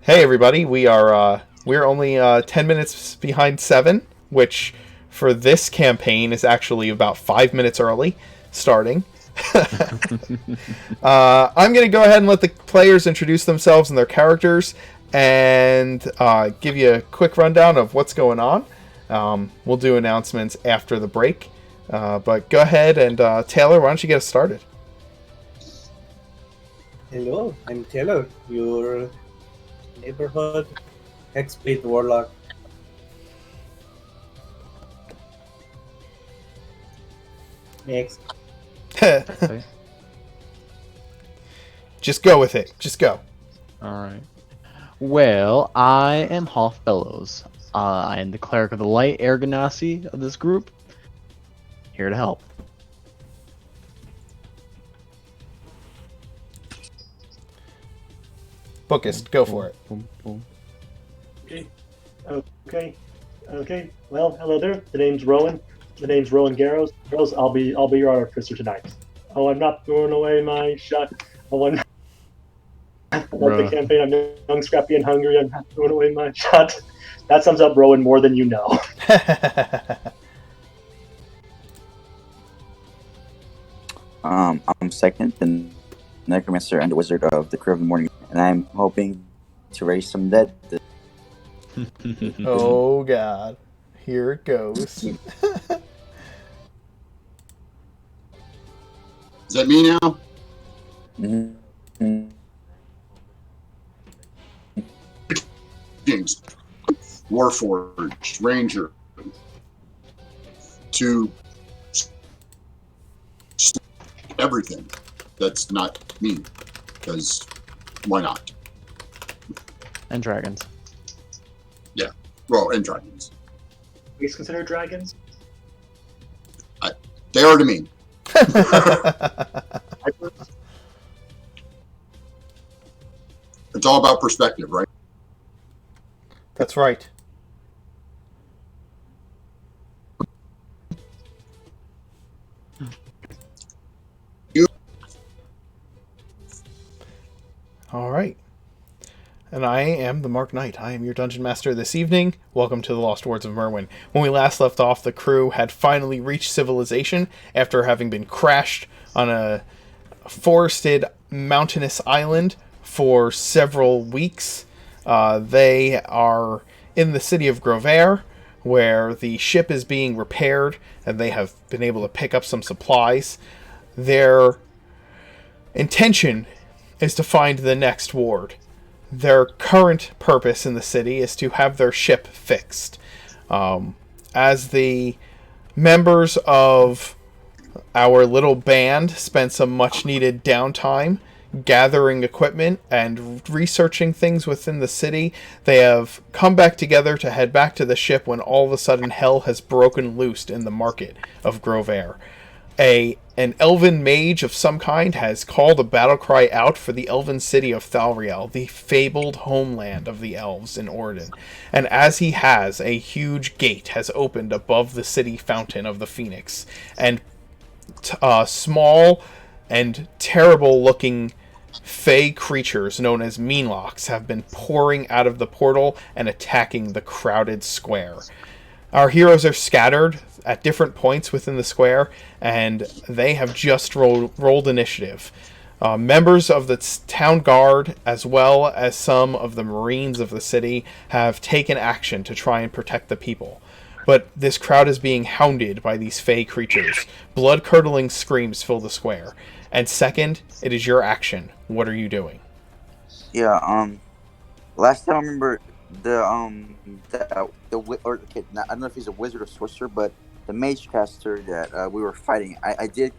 Hey everybody, we're only 10 minutes behind 7, which for this campaign is actually about 5 minutes early starting. I'm going to go ahead and let the players introduce themselves and their characters, and give you a quick rundown of what's going on. We'll do announcements after the break, but go ahead and Taylor, why don't you get us started? Hello, I'm Taylor, your neighborhood Hexblade Warlock. Next. Okay. Just go with it. Just go. Alright. Well, I am Hoff Bellows. I am the Cleric of the Light Air Ganassi of this group. Here to help. Bookist, go for it. Boom, boom. Okay. Well, hello there. The name's Rowan. Garrows. Garrows, I'll be your artificer tonight. Oh, I'm not throwing away my shot. Oh, I'm not the campaign. I'm young, scrappy, and hungry. I'm not throwing away my shot. That sums up Rowan more than you know. I'm second, the necromancer and the wizard of the Crew of the Morning, and I'm hoping to raise some dead. Oh god. Here it goes. Is that me now? Mm-hmm. James, Warforged, Ranger, to everything that's not me, because why not? And dragons. Yeah, well, and dragons. Please consider dragons. They are to me. It's all about perspective, right? That's right. All right. And I am the Mark Knight. I am your Dungeon Master this evening. Welcome to the Lost Words of Myrwyyn. When we last left off, the crew had finally reached civilization after having been crashed on a forested mountainous island for several weeks. They are in the city of Grovhaire, where the ship is being repaired, and they have been able to pick up some supplies. Their intention is to find the next ward. Their current purpose in the city is to have their ship fixed. As the members of our little band spent some much needed downtime gathering equipment and researching things within the city, they have come back together to head back to the ship when all of a sudden hell has broken loose in the market of Grovhaire. An elven mage of some kind has called a battle cry out for the elven city of Thalriel, the fabled homeland of the elves in Orden. And as he has, a huge gate has opened above the city fountain of the Phoenix, and small and terrible-looking fey creatures known as meanlocks have been pouring out of the portal and attacking the crowded square. Our heroes are scattered at different points within the square, and they have just rolled initiative. Members of the town guard, as well as some of the marines of the city, have taken action to try and protect the people. But this crowd is being hounded by these fey creatures. Blood-curdling screams fill the square. And second, it is your action. What are you doing? Yeah. Last time I remember I don't know if he's a wizard or sorcerer, but the mage caster that we were fighting, I did.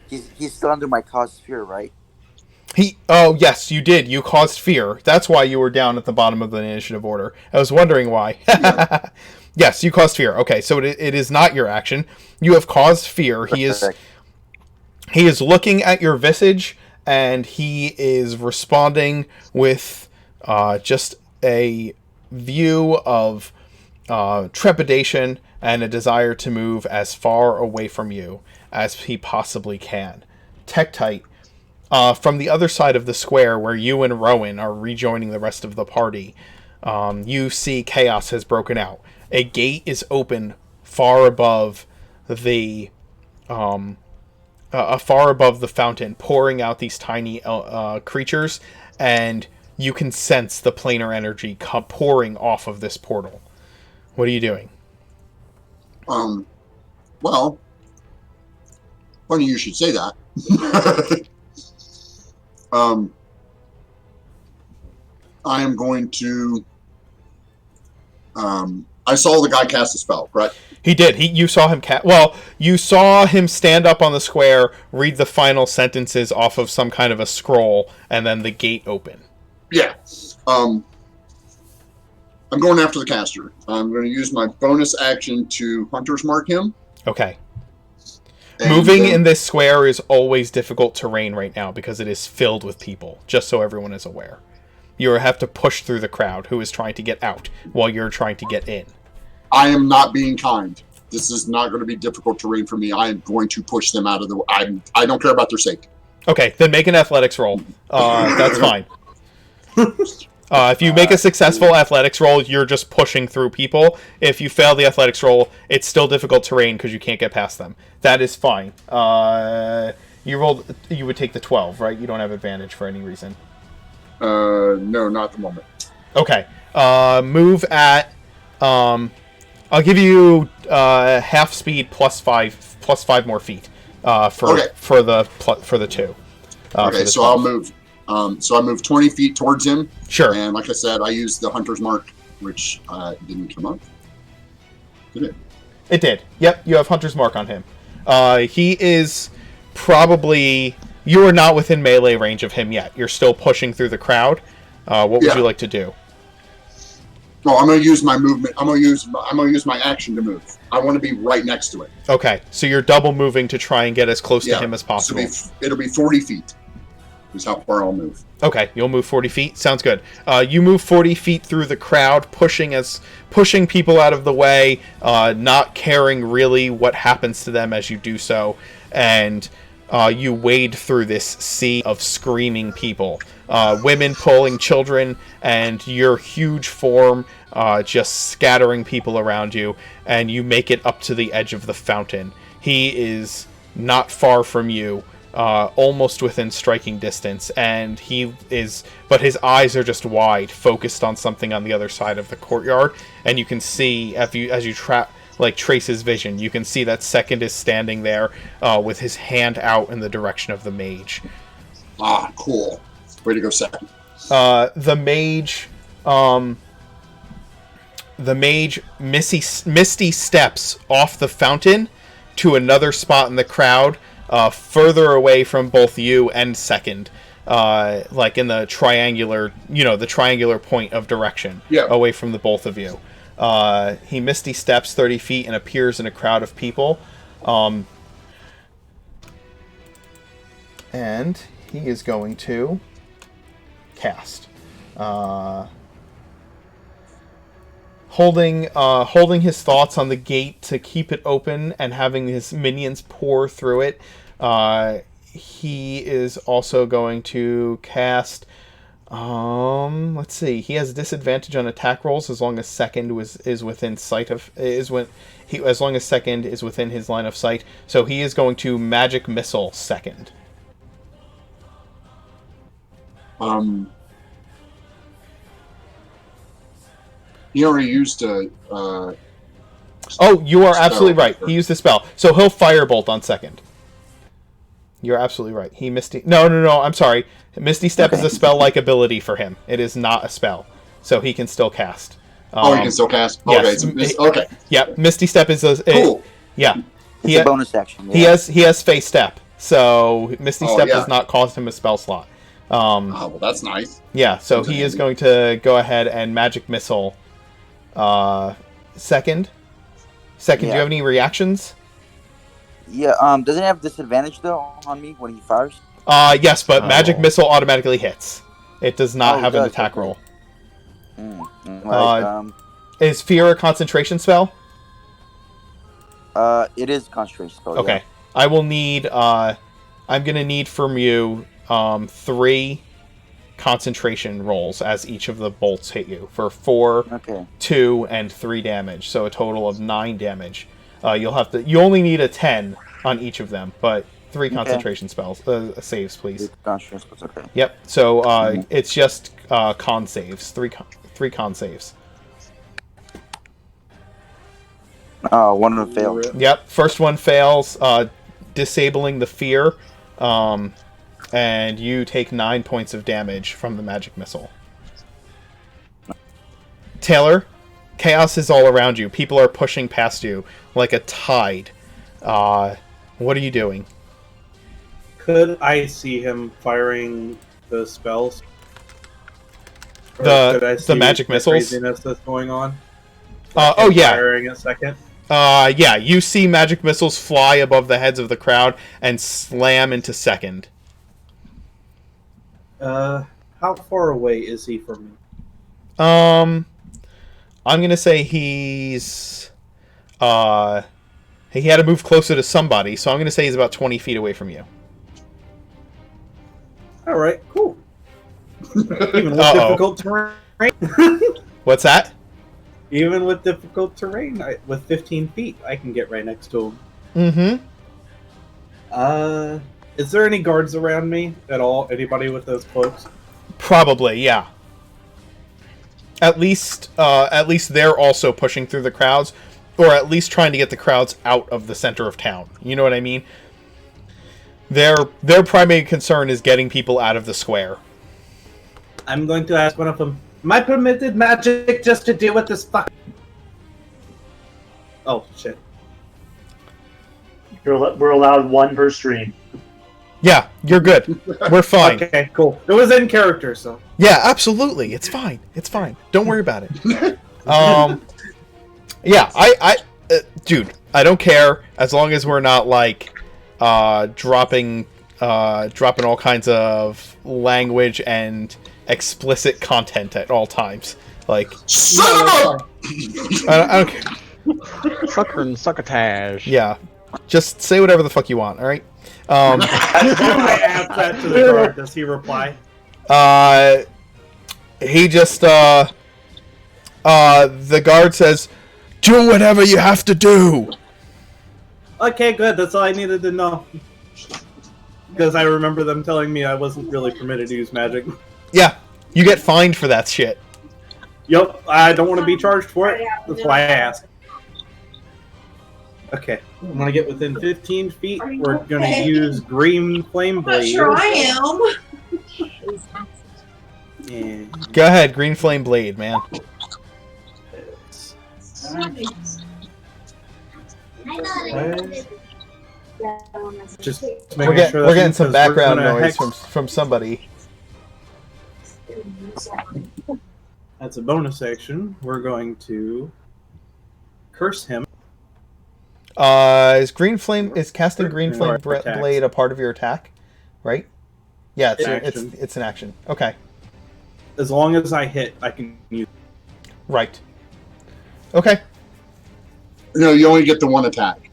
He's still under my cause fear, right? Oh, yes, you did. You caused fear. That's why you were down at the bottom of the initiative order. I was wondering why. Yes, you caused fear. Okay, so it is not your action. You have caused fear. He is looking at your visage, and he is responding with just a view of trepidation and a desire to move as far away from you as he possibly can. Tektite, From the other side of the square, where you and Rowan are rejoining the rest of the party, you see chaos has broken out. A gate is open far above the far above the fountain, pouring out these tiny creatures, and you can sense the planar energy pouring off of this portal. What are you doing? Well, funny you should say that. I am going to. I saw the guy cast a spell, correct? He did. You saw him you saw him stand up on the square, read the final sentences off of some kind of a scroll, and then the gate open. Yeah. I'm going after the caster. I'm going to use my bonus action to hunter's mark him. Okay. And Moving then- in this square is always difficult terrain right now because it is filled with people, just so everyone is aware. You have to push through the crowd who is trying to get out while you're trying to get in. I am not being kind. This is not going to be difficult terrain for me. I am going to push them out of the. I don't care about their safety. Okay, then make an athletics roll. That's fine. If you make a successful athletics roll, you're just pushing through people. If you fail the athletics roll, it's still difficult terrain because you can't get past them. That is fine. You would take the 12, right? You don't have advantage for any reason. No, not at the moment. Okay. Move at. I'll give you half speed plus five more feet. For the 2. Okay, so I'll move. So I move 20 feet towards him. Sure. And like I said, I used the hunter's mark, which didn't come up. Did it? It did. Yep, you have Hunter's Mark on him. He is probably... You are not within melee range of him yet. You're still pushing through the crowd. What would you like to do? No, I'm going to use my movement. I'm going to use my action to move. I want to be right next to it. Okay, so you're double moving to try and get as close to him as possible. It'll be 40 feet. Is how far I'll move. Okay, you'll move 40 feet. Sounds good. You move 40 feet through the crowd, pushing people out of the way, not caring really what happens to them as you do so, and you wade through this sea of screaming people. Women pulling children, and your huge form just scattering people around you, and you make it up to the edge of the fountain. He is not far from you. Almost within striking distance, and but his eyes are just wide, focused on something on the other side of the courtyard, and you can see as you trace his vision, you can see that Second is standing there with his hand out in the direction of the mage. Ah, cool. Way to go, Second. The mage misty steps off the fountain to another spot in the crowd, further away from both you and Second, like in the triangular point of direction, away from the both of you. He misty steps 30 feet and appears in a crowd of people, and he is going to cast, holding his thoughts on the gate to keep it open and having his minions pour through it. He is also going to cast. Let's see. He has disadvantage on attack rolls as long as Second is within sight of as long as Second is within his line of sight. So he is going to magic missile Second. He already used a. Oh, you are absolutely right. He used the spell, so he'll firebolt on Second. You're absolutely right. He Misty. No. I'm sorry. Misty Step is a spell-like ability for him. It is not a spell, so he can still cast. He can still cast. Yes. Okay. Yeah, Misty Step is cool. Yeah, It's a bonus action. Yeah. He has Face Step, so Misty Step does not cost him a spell slot. Well, that's nice. Yeah, so he is going to go ahead and magic missile. Second, do you have any reactions? Yeah. Doesn't it have disadvantage though on me when he fires? Yes, but magic missile automatically hits. It does not have an attack roll. Is fear a concentration spell? It is a concentration spell. Okay. Yeah. I will need. I'm gonna need from you 3 concentration rolls as each of the bolts hit you for 4, Okay. 2, and 3 damage. So a total of 9 damage. You only need a 10 on each of them, but 3 concentration spells saves, please. Okay. Yep. So it's just con saves. 3 con saves. One of them failed. Yep. First one fails, disabling the fear, and you take 9 points of damage from the magic missile. Taylor, chaos is all around you. People are pushing past you like a tide. What are you doing? Could I see him firing the spells? Or could I The see magic missiles? Craziness that's going on. Oh yeah. Firing a second. Yeah. You see magic missiles fly above the heads of the crowd and slam into second. How far away is he from me? I'm gonna say he's he had to move closer to somebody, so I'm gonna say he's about 20 feet away from you. All right, cool. Even with difficult terrain. What's that? Even with difficult terrain, with 15 feet, I can get right next to him. Mm-hmm. Is there any guards around me at all? Anybody with those cloaks? Probably, yeah. At least they're also pushing through the crowds, or at least trying to get the crowds out of the center of town. You know what I mean? Their primary concern is getting people out of the square. I'm going to ask one of them, am I permitted magic just to deal with this fuck? Oh, shit. We're allowed 1 per stream. Yeah, you're good. We're fine. Okay, cool. It was in character, so. Yeah, absolutely. It's fine. It's fine. Don't worry about it. Yeah, dude, I don't care as long as we're not like dropping all kinds of language and explicit content at all times. Like, Son of I don't care. Sucker and succotash. Yeah, just say whatever the fuck you want. All right. I asked that to the guard. Does he reply? He just the guard says, "Do whatever you have to do." Okay, good. That's all I needed to know. Because I remember them telling me I wasn't really permitted to use magic. Yeah, you get fined for that shit. Yup, I don't want to be charged for it. That's why I asked. Okay, I'm gonna get within 15 feet. We're gonna use Green Flame Blade. Sure I am. And Go ahead, Green Flame Blade, man. just We're getting some background noise from somebody. That's a bonus action. We're going to curse him. Is casting Green Flame Attacks. Blade a part of your attack? Right? Yeah, Action. it's an action. Okay. As long as I hit, I can use. Right. Okay. No, you only get the 1 attack.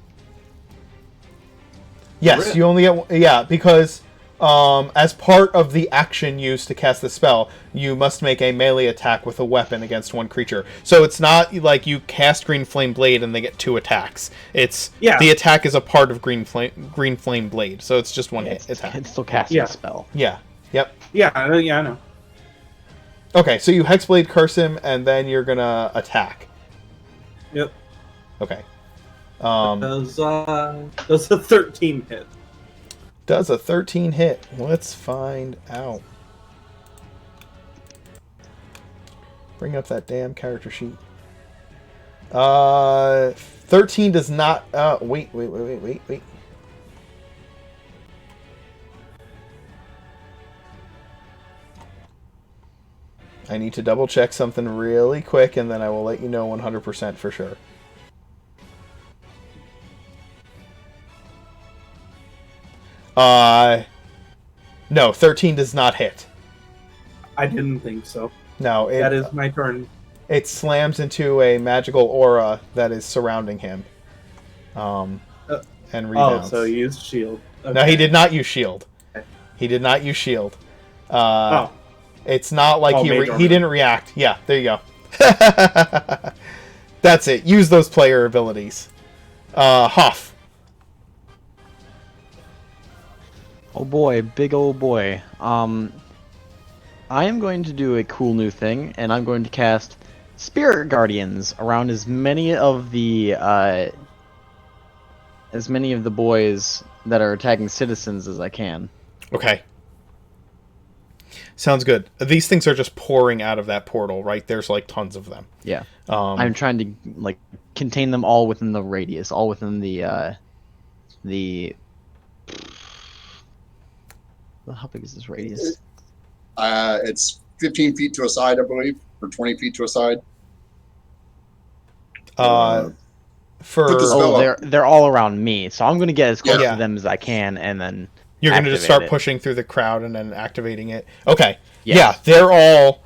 Yes, Really? you only get because as part of the action used to cast the spell, you must make a melee attack with a weapon against one creature. So it's not like you cast Green Flame Blade and they get 2 attacks. It's the attack is a part of Green Flame Blade, so it's just 1 hit attack. It's still casting a spell. Yeah. Yep. Yeah, I know. Okay, so you Hexblade curse him, and then you're gonna attack. Yep. Okay. Does a 13 hit? Does a 13 hit? Let's find out. Bring up that damn character sheet. 13 does not. Wait. I need to double check something really quick, and then I will let you know 100% for sure. No, 13 does not hit. I didn't think so. No, That is my turn. It slams into a magical aura that is surrounding him. And rebounds. Oh, so he used shield. Okay. No, he did not use shield. He did not use shield. Oh. It's not like Oh, he Mage Armor. didn't react. Yeah, there you go. That's it. Use those player abilities. Hoff. Oh boy, big old boy. I am going to do a cool new thing, and I'm going to cast Spirit Guardians around as many of the boys that are attacking citizens as I can. Okay. Sounds good. These things are just pouring out of that portal, right? There's like tons of them. Yeah. I'm trying to like contain them all within the radius, all within the how big is this radius? It's 15 feet to a side, I believe, or 20 feet to a side. For Put the spell up. They're all around me, so I'm going to get as close Yeah. to them as I can, and then you're going to just activate start it. pushing through the crowd and then activating it. Okay. Yes. Yeah, they're all.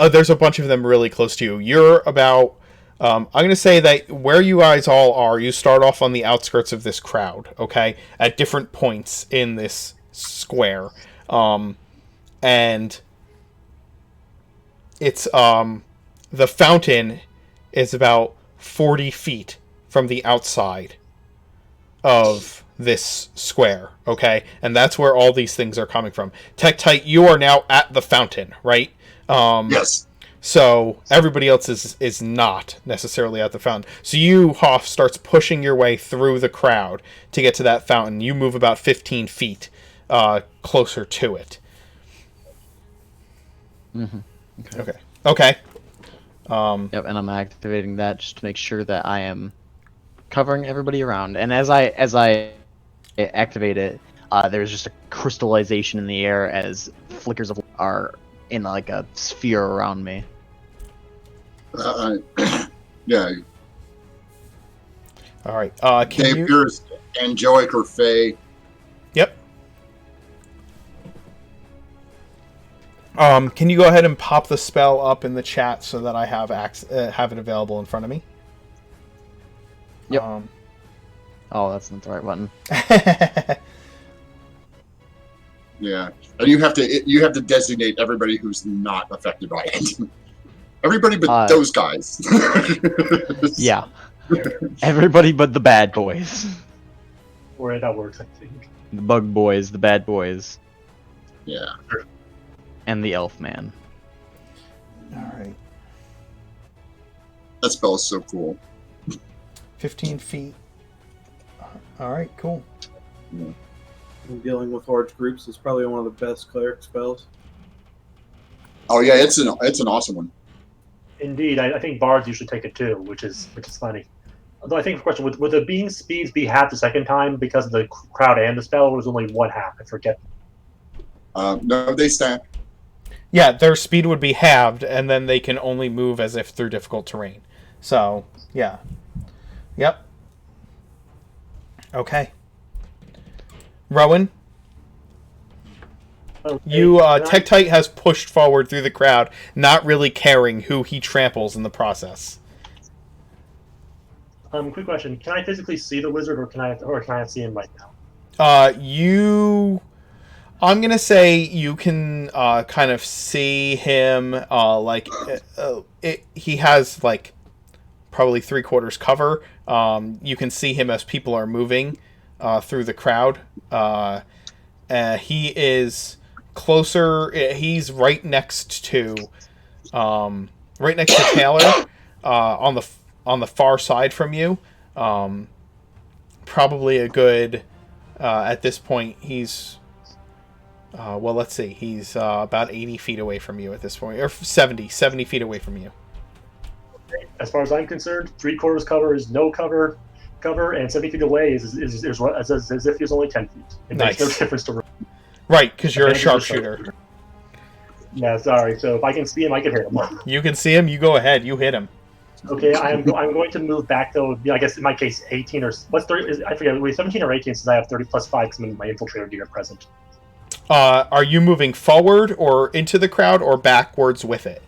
There's a bunch of them really close to you. You're about. I'm going to say that where you guys all are, you start off on the outskirts of this crowd. Okay, at different points in this square, and it's the fountain is about 40 feet from the outside of this square, okay? And that's where all these things are coming from. Tektite, you are now at the fountain, right? Yes. So everybody else is not necessarily at the fountain. So you, Hoff, starts pushing your way through the crowd to get to that fountain. You move about 15 feet closer to it. Mm-hmm. Okay. Yep, and I'm activating that just to make sure that I am covering everybody around. And as I activate it, there's just a crystallization in the air as flickers of are in like a sphere around me. Yeah. All right. They Can you? appear as angelic or fey. Yep. Can you go ahead and pop the spell up in the chat so that I have have it available in front of me? Yep. Oh, that's not the right button. Yeah, and you have to designate everybody who's not affected by it. Everybody but those guys. Yeah. Everybody but the bad boys. Or that works, I think. The bug boys, the bad boys, Yeah. and the elf man. All right. That spell is so cool. 15 feet. All right, cool. And dealing with large groups is probably one of the best cleric spells. Oh yeah, it's an awesome one. Indeed, I think bards usually take it too, which is funny. Although I think, question, would the being speeds be half the second time because of the crowd and the spell, or was it only one half? I forget. No, they stack. Yeah, their speed would be halved, and then they can only move as if through difficult terrain. So, yeah. Yep. Okay. Rowan, Okay, Tektite has pushed forward through the crowd, not really caring who he tramples in the process. quick question: can I physically see the wizard, or can I see him right now? I'm gonna say you can kind of see him. He has like probably 3/4 cover. You can see him as people are moving through the crowd. He is closer. He's right next to Taylor on the far side from you. Probably a good at this point. He's well, let's see. He's about 80 feet away from you at this point, or 70 feet away from you. As far as I'm concerned, 3/4 cover is no cover, and 70 feet away is as if he's only 10 feet. It makes no Nice. difference to. Right, because you're a Advantage of sharpshooter. Yeah, sorry. So if I can see him, I can hit him. You can see him. You go ahead. You hit him. Okay, I'm going to move back though. I guess in my case, 18 or what's 30? I forget. Wait, 17 or 18 since I have 30 plus 5 because I'm in my infiltrator gear present. Are you moving forward or into the crowd or backwards with it?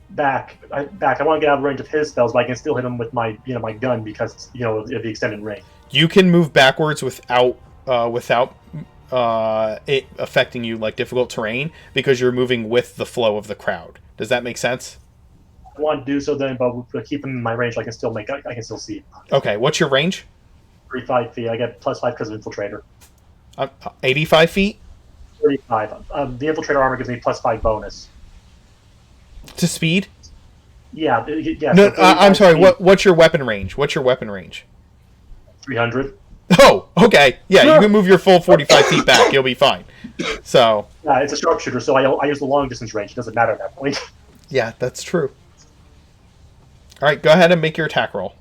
Back. I want to get out of range of his spells, but I can still hit him with my my gun because of the extended range. You can move backwards without it affecting you like difficult terrain because you're moving with the flow of the crowd. Does that make sense? I want to do so then, but keep him in my range. I can still see. Okay, what's your range? 35 feet. I get +5 because of infiltrator. 85 feet 35. The infiltrator armor gives me +5 bonus. to speed. Yeah. Yeah. No, so I'm sorry. feet, What's your weapon range? 300. Oh, okay. Yeah, you can move your full 45 feet back. You'll be fine. So. Yeah, it's a sharpshooter, so I use the long distance range. It doesn't matter at that point. Yeah, that's true. All right, go ahead and make your attack roll.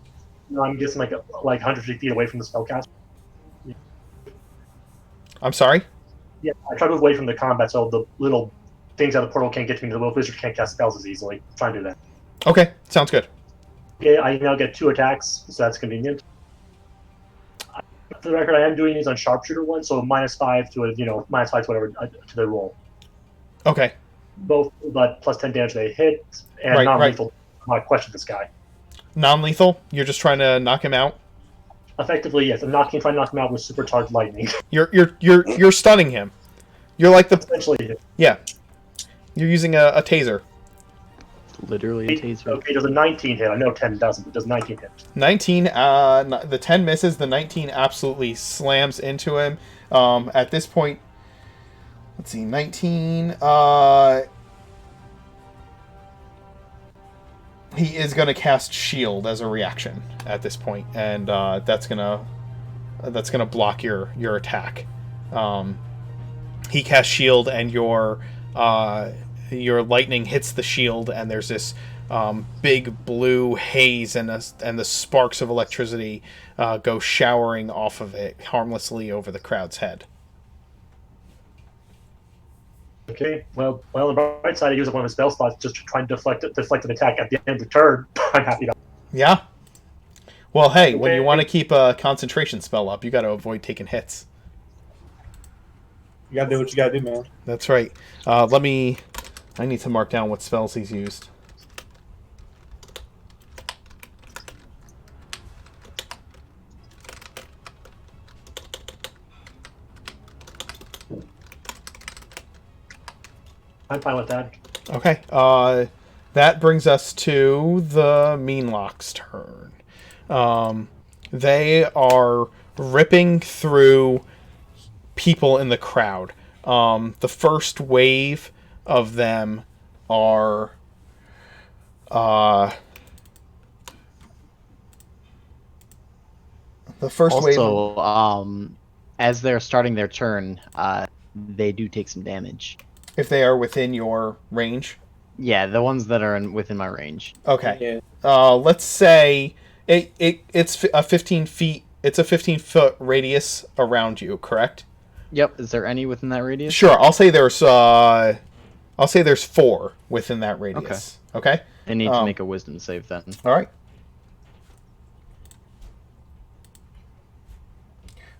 No, I'm guessing like 150 feet away from the spellcaster. I'm sorry? Yeah, I try to move away from the combat so the little things out of the portal can't get to me. The little wizard can't cast spells as easily. Try and do that. Okay, sounds good. Yeah, I now get 2 attacks, so that's convenient. For the record, I am doing these on sharpshooter one, so -5 to -5 to whatever to the roll. Okay. Both, but +10 damage they hit, and Right, non-lethal. I'm not question this guy. Non-lethal? You're just trying to knock him out? Effectively, yes. I'm trying to knock him out with supercharged lightning. You're stunning him. You're like the Essentially, yeah. You're using a taser. Literally a taser. okay, does a 19 hit? I know 10 doesn't, but does 19 hit? 19. The 10 misses. The 19 absolutely slams into him. At this point, let's see. 19. He is going to cast shield as a reaction at this point, and that's gonna block your attack. He casts shield, and your lightning hits the shield, and there's this big blue haze, and the sparks of electricity go showering off of it harmlessly over the crowd's head. Okay, well, on the bright side, I use up one of his spell slots just to try and deflect an attack at the end of the turn. I'm happy to. Yeah. Well, hey, when you want to keep a concentration spell up, you got to avoid taking hits. You gotta do what you gotta do, man. That's right. I need to mark down what spells he's used. I'm fine with that. Okay. That brings us to the Meanlock's turn. They are ripping through people in the crowd. The first wave of them are the first wave. Also, as they're starting their turn, they do take some damage. If they are within your range. Yeah, the ones that are within my range. Okay. Yeah. Let's say it's a 15 feet. It's a 15-foot radius around you, correct? Yep. Is there any within that radius? Sure. I'll say there's 4 within that radius. Okay. They need to make a wisdom save then. All right.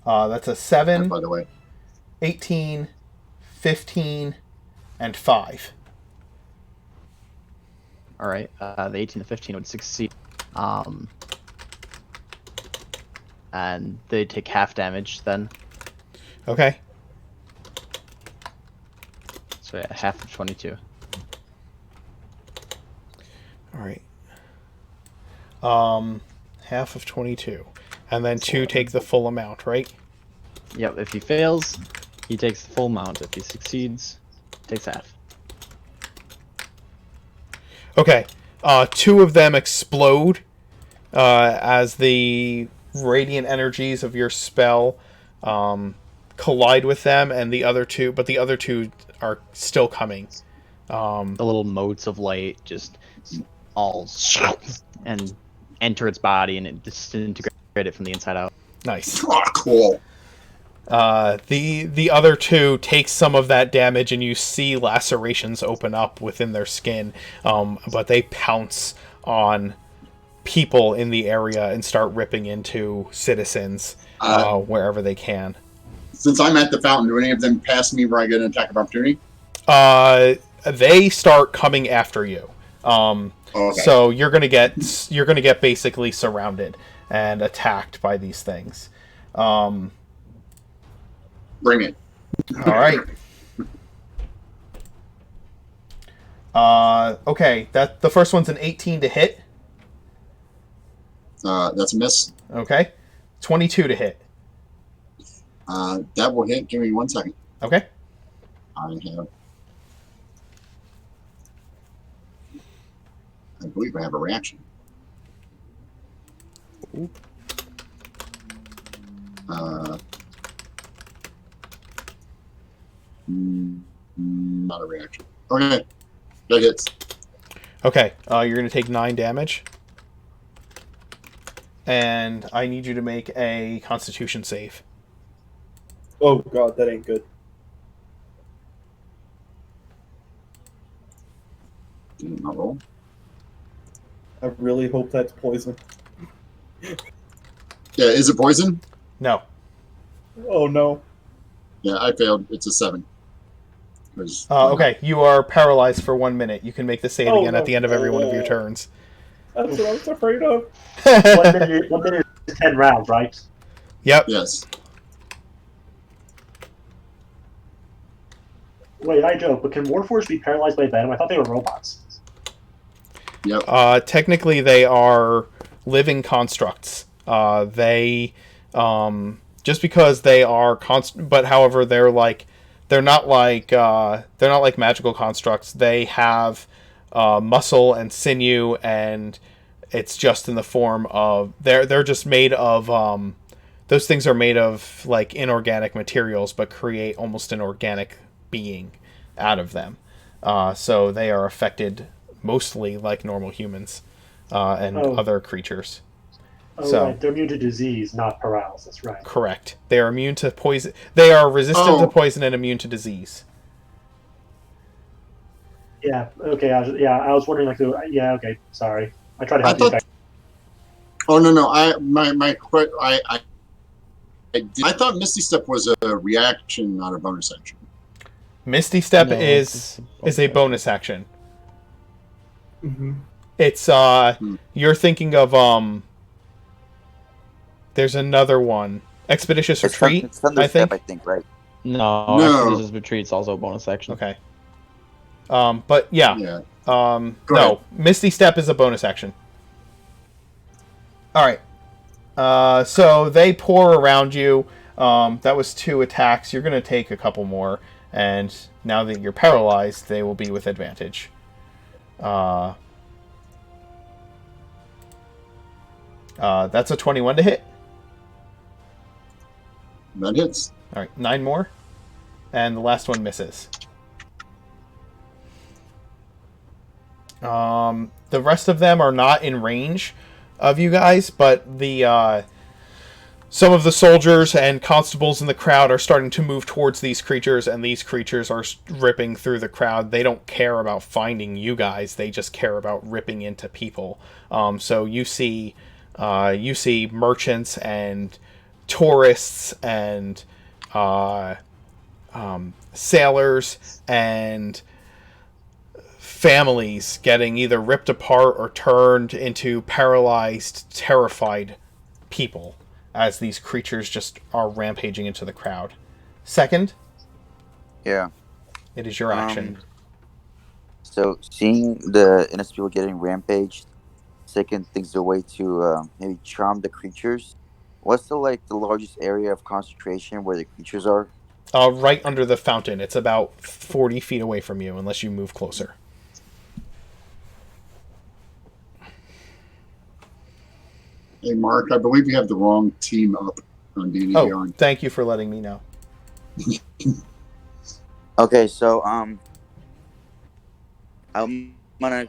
That's a 7, By the way, 18, 15, and 5. All right. The 18 to 15 would succeed. And they take half damage then. Okay. So yeah, half of 22. All right. Half of 22, and then 2 take the full amount, right? Yep. If he fails, he takes the full amount. If he succeeds, takes half. Okay. 2 of them explode as the radiant energies of your spell collide with them, and the other 2 are still coming. The little motes of light just all and enter its body, and it disintegrates it from the inside out. Nice. oh, cool. The other 2 take some of that damage, and you see lacerations open up within their skin, but they pounce on people in the area and start ripping into citizens wherever they can. Since I'm at the fountain, do any of them pass me where I get an attack of opportunity? They start coming after you. Okay. So you're gonna get basically surrounded and attacked by these things. Bring it. All right. Okay. That the first one's an 18 to hit. That's a miss. Okay. 22 to hit. That will hit. Give me 1 second. Okay. I believe I have a reaction. Not a reaction. Okay. That hits. Okay. You're gonna take 9 damage, and I need you to make a Constitution save. Oh god, that ain't good. Didn't not roll. I really hope that's poison. Yeah, is it poison? No. Oh no. Yeah, I failed. It's a 7. 'Cause- Okay. You are paralyzed for 1 minute. You can make the save Oh, again no. at the end of every one of your turns. That's what I was afraid of. 1 minute is 10 rounds, right? Yep. Yes. Wait, I joke, but can Warforged be paralyzed by venom? I thought they were robots. Yep. Technically, they are living constructs. They just because they are but however, they're not like magical constructs. They have muscle and sinew, and it's just in the form of they're just made of those things are made of like inorganic materials, but create almost an organic being out of them. So they are affected mostly like normal humans and other creatures. Oh, So right. They're immune to disease, not paralysis, right? correct. They are immune to poison. They are resistant to poison and immune to disease. Yeah. Okay. I was wondering, yeah. Okay. Sorry. I tried to help I you. thought- Oh no! I thought Misty Step was a reaction, not a bonus action. Misty Step No, is a bonus action. Mm-hmm. It's you're thinking of there's another one. Expeditious Retreat, It's Thunder I Step, think. I think, right? No, No. Expeditious Retreat's also a bonus action. Okay. But yeah. Yeah. No, ahead. Misty Step is a bonus action. All right. So they pour around you. That was 2 attacks. You're going to take a couple more, and now that you're paralyzed, they will be with advantage. That's a 21 to hit. That hits. All right, 9 more, and the last one misses. The rest of them are not in range of you guys, but the some of the soldiers and constables in the crowd are starting to move towards these creatures, and these creatures are ripping through the crowd. They don't care about finding you guys; they just care about ripping into people. So you see merchants and tourists and sailors and families getting either ripped apart or turned into paralyzed, terrified people as these creatures just are rampaging into the crowd. Second, Yeah. it is your action. So seeing the innocent people getting rampaged, second thinks a way to maybe charm the creatures. What's the largest area of concentration where the creatures are? Right under the fountain. It's about 40 feet away from you, unless you move closer. Hey, Mark, I believe you have the wrong team up on D&D Oh, Beyond. thank you for letting me know. Okay, so I'm gonna.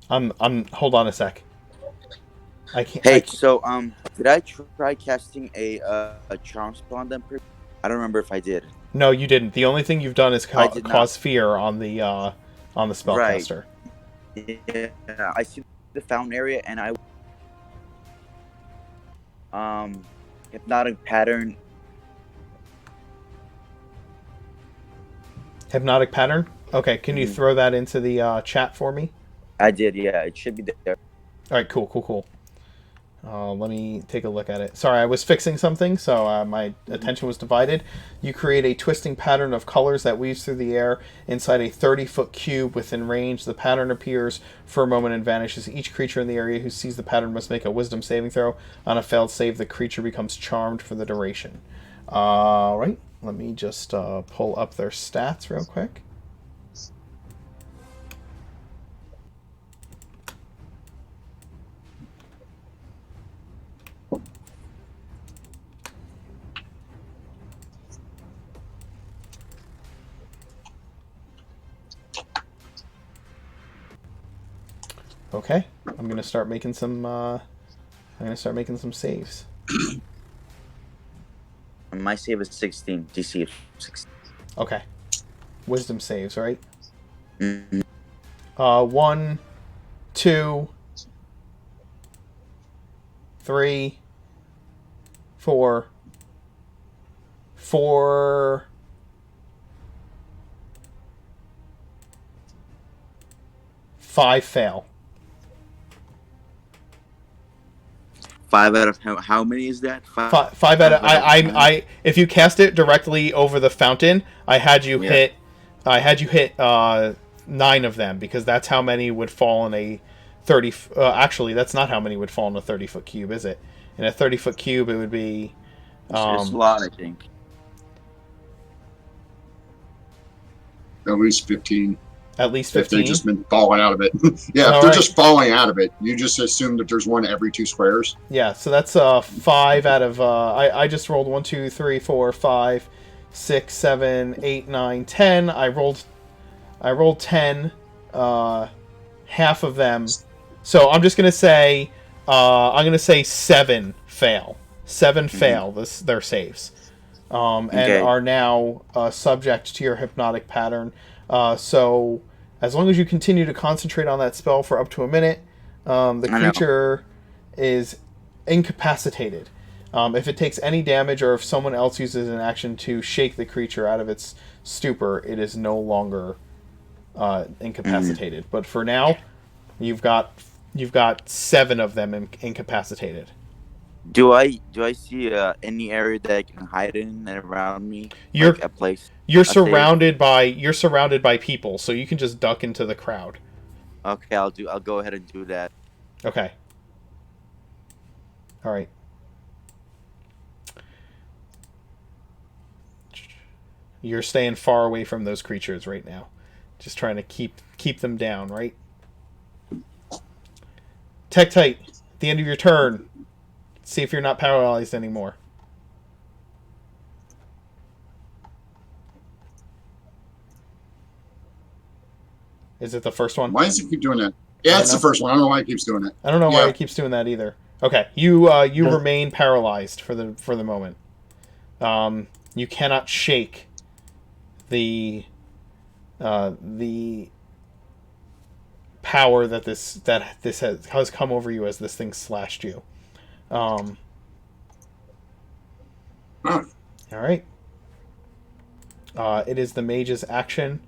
Hold on a sec. I can't. Hey, so did I try casting a charm spell on them? I don't remember if I did. No, you didn't. The only thing you've done is I did cause fear on the spellcaster. Yeah, I see the fountain area, and hypnotic pattern. Hypnotic pattern. Okay, can you throw that into the chat for me? I did, yeah. It should be there. All right, cool. Let me take a look at it. Sorry, I was fixing something, so my attention was divided. You create a twisting pattern of colors that weaves through the air inside a 30-foot cube within range. The pattern appears for a moment and vanishes. Each creature in the area who sees the pattern must make a wisdom saving throw. On a failed save, the creature becomes charmed for the duration. All right, let me just pull up their stats real quick. Okay, I'm gonna start making some. Saves. My save is 16. DC is 16. Okay, wisdom saves, right? Mm-hmm. 1, 2, 3, 4, 5 fail. 5 out of how many is that? 5 out of I if you cast it directly over the fountain, I had you hit 9 of them, because that's how many would fall in a 30 actually that's not how many would fall in a 30-foot cube, is it? In a 30-foot cube it would be it's a lot, I think. At least 15. At least If 15? they've just been falling out of it. Yeah, if they're just falling out of it, you just assume that there's one every 2 squares. Yeah, so that's 5 out of... I just rolled 1, 2, 3, 4, 5, 6, 7, 8, 9, 10. I rolled 10. Half of them. So I'm just going to say... I'm going to say 7 fail. 7 fail their saves. And are now subject to your hypnotic pattern. So as long as you continue to concentrate on that spell for up to a minute, the creature is incapacitated. If it takes any damage, or if someone else uses an action to shake the creature out of its stupor, it is no longer incapacitated. But for now, you've got 7 of them incapacitated. Do I see any area that I can hide in and around me? You're a place. You're surrounded by people, so you can just duck into the crowd. Okay, I'll go ahead and do that. Okay. All right. You're staying far away from those creatures right now. Just trying to keep them down, right? Tektite, at the end of your turn, see if you're not paralyzed anymore. Is it the first one? Why does it keep doing that? Yeah, it's the first one. I don't know why it keeps doing it. I don't know why it keeps doing that either. Okay, you remain paralyzed for the moment. You cannot shake the power that this has come over you as this thing slashed you. All right. It is the mage's action.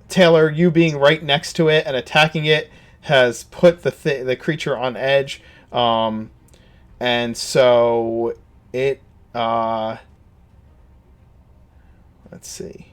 Taylor, you being right next to it and attacking it has put the creature on edge, and so it let's see.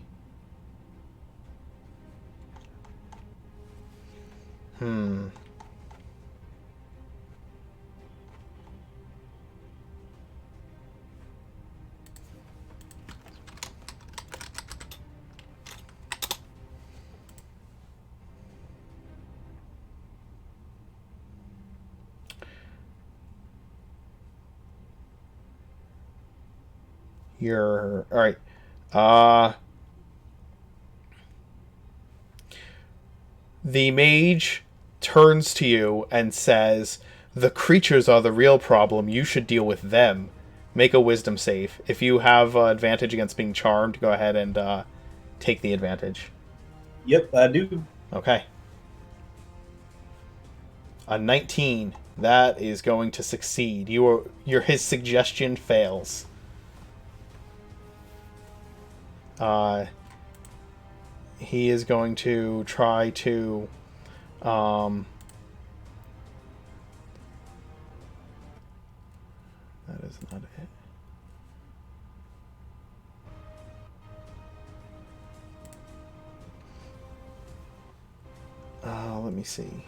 You're all right. The mage turns to you and says, "The creatures are the real problem. You should deal with them. Make a wisdom save. If you have advantage against being charmed, go ahead and take the advantage." Yep, I do. Okay. A 19. That is going to succeed. His suggestion fails. He is going to try to That is not it. Let me see.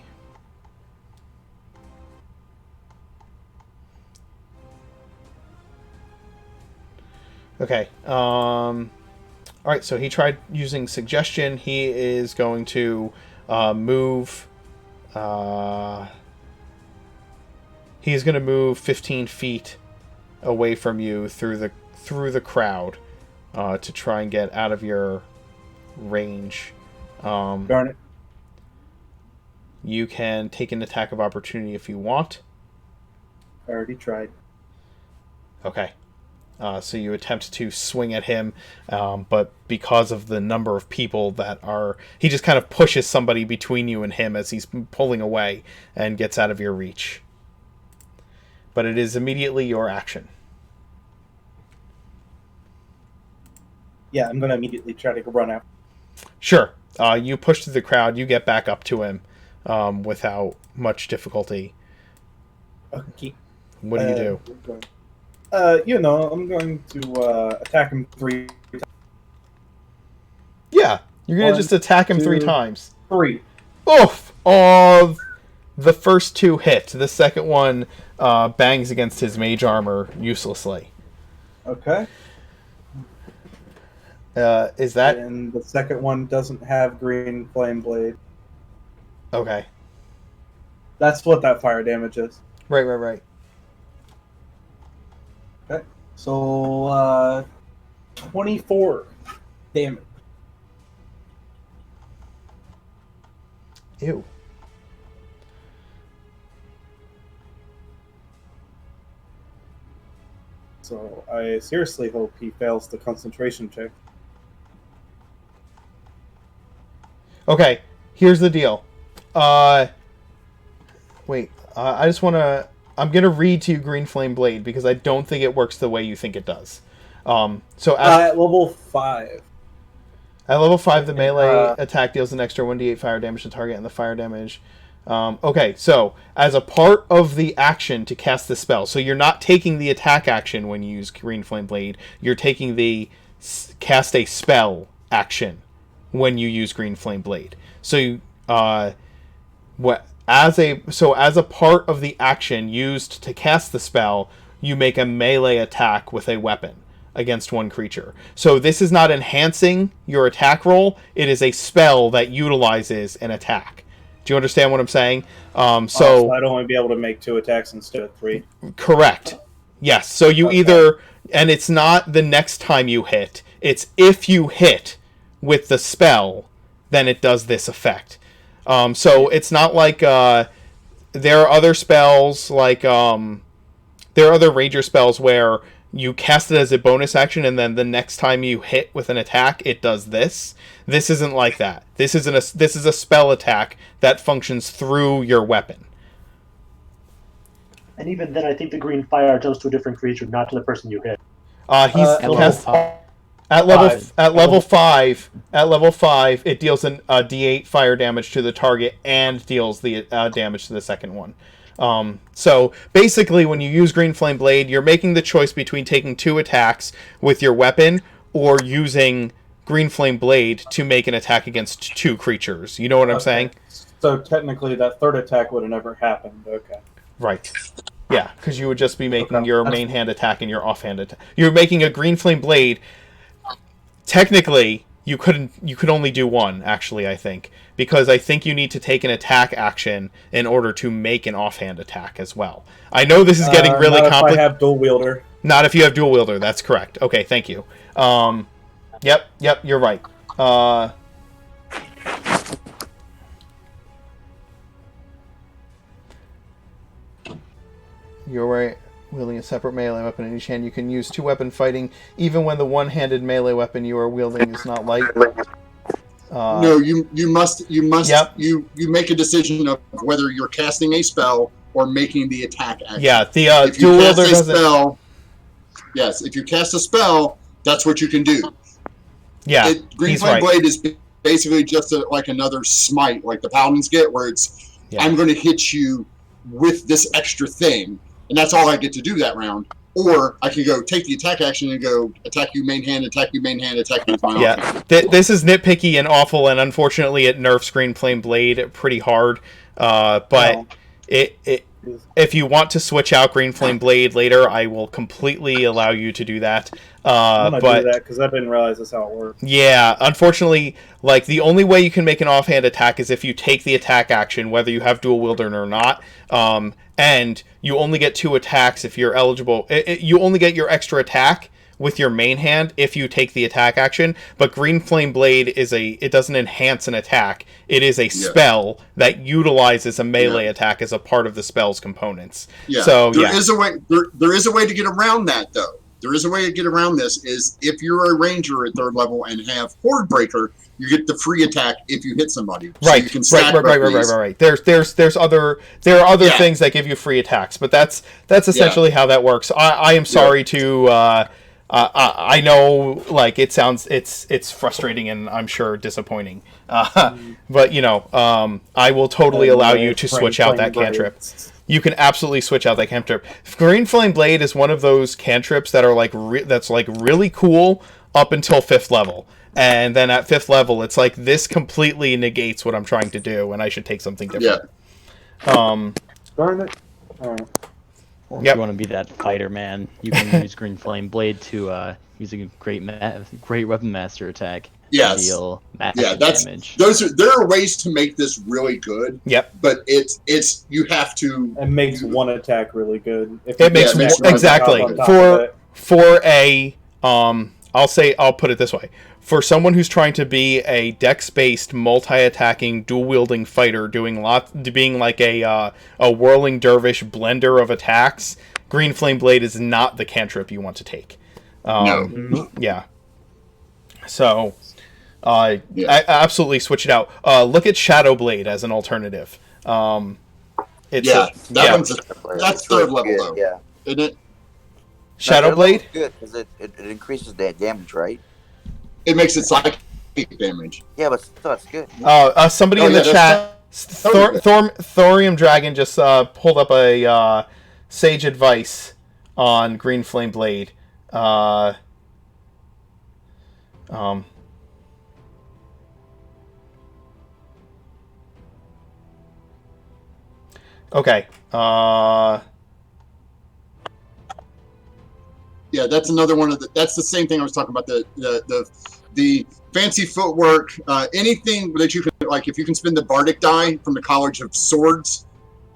Okay. All right. So he tried using suggestion. He is going to move. He's going to move 15 feet away from you through the crowd to try and get out of your range. Darn it. You can take an attack of opportunity if you want. I already tried. Okay. So you attempt to swing at him, but because of the number of people that are... He just kind of pushes somebody between you and him as he's pulling away and gets out of your reach. But it is immediately your action. Yeah, I'm going to immediately try to run out. Sure. You push through the crowd. You get back up to him without much difficulty. Okay. What do you do? I'm going to attack him 3 times. Yeah, you're going to just attack him 3 2, times. 3. Oof! Oh, the first 2 hit. The second one bangs against his mage armor uselessly. Okay. Is that... And the second one doesn't have green flame blade. Okay. That's what that fire damage is. Right. Okay. So, 24 damage. Ew. So, I seriously hope he fails the concentration check. Okay, here's the deal. Wait, I just want to... I'm going to read to you Green Flame Blade because I don't think it works the way you think it does. So at level 5. At level 5, the melee attack deals an extra 1d8 fire damage to target, and the fire damage... okay, so as a part of the action to cast the spell, so you're not taking the attack action when you use Green Flame Blade, you're taking the cast a spell action when you use Green Flame Blade. So as a part of the action used to cast the spell, you make a melee attack with a weapon against one creature. So this is not enhancing your attack roll, it is a spell that utilizes an attack. Do you understand what I'm saying? So I'd only be able to make 2 attacks instead of 3. Correct. Yes. So you either... And it's not the next time you hit. It's if you hit with the spell, then it does this effect. So it's not like... there are other spells, like... there are other ranger spells where you cast it as a bonus action, and then the next time you hit with an attack, it does this. This isn't like that. This is a spell attack that functions through your weapon. And even then, I think the green fire jumps to a different creature, not to the person you hit. At level 5, it deals a D8 fire damage to the target and deals the damage to the second one. So basically, when you use Green Flame Blade, you're making the choice between taking 2 attacks with your weapon or using Green Flame Blade to make an attack against 2 creatures. You know what I'm saying? So technically, that third attack would have never happened. Okay. Right. Yeah, because you would just be making your main hand attack and your offhand attack. You're making a Green Flame Blade. Technically, you could only do 1, actually, I think. Because I think you need to take an attack action in order to make an offhand attack as well. I know this is getting really complicated. Not if I have dual wielder. Not if you have dual wielder, that's correct. Okay, thank you. Yep, you're right. You're right. Wielding a separate melee weapon in each hand, you can use 2-weapon fighting, even when the one-handed melee weapon you are wielding is not light. No, you must. Yep. You make a decision of whether you're casting a spell or making the attack action. Yeah, the if you dual cast wielder a doesn't. spell, yes, if you cast a spell, that's what you can do. Yeah, Green he's Flame right. Blade is basically just like another smite, like the paladins get, where it's I'm going to hit you with this extra thing, and that's all I get to do that round. Or I can go take the attack action and go attack you main hand, attack you main hand, attack you with my offhand. This is nitpicky and awful, and unfortunately it nerfs Green Flame Blade pretty hard. But if you want to switch out Green Flame Blade later, I will completely allow you to do that. I'm gonna do that because I didn't realize that's how it works. Yeah, unfortunately, like the only way you can make an offhand attack is if you take the attack action, whether you have dual wielding or not. And you only get 2 attacks if you're eligible. You only get your extra attack with your main hand if you take the attack action. But Green Flame Blade it doesn't enhance an attack. It is a spell that utilizes a melee attack as a part of the spell's components. Yeah. So there is a way. There is a way to get around that, though. There is a way to get around this. Is if you're a ranger at 3rd level and have Horde Breaker, you get the free attack if you hit somebody. So right, you can stack right. There are other things that give you free attacks, but that's essentially how that works. I am sorry to. I know, like it's frustrating and I'm sure disappointing. But I will totally allow you to switch out that cantrip. You can absolutely switch out that cantrip. Green Flame Blade is one of those cantrips that are that's really cool up until 5th level. And then at 5th level, it's like this completely negates what I'm trying to do, and I should take something different. Darn it. Alright. Or if you want to be that fighter, man, you can use Green Flame Blade to use a great weapon master attack. Yes. Deal massive damage. There are ways to make this really good. Yep. But it's you have to. It makes one attack really good. It makes exactly for a I'll put it this way. For someone who's trying to be a dex-based, multi-attacking, dual-wielding fighter, being like a whirling dervish blender of attacks, Green Flame Blade is not the cantrip you want to take. No. Yeah. So, I absolutely switch it out. Look at Shadow Blade as an alternative. That's 3rd level though. Yeah. Isn't it? Shadow Blade? Good because it increases that damage, right? It makes it psychic damage. Yeah, but still, that's good. Somebody in the chat, Thorium Dragon just pulled up a sage advice on Green Flame Blade. Okay. Yeah, that's another one of that's the same thing I was talking about, the fancy footwork, anything that you can, like if you can spin the Bardic die from the College of Swords,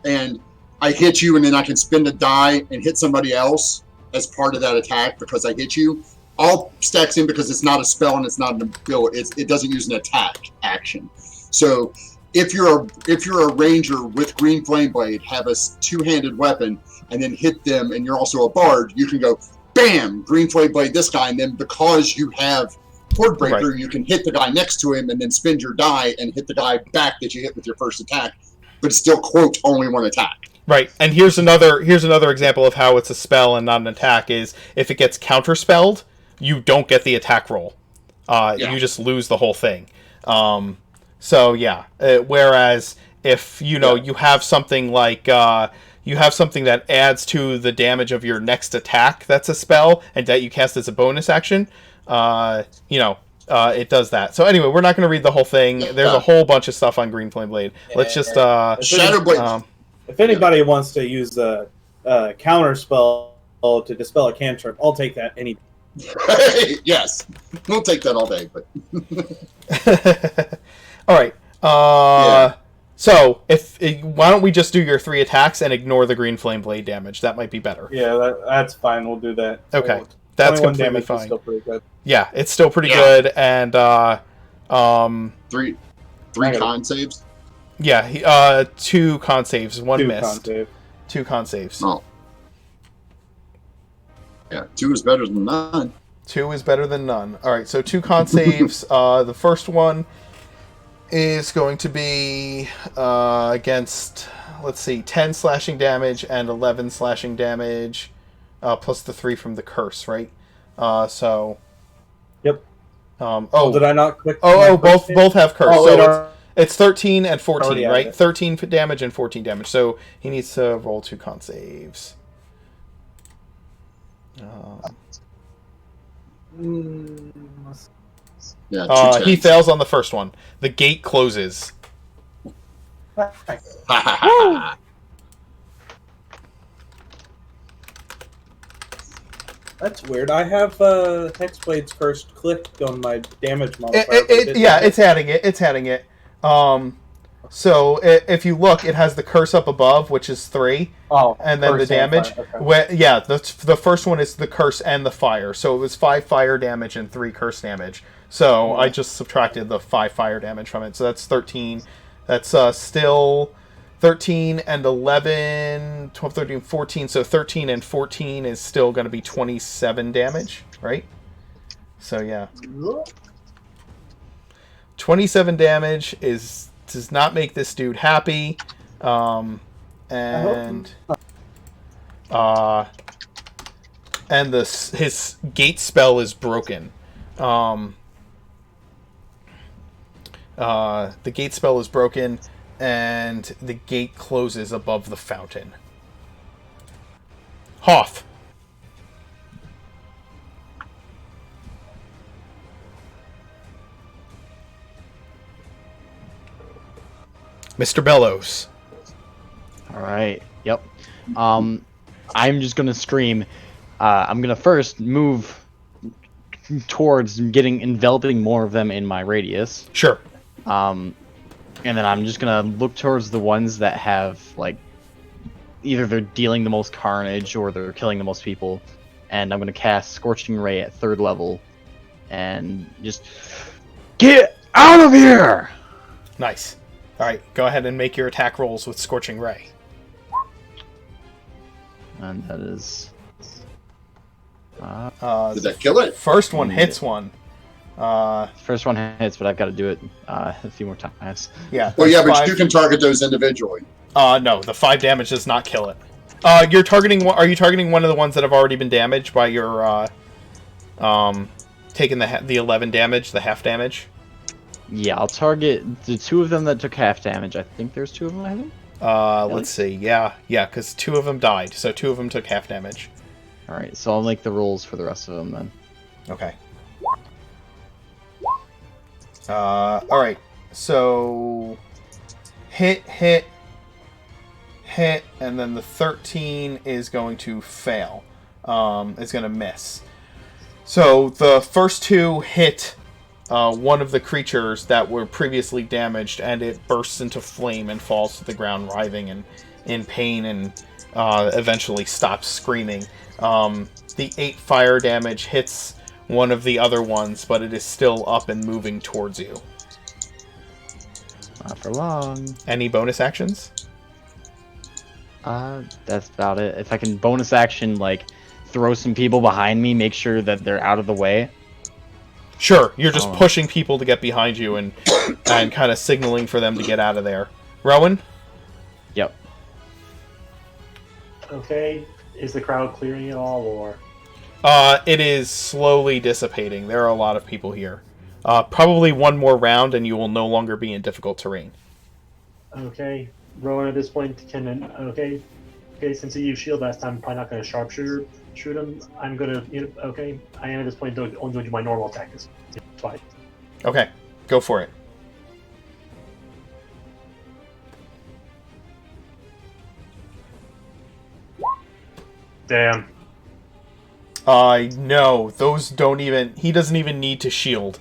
and I hit you and then I can spin the die and hit somebody else as part of that attack because I hit you, all stacks in because it's not a spell and it's not an ability. It doesn't use an attack action. So if you're a ranger with Green Flame Blade, have a 2-handed weapon, and then hit them, and you're also a bard, you can go, bam, Green Flame Blade this guy, and then because you have Horde Breaker, you can hit the guy next to him and then spin your die and hit the guy back that you hit with your first attack, but it's still, quote, only one attack. Right, and here's another example of how it's a spell and not an attack is if it gets counterspelled, you don't get the attack roll. You just lose the whole thing. Whereas if you have something like you have something that adds to the damage of your next attack that's a spell and that you cast as a bonus action, it does that. So anyway, we're not going to read the whole thing. There's a whole bunch of stuff on Green Flame Blade. Let's just Shadow Blade. If anybody wants to use the counter spell to dispel a cantrip, I'll take that any day. Yes, we'll take that all day. But all right. So why don't we just do your 3 attacks and ignore the Green Flame Blade damage? That might be better. Yeah, that's fine. We'll do that. Okay, that's completely fine. Still pretty good. Yeah, it's still pretty good, and 3 con saves. Yeah, 2 con saves, 1 2 missed. con save. 2 con saves. Oh. Yeah, 2 is better than none. 2 is better than none. All right, so 2 con saves. The first one is going to be against, let's see, 10 slashing damage and 11 slashing damage, plus the 3 from the curse, right? Yep. Did I not click? Both have curse. Oh, So it's 13 and 14, Already right? added. 13 damage and 14 damage. So he needs to roll 2 con saves. Yeah, He fails on the first one. The gate closes. That's weird. I have Hexblade's Cursed clicked on my damage modifier. It's adding it. It's adding it. So if you look, it has the curse up above, which is 3. Oh, and then the damage. Okay. The first one is the curse and the fire. So it was 5 fire damage and 3 curse damage. So I just subtracted the 5 fire damage from it. So that's 13. That's still 13 and 11, 12, 13, 14. So 13 and 14 is still going to be 27 damage, right? So yeah. 27 damage does not make this dude happy. And his gate spell is broken. The gate spell is broken, and the gate closes above the fountain. Hoth. Mr. Bellows. All right. Yep. I'm just gonna scream. I'm gonna first move towards enveloping more of them in my radius. Sure. And then I'm just gonna look towards the ones that have like either they're dealing the most carnage or they're killing the most people, and I'm gonna cast Scorching Ray at 3rd level, and just get out of here. Nice. All right, go ahead and make your attack rolls with Scorching Ray. And that is. Did that kill it? First one hits one. First one hits, but I've got to do it a few more times. Yeah. Well, yeah, but you can target those individually. No, the 5 damage does not kill it. You're targeting. Are you targeting one of the ones that have already been damaged by your taking the 11 damage, the half damage? Yeah, I'll target the 2 of them that took half damage. I think there's 2 of them, I think. Let's see. Yeah, because 2 of them died, so 2 of them took half damage. Alright, so I'll make the rolls for the rest of them then. Okay. Alright. So hit, and then the 13 is going to fail. Is going to miss. So the first 2 hit one of the creatures that were previously damaged, and it bursts into flame and falls to the ground, writhing and in pain, and eventually stops screaming. The 8 fire damage hits one of the other ones, but it is still up and moving towards you. Not for long. Any bonus actions? That's about it. If I can bonus action, like, throw some people behind me, make sure that they're out of the way. Sure, you're just pushing people to get behind you and kind of signaling for them to get out of there. Rowan? Yep. Okay, is the crowd clearing at all, or? It is slowly dissipating. There are a lot of people here. Probably one more round and you will no longer be in difficult terrain. Okay, Rowan at this point can, okay, since he used shield last time, I'm probably not going to sharpshooter shoot him. I'm going to, okay, I am at this point only going to do my normal attack. It's fine. Okay, go for it. Damn. No, those don't even... He doesn't even need to shield.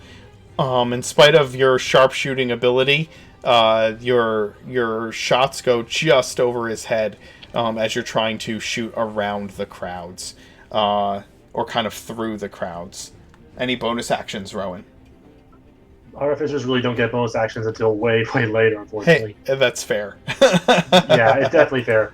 In spite of your sharpshooting ability, your shots go just over his head as you're trying to shoot around the crowds. Or kind of through the crowds. Any bonus actions, Rowan? Artificers really don't get bonus actions until way, way later, unfortunately. Hey, that's fair. Yeah, it's definitely fair.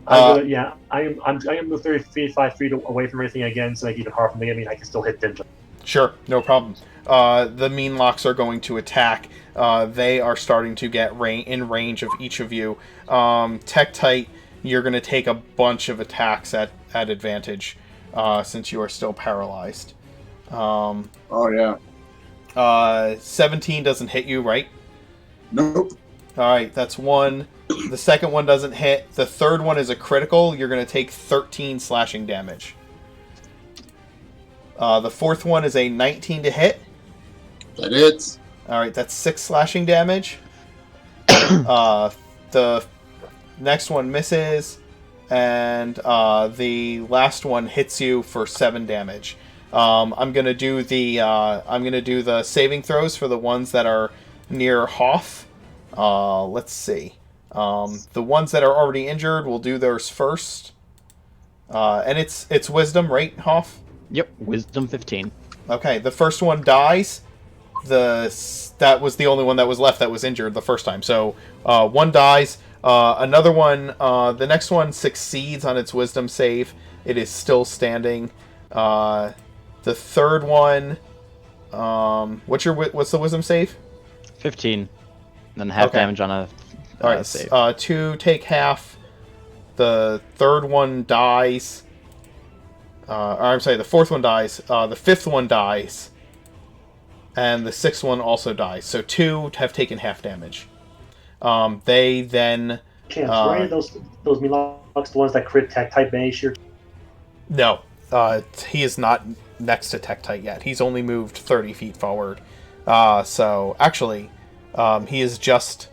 I'm gonna move 35 feet away from everything again, so they can even harder from me. I mean, I can still hit them. Sure, no problem. The mean locks are going to attack. They are starting to get in range of each of you. Tektite, you're going to take a bunch of attacks at advantage, since you are still paralyzed. Oh yeah. 17 doesn't hit you, right? Nope. Alright, that's one. The second one doesn't hit. The third one is a critical. You're going to take 13 slashing damage. The fourth one is a 19 to hit. That hits. Alright, that's 6 slashing damage. The next one misses. And the last one hits you for 7 damage. I'm gonna do the saving throws for the ones that are near Hoth. Let's see. The ones that are already injured, we'll do theirs first. And it's Wisdom, right, Hoth? Yep, Wisdom 15. Okay, the first one dies. That was the only one that was left that was injured the first time. So one dies. Another one, the next one succeeds on its Wisdom save. It is still standing. The third one, what's the Wisdom save? 15. Then half damage on a Alright, save. 2 take half. The third one dies. I'm sorry, the fourth one dies. The fifth one dies. And the sixth one also dies. So 2 have taken half damage. They then... Right? Those Milux, the ones that crit tech type mage here? No. He is not next to Tektite yet. He's only moved 30 feet forward. So, actually, he is just...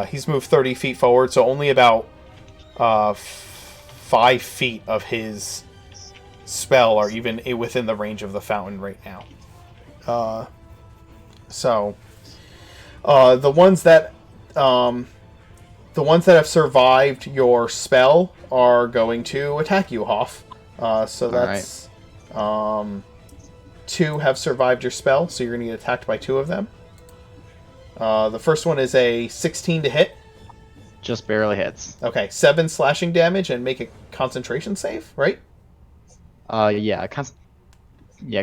he's moved 30 feet forward, so only about 5 feet of his spell are even within the range of the fountain right now. The ones that have survived your spell are going to attack you, Hoff. So that's 2 have survived your spell, so you're going to get attacked by 2 of them. The first one is a 16 to hit. Just barely hits. Okay, 7 slashing damage and make a concentration save, right? Yeah,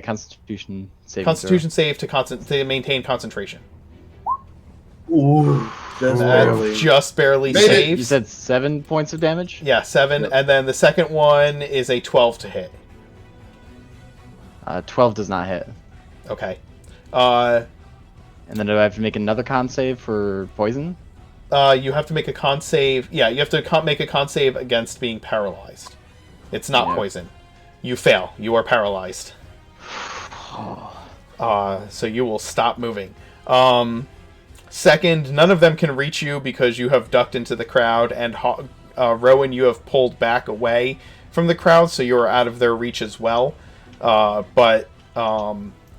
Constitution save. Constitution save to maintain concentration. Ooh, just barely Made it. saved. You said 7 points of damage? Yeah, 7, and then the second one is a 12 to hit. 12 does not hit. Okay. And then do I have to make another con save for poison? You have to make a con save. Yeah, you have to make a con save against being paralyzed. It's not poison. You fail. You are paralyzed. So you will stop moving. Second, none of them can reach you because you have ducked into the crowd, and Rowan, you have pulled back away from the crowd, so you are out of their reach as well. But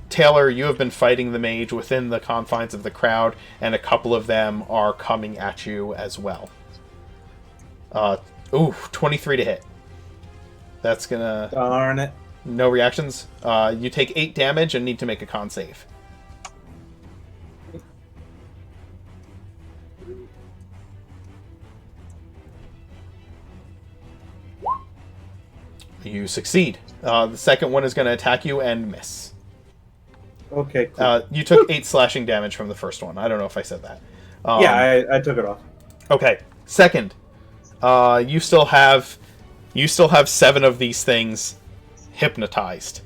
Taylor, you have been fighting the mage within the confines of the crowd, and a couple of them are coming at you as well. 23 to hit. That's gonna... Darn it. No reactions. You take 8 damage and need to make a con save. You succeed. The second one is going to attack you and miss. Okay, cool. You took 8 slashing damage from the first one. I don't know if I said that. Yeah, I took it off. Okay. Second, you still have 7 of these things hypnotized.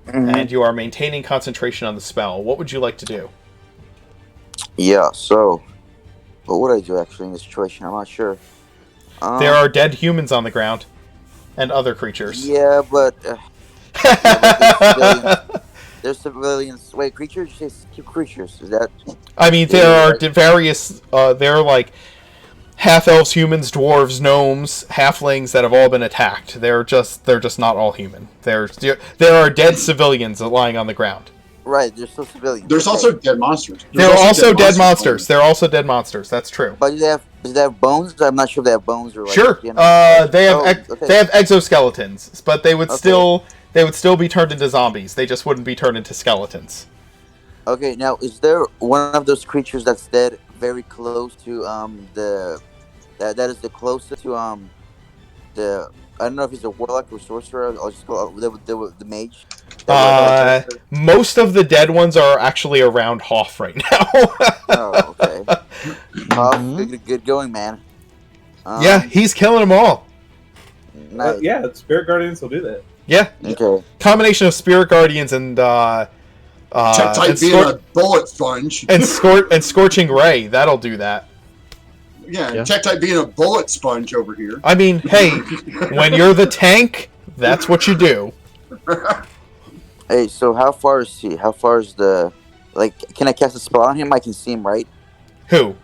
Mhm. And you are maintaining concentration on the spell. What would you like to do? Yeah, so what would I do actually in this situation? I'm not sure. There are dead humans on the ground. And other creatures. Yeah, but there's civilians. Wait, creatures? Just keep creatures. Is that? I mean, there are various. There are like half elves, humans, dwarves, gnomes, halflings that have all been attacked. They're just not all human. There are dead civilians lying on the ground. Right, there's still civilians. There's also dead monsters. There are also dead monsters. There are also dead monsters. That's true. But do they have bones? I'm not sure if they have bones or like. Sure. You know, they have exoskeletons, but they would still be turned into zombies. They just wouldn't be turned into skeletons. Okay, now is there one of those creatures that's dead very close to that is the closest to the I don't know if he's a warlock or sorcerer. I'll just go the mage. Most of the dead ones are actually around Hoff right now. Oh, okay. Good going, man. Yeah, he's killing them all. Nice. Yeah, Spirit Guardians will do that. Yeah. Okay. Combination of Spirit Guardians and Tektite being a bullet sponge. and Scorching Ray, that'll do that. Yeah, Tektite being a bullet sponge over here. I mean, hey, when you're the tank, that's what you do. Hey, so how far is he? How far is the... Like, can I cast a spell on him? I can see him, right? Who?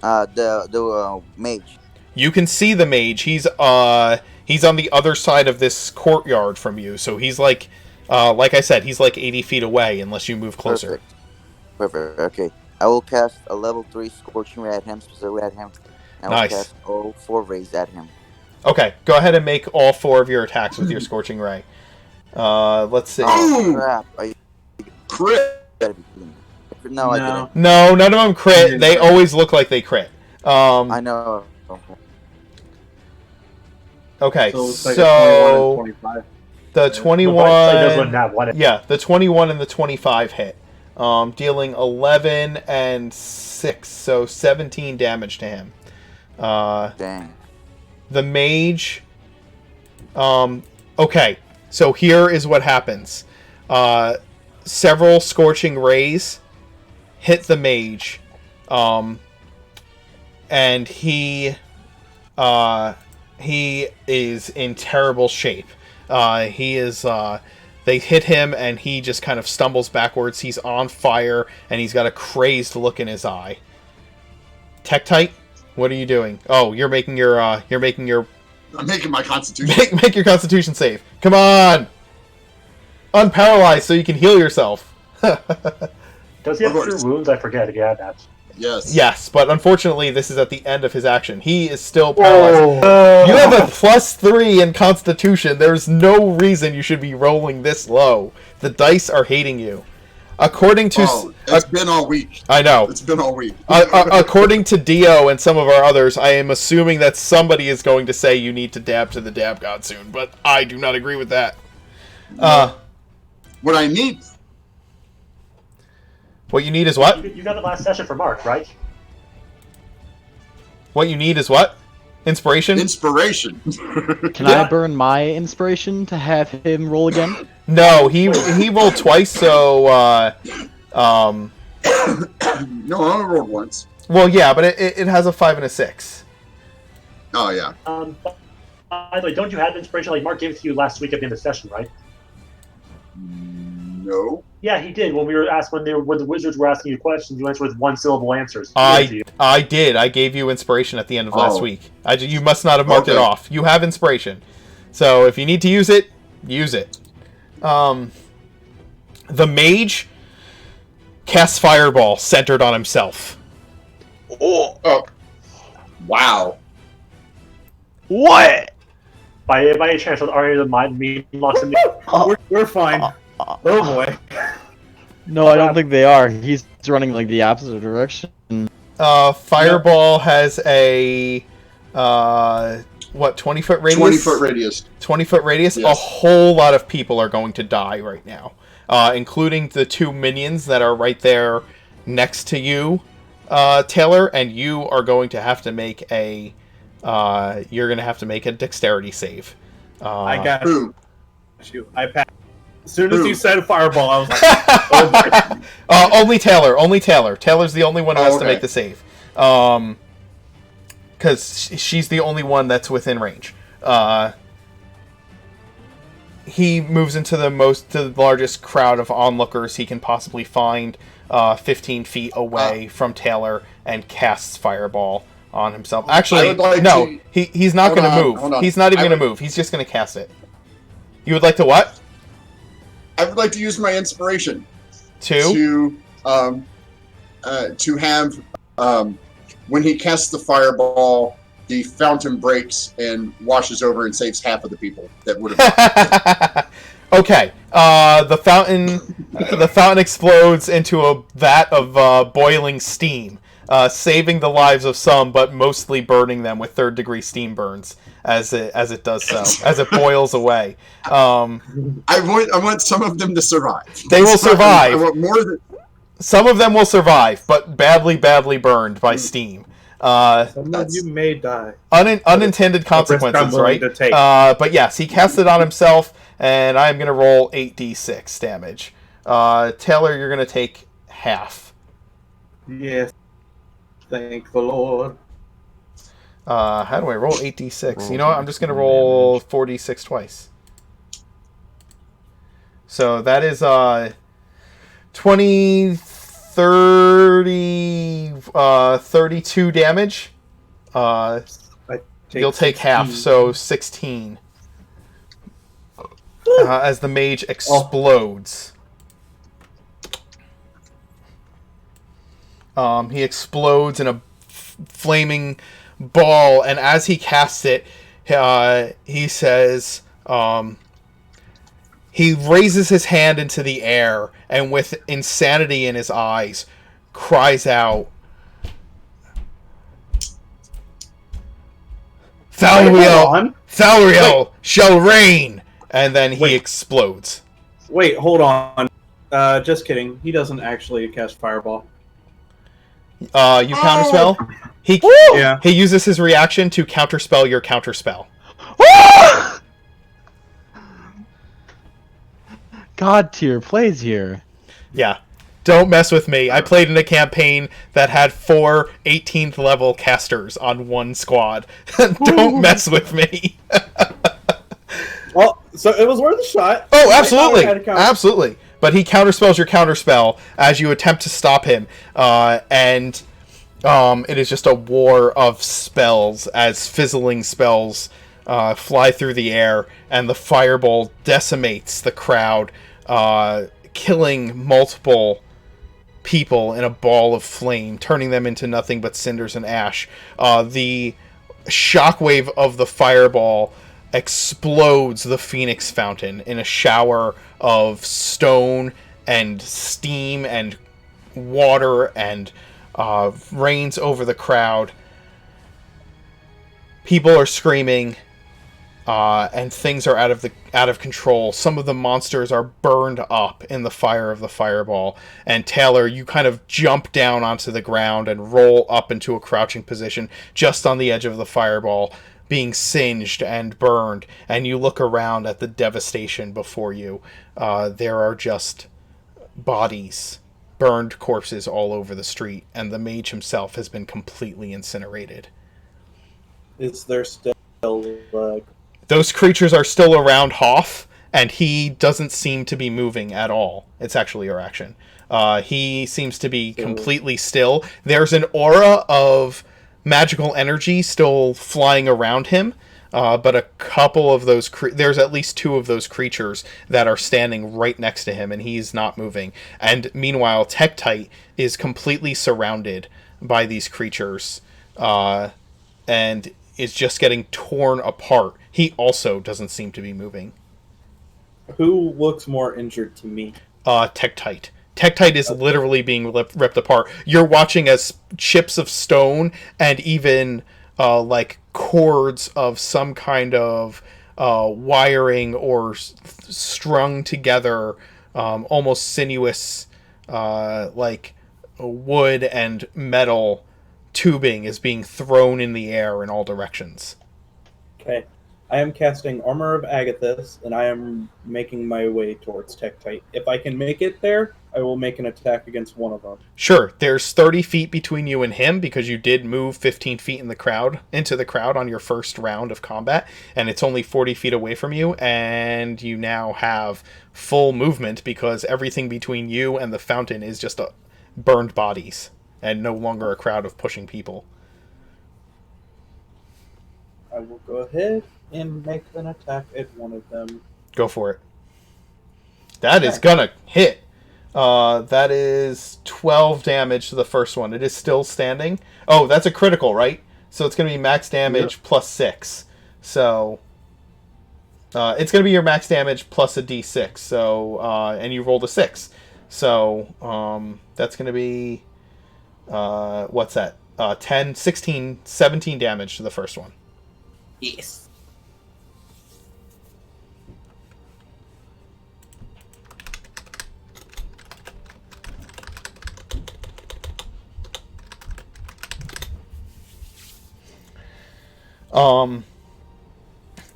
The mage. You can see the mage. He's on the other side of this courtyard from you. So he's like I said, he's like 80 feet away unless you move closer. Perfect. Okay. I will cast a level 3 Scorching Ray at him, specifically at him. And I will cast all 4 rays at him. Okay, go ahead and make all 4 of your attacks with your Scorching Ray. Let's see. Oh, crap. Crit! No, I didn't. No, none of them crit. They always look like they crit. I know. Okay, So it's like so 21 and 25. the 21... Yeah, the 21 and the 25 hit. Dealing 11 and 6, so 17 damage to him. Dang. The mage... okay, so here is what happens. Several Scorching Rays hit the mage, and he is in terrible shape. They hit him, and he just kind of stumbles backwards. He's on fire, and he's got a crazed look in his eye. Tektite, what are you doing? Oh, you're making your I'm making my Constitution. make your Constitution save. Come on, unparalyzed so you can heal yourself. Does he have cure wounds? I forget. Yeah, that's... Yes. Yes, but unfortunately, this is at the end of his action. He is still paralyzed. You have a +3 in Constitution. There's no reason you should be rolling this low. The dice are hating you. According to... it's been all week. I know. It's been all week. According to Dio and some of our others, I am assuming that somebody is going to say you need to dab to the dab god soon, but I do not agree with that. What I need... What you need is what? You got the last session for Mark, right? What you need is what? Inspiration? Inspiration. Can I burn my inspiration to have him roll again? No, he rolled twice, so No, I only rolled once. well, yeah, but it has a 5 and a 6. Oh, yeah. By the way, don't you have inspiration like Mark gave it to you last week at the end of the session, right? No. Yeah, he did. When we were asked when the wizards were asking you questions, you answered with 1-syllable answers. I did. I gave you inspiration at the end of last week. You must not have marked it off. You have inspiration. So if you need to use it, use it. The mage casts Fireball centered on himself. Oh. Wow. What? By any chance, are any of the locks in the... We're fine. Oh boy. No, I don't think they are. He's running like the opposite direction. Fireball has a 20-foot radius? 20-foot radius. 20-foot radius? Yes. A whole lot of people are going to die right now. Including the 2 minions that are right there next to you, Taylor, and you are going to have to make a dexterity save. I got Who? you. I passed. As soon as you said fireball, I was like, oh my. Only Taylor. Only Taylor. Taylor's the only one who has to make the save. Because she's the only one that's within range. He moves into the largest crowd of onlookers he can possibly find, 15 feet away from Taylor, and casts Fireball on himself. Actually, he's not going to move. He's not even going to move. He's just going to cast it. You would like to what? I would like to use my inspiration to have when he casts the fireball, the fountain breaks and washes over and saves half of the people that would have. Okay. The fountain explodes into a vat of boiling steam, saving the lives of some, but mostly burning them with 3rd-degree steam burns as it does so, as it boils away. I want some of them to survive. They will survive. I want more than... Some of them will survive, but badly burned by steam. Some of you may die. Unintended consequences, right? But yes, he cast it on himself, and I'm going to roll 8d6 damage. Taylor, you're going to take half. Yes. Thank the Lord. How do I roll 8d6? Roll You know what? I'm just going to roll damage. 4d6 twice. So that is 20, 30, 32 damage. You'll take 16. half, so 16. As the mage explodes. He explodes in a flaming ball, and as he casts it, he says, he raises his hand into the air, and with insanity in his eyes, cries out, Thalriel shall reign! And then he explodes. Wait, hold on. Just kidding. He doesn't actually cast Fireball. You counterspell? He uses his reaction to counterspell your counterspell. God tier plays here. Yeah. Don't mess with me. I played in a campaign that had 4 18th level casters on one squad. Don't mess with me. Well, so it was worth a shot. Oh, absolutely. Absolutely. But he counterspells your counterspell as you attempt to stop him. And it is just a war of spells as fizzling spells fly through the air, and the fireball decimates the crowd, killing multiple people in a ball of flame, turning them into nothing but cinders and ash. The shockwave of the fireball explodes the Phoenix Fountain in a shower of stone and steam and water, and rains over the crowd. People are screaming, and things are out of control. Some of the monsters are burned up in the fire of the fireball. And Taylor, you kind of jump down onto the ground and roll up into a crouching position just on the edge of the fireball, being singed and burned. And you look around at the devastation before you. There are just bodies, burned corpses all over the street, and the mage himself has been completely incinerated. Is there still Those creatures are still around Hoff, and he doesn't seem to be moving at all. It's actually your action. He seems to be completely still. There's an aura of magical energy still flying around him, but a couple of those there's at least 2 of those creatures that are standing right next to him, and he's not moving. And meanwhile, Tektite is completely surrounded by these creatures, and is just getting torn apart. He also doesn't seem to be moving. Who looks more injured to me? Tektite. Tektite is literally being ripped apart. You're watching as chips of stone and even like cords of some kind of wiring or strung together, almost sinuous, like wood and metal tubing is being thrown in the air in all directions. Okay. I am casting Armor of Agathis, and I am making my way towards Tektite. If I can make it there, I will make an attack against one of them. Sure, there's 30 feet between you and him because you did move 15 feet into the crowd on your first round of combat, and it's only 40 feet away from you, and you now have full movement because everything between you and the fountain is just burned bodies and no longer a crowd of pushing people. I will go ahead and make an attack at one of them. Go for it. That is gonna hit. That is 12 damage to the first one. It is still standing. Oh, that's a critical, right? So it's gonna be max damage plus 6. So it's gonna be your max damage plus a d6. So and you rolled a 6. So that's gonna be what's that? 10, 16, 17 damage to the first one. Yes.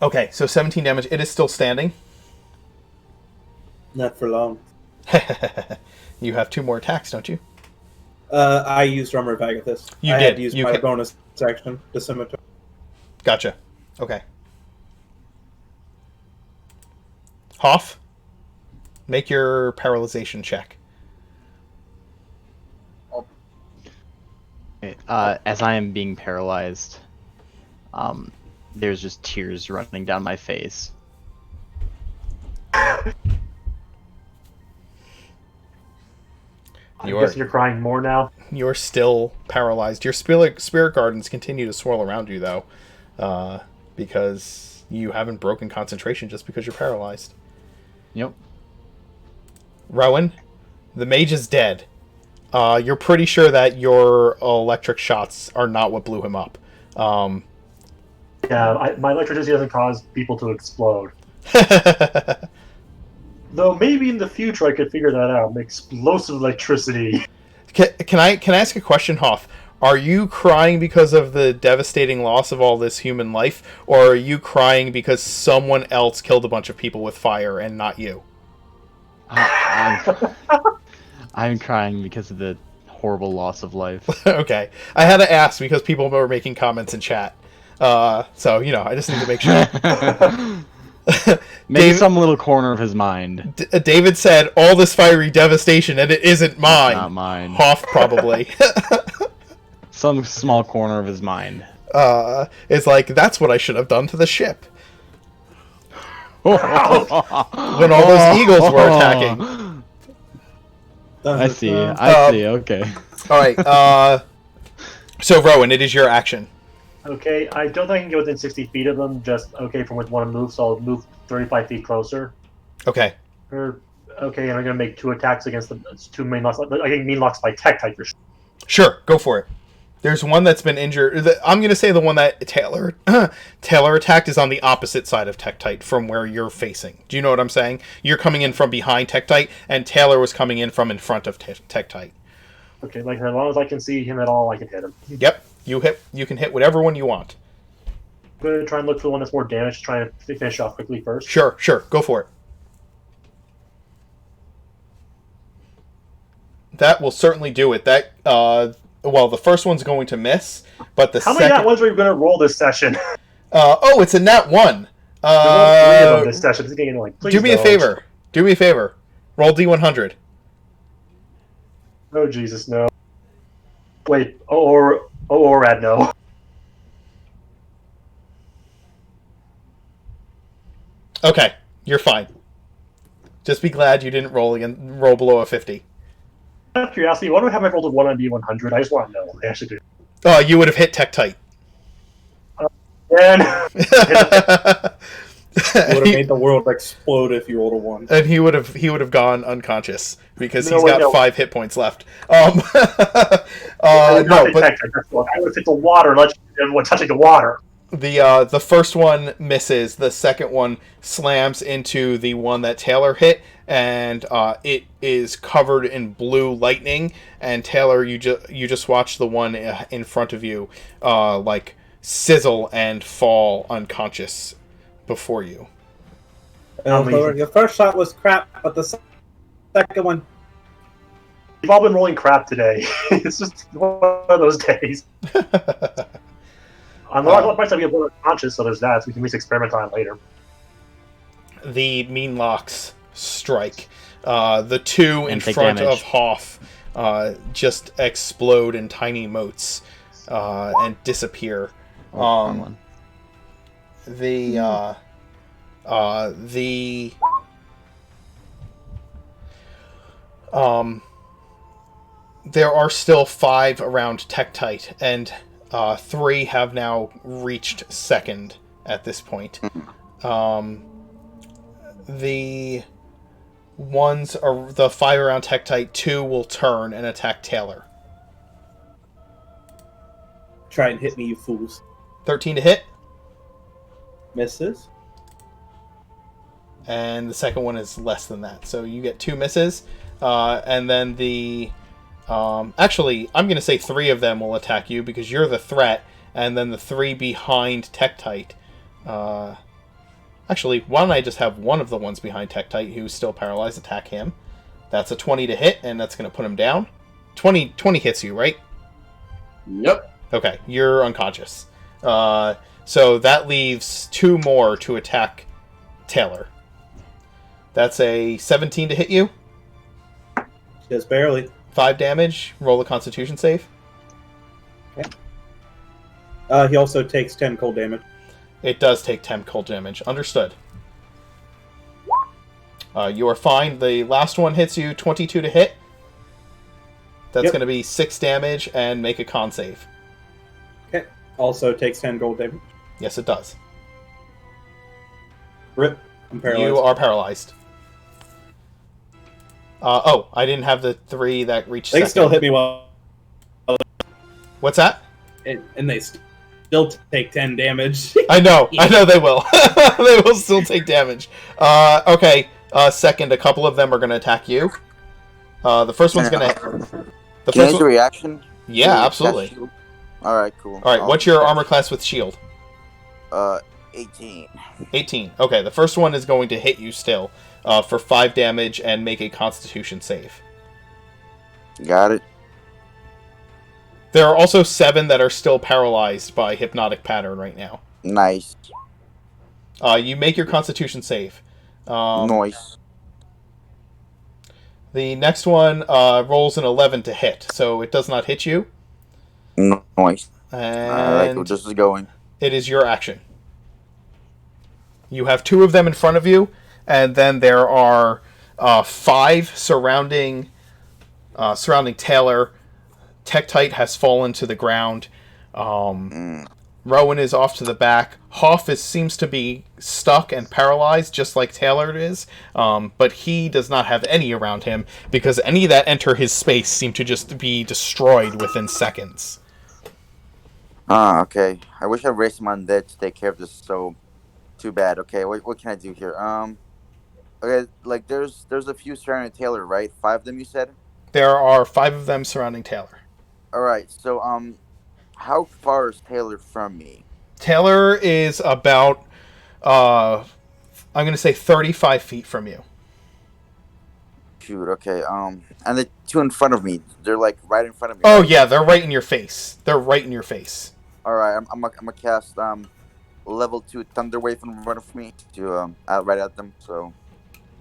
Okay, so 17 damage. It is still standing. Not for long. You have 2 more attacks, don't you? I used Armor of Agathis. You I did. had to use You my can- bonus action, the scimitar. Gotcha. Okay. Hoff, make your paralyzation check. As I am being paralyzed, there's just tears running down my face. I guess you're crying more now. You're still paralyzed. Your spirit gardens continue to swirl around you, though, because you haven't broken concentration just because you're paralyzed. Yep. Rowan, the mage is dead. You're pretty sure that your electric shots are not what blew him up. Yeah, my electricity doesn't cause people to explode. Though maybe in the future I could figure that out. Explosive electricity. Can I ask a question, Hoff? Are you crying because of the devastating loss of all this human life, or are you crying because someone else killed a bunch of people with fire and not you? I'm crying because of the horrible loss of life. Okay. I had to ask because people were making comments in chat. So, I just need to make sure. Maybe some little corner of his mind. David said, all this fiery devastation, and it isn't mine. It's not mine. Hoff, probably. Some small corner of his mind. It's like, that's what I should have done to the ship. When all those eagles were attacking. I see, okay. Alright, so Rowan, it is your action. Okay, I don't think I can get within 60 feet of them, just okay from with one move, so I'll move 35 feet closer. Okay. Okay, and I'm going to make 2 attacks against the 2 main locks. I get main locks by tech type for sure. Sure, go for it. There's one that's been injured. I'm going to say the one that Taylor attacked is on the opposite side of Tektite from where you're facing. Do you know what I'm saying? You're coming in from behind Tektite, and Taylor was coming in from in front of Tektite. Okay, like as long as I can see him at all, I can hit him. Yep, you can hit whatever one you want. I'm going to try and look for the one that's more damaged, try and finish off quickly first. Sure, go for it. That will certainly do it. That, well, the first one's going to miss, but the How second... many nat ones are we going to roll this session? It's a nat 1. 3 of them this session. This is getting like, please do me a favor. Do me a favor. Roll D100. Oh, Jesus, no. Wait, or Rad, no. Okay, you're fine. Just be glad you didn't roll below a 50. Out of curiosity, why do I have my roll to 1 on D100? I just want to know. I actually do. You would have hit Tektite. And It would have made the world explode if you rolled a 1. And he would have gone unconscious because he's got 5 hit points left. No, but I would have hit the water, let everyone touching the water. The first one misses. The second one slams into the one that Taylor hit, and it is covered in blue lightning. And Taylor, you just watch the one in front of you, sizzle and fall unconscious before you. Your first shot was crap, but the second one... We've all been rolling crap today. It's just one of those days. On the bright side, we have unconscious, so there's that. So we can at least experiment on it later. The mean locks strike. The 2 in front of Hoff just explode in tiny motes and disappear. There are still 5 around Tektite, and 3 have now reached second at this point. The 5 around Tektite, 2 will turn and attack Taylor. Try and hit me, you fools. 13 to hit. Misses. And the second one is less than that. So you get 2 misses. And then the... actually, I'm going to say 3 of them will attack you because you're the threat. And then the 3 behind Tektite. Actually, why don't I just have one of the ones behind Tektite who's still paralyzed attack him? That's a 20 to hit, and that's going to put him down. 20 hits you, right? Yep. Okay, you're unconscious. So that leaves 2 more to attack Taylor. That's a 17 to hit you. Just barely. 5 damage. Roll a Constitution save. Okay. He also takes 10 cold damage. It does take 10 cold damage. Understood. You are fine. The last one hits you, 22 to hit. That's Yep. going to be 6 damage, and make a con save. Okay. Also takes 10 gold damage. Yes, it does. Rip. I'm paralyzed. You are paralyzed. I didn't have the 3 that reached They second. still hit me well, What's that? and they still take 10 damage. I know they will. They will still take damage. Okay, second, a couple of them are going to attack you. The first one's going to... Can I do a reaction? Yeah, absolutely. Alright, cool. Alright, what's your armor class with shield? 18. 18. Okay, the first one is going to hit you still for 5 damage and make a Constitution save. Got it. There are also 7 that are still paralyzed by Hypnotic Pattern right now. Nice. You make your Constitution save. Nice. The next one rolls an 11 to hit, so it does not hit you. Nice. And Alright, we're just going. it is your action. You have 2 of them in front of you, and then there are 5 surrounding Taylor. Tektite has fallen to the ground. Rowan is off to the back. Hoff seems to be stuck and paralyzed, just like Taylor is. But he does not have any around him, because any that enter his space seem to just be destroyed within seconds. Okay. I wish I raised my undead to take care of this, so too bad. Okay, what can I do here? Okay, like there's a few surrounding Taylor, right? 5 of them, you said? There are 5 of them surrounding Taylor. Alright, so how far is Taylor from me? Taylor is about, I'm going to say 35 feet from you. Shoot, okay. And the 2 in front of me, they're like right in front of me. Oh, right? yeah, they're right in your face. They're right in your face. Alright, I'm gonna cast level 2 Thunder Wave in front of me to out right at them. So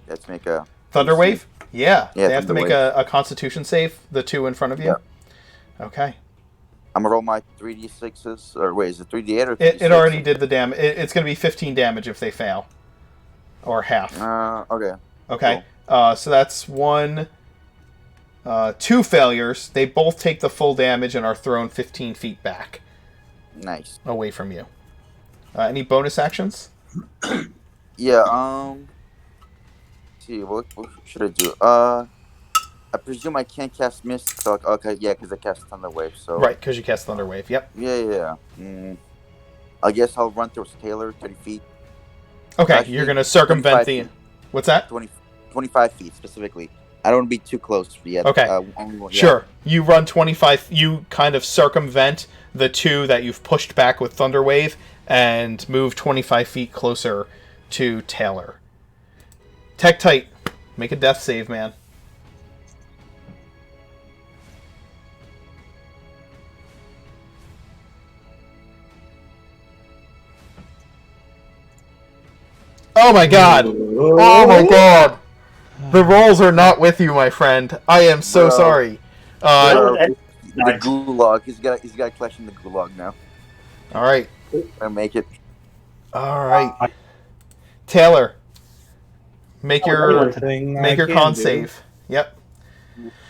let's make a Thunder Wave? Yeah. Yeah, They have to Thunder make a Constitution save, the 2 in front of you? Yeah. Okay. I'm gonna roll my 3d6s, or wait, is it 3d8 or 3d6? It already did the damage. It's going to be 15 damage if they fail. Or half. Okay. Okay. So that's 1... 2 failures. They both take the full damage and are thrown 15 feet back. Nice. Away from you. Any bonus actions? Yeah, let's see, what should I do? I presume I can't cast Mist, so, okay, yeah, because I cast Thunder Wave, so... Right, because you cast Thunder Wave, yep. Yeah. I guess I'll run towards Taylor, 30 feet. Okay, Actually, you're going to circumvent the... 25 feet. What's that? 25 feet, specifically. I don't want to be too close yet. Okay, yeah. sure. You run 25... You kind of circumvent the 2 that you've pushed back with Thunder Wave and move 25 feet closer to Taylor. Tektite, make a death save, man. Oh my god! Oh my god! The rolls are not with you, my friend. I am so sorry. The gulag. He's got a collection in the gulag now. Alright. I make it. Alright. Taylor. Make your con do. save. Yep.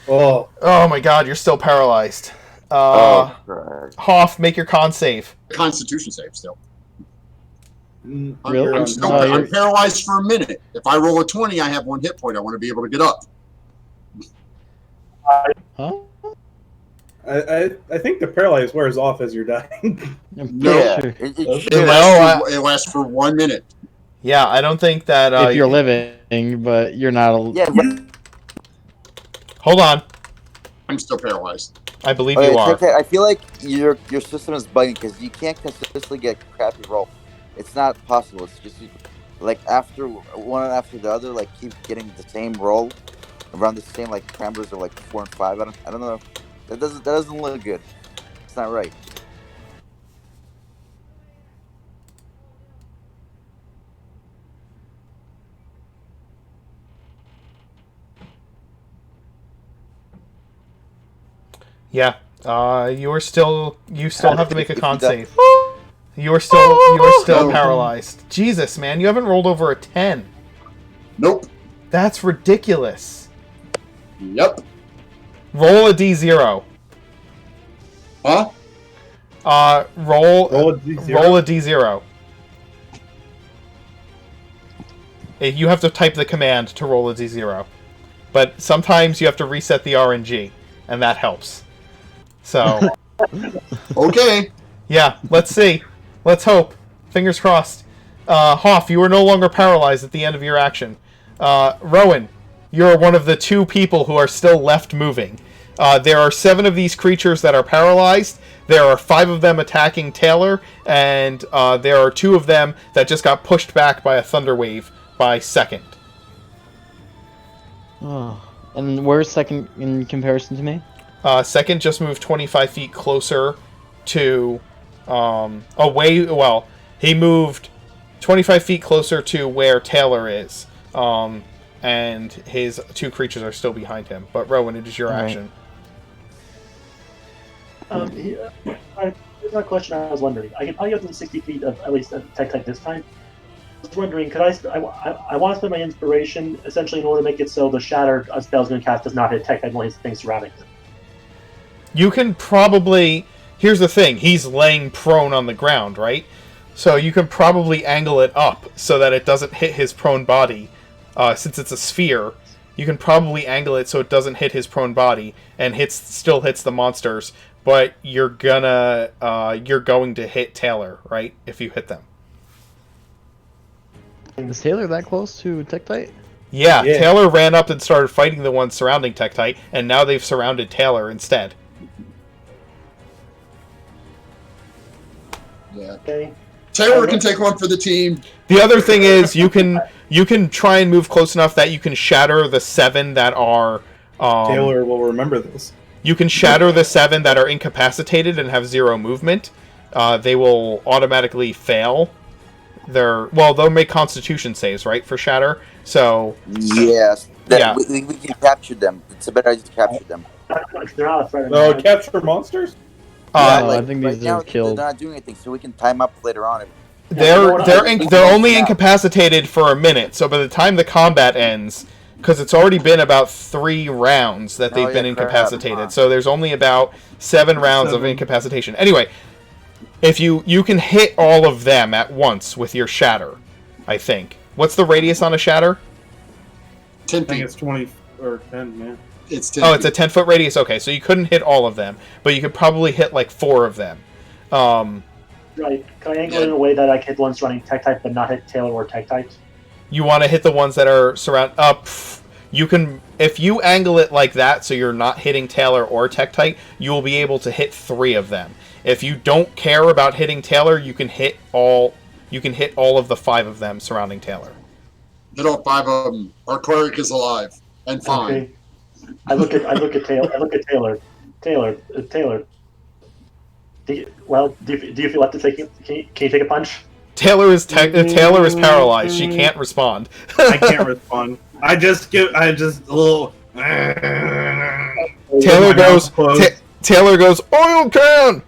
Oh, Oh my god, you're still paralyzed. Right. Hoff, make your con save. Constitution save still. Really? I'm paralyzed for a minute. If I roll a 20, I have 1 hit point. I want to be able to get up. Huh? I think the paralyze wears off as you're dying. No, Yeah. Sure. It lasts for 1 minute. Yeah, I don't think that... If you're living, but you're not. Yeah. Hold on. I'm still paralyzed. I believe Okay, you are. okay, I feel like your system is bugging because you can't consistently get a crappy roll. It's not possible. It's just like after one after the other, like keep getting the same roll. around the same like parameters of like 4 and 5. I don't know. That doesn't look good. It's not right. Yeah. You still have to make a con save. You're still paralyzed. Jesus, man, you haven't rolled over a 10. Nope. That's ridiculous. Yep. Roll a D0. Huh? Roll Roll a D0. Roll a D0. You have to type the command to roll a D0. But sometimes you have to reset the RNG, and that helps. So, Okay. yeah, let's see. Let's hope. Fingers crossed. Hoff, you are no longer paralyzed at the end of your action. Rowan, you're one of the 2 people who are still left moving. There are 7 of these creatures that are paralyzed. There are 5 of them attacking Taylor, and there are 2 of them that just got pushed back by a thunder wave by second. Oh. And where's second in comparison to me? Second just moved 25 feet closer to away. Well, he moved 25 feet closer to where Taylor is, and his 2 creatures are still behind him. But Rowan, it is your action. Here's a question I was wondering. I can probably get within 60 feet of at least a tech type this time. I was wondering, could I want to spend my inspiration essentially in order to make it so the shatter spell is going to cast does not hit tech type, only hits things surrounding it. You can probably... Here's the thing. He's laying prone on the ground, right? So you can probably angle it up so that it doesn't hit his prone body. Since it's a sphere, you can probably angle it so it doesn't hit his prone body and still hits the monsters. But you're going to hit Taylor, right? If you hit them. Is Taylor that close to Tektite? Yeah, Taylor ran up and started fighting the ones surrounding Tektite, and now they've surrounded Taylor instead. Yeah. Okay. Taylor can take one for the team. The other thing is you can try and move close enough that you can shatter the 7 that are... Taylor will remember this. You can shatter the 7 that are incapacitated and have 0 movement. They will automatically fail. They'll make Constitution saves, right, for shatter. So Yes. Yeah. We can capture them. It's a better idea to capture them. They're not a threat. No, capture monsters? No, I think these are now, killed. They're not doing anything, so we can time up later on. they're only incapacitated for a minute. So by the time the combat ends, because it's already been about 3 rounds that they've been incapacitated, so there's only about 7 rounds of incapacitation. Anyway, if you can hit all of them at once with your shatter, I think. What's the radius on a shatter? 10 I think feet. it's 20 or 10, man. It's 10 Oh, it's a feet. 10-foot radius. Okay, so you couldn't hit all of them, but you could probably hit like 4 of them. Right. Can I angle it in a way that I can hit ones running tech type but not hit Taylor or tech types? You want to hit the ones that are you can, if you angle it like that, so you're not hitting Taylor or Tektite, you will be able to hit 3 of them. If you don't care about hitting Taylor, you can hit all of the 5 of them surrounding Taylor. Hit all 5 of them. Our cleric is alive and fine. Okay. I look at Taylor. Taylor. Do you feel left to take? Can you take a punch? Taylor is paralyzed. She can't respond. I can't respond. I just a little. Taylor goes, oil can.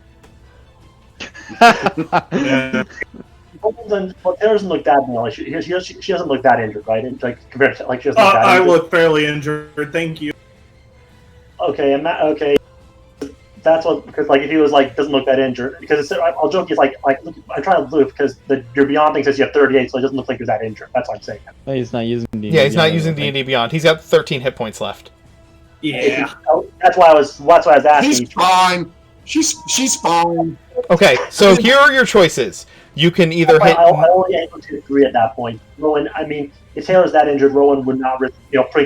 Yeah. Well, Taylor doesn't look that well. She doesn't look that injured, right? And, like compared to, like she doesn't look that I injured. look fairly injured. Thank you. Okay, okay. That's what, because like if he was like doesn't look that injured, because I'll joke he's like look, I'm trying to loop because your Beyond thing says you have 38, so it doesn't look like you're that injured. That's what I'm saying. Oh, he's not using D&D. Yeah, he's not using D&D Beyond. He's got 13 hit points left. Yeah. That's why I was asking. She's fine. She's fine. Okay, so here are your choices. You can either hit. I only able to 3 at that point. Rowan, I mean, if Taylor's that injured, Rowan would not, bring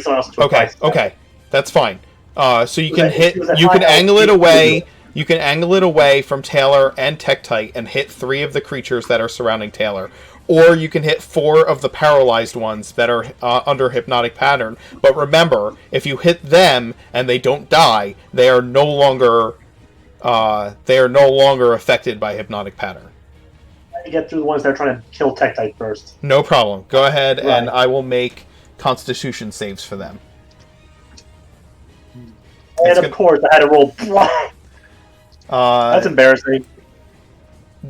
someone else into a fight. Okay, that's fine. So you can It was a you can high angle it LP. away. You can angle it away from Taylor and Tektite and hit 3 of the creatures that are surrounding Taylor. or you can hit 4 of the paralyzed ones that are under hypnotic pattern. But remember, if you hit them and they don't die, they are no longer affected by hypnotic pattern. To get through the ones that are trying to kill Tektite first. No problem. Go ahead, Right. and I will make Constitution saves for them. And of course, I had to roll blind. That's embarrassing.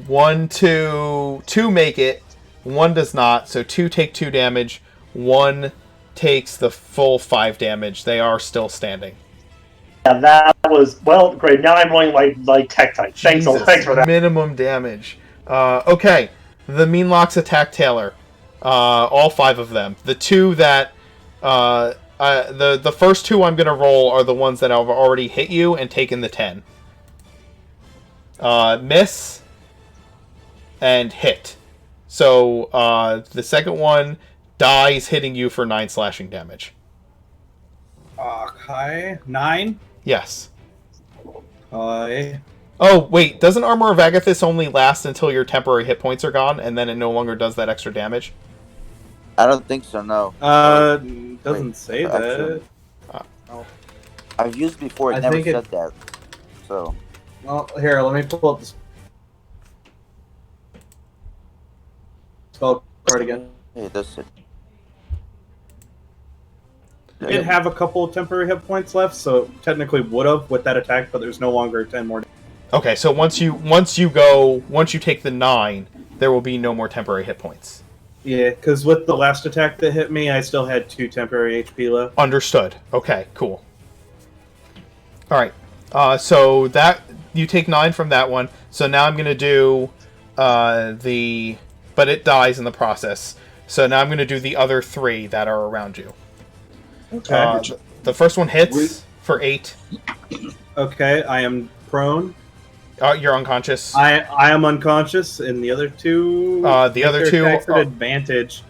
1, 2 make it. 1 does not. So 2 take 2 damage. 1 takes the full 5 damage. They are still standing. Yeah, that was great. Now I'm rolling like Tektite. Thanks for that. Minimum damage. Okay, the Meanlocks attack Taylor. All 5 of them. The 2 that the first 2 I'm gonna roll are the ones that have already hit you and taken the 10. Miss and hit. So the second one dies, hitting you for 9 slashing damage. Okay, 9. Yes. Oh, wait, doesn't Armor of Agathis only last until your temporary hit points are gone, and then it no longer does that extra damage? I don't think so, no. Doesn't say that. I've used it before, it never said that. So. Well, here, let me pull up this spell card again. Hey, that's it. It did have a couple of temporary hit points left, so technically would have with that attack, but there's no longer 10 more. Okay, so once you take the 9, there will be no more temporary hit points. Yeah, because with the last attack that hit me, I still had 2 temporary HP left. Understood. Okay, cool. All right. So that you take 9 from that one. So now I'm gonna do but it dies in the process. So now I'm gonna do the other 3 that are around you. Okay. The first one hits for 8. Okay, I am prone. You're unconscious. I am unconscious, and the other 2. The other 2 at advantage.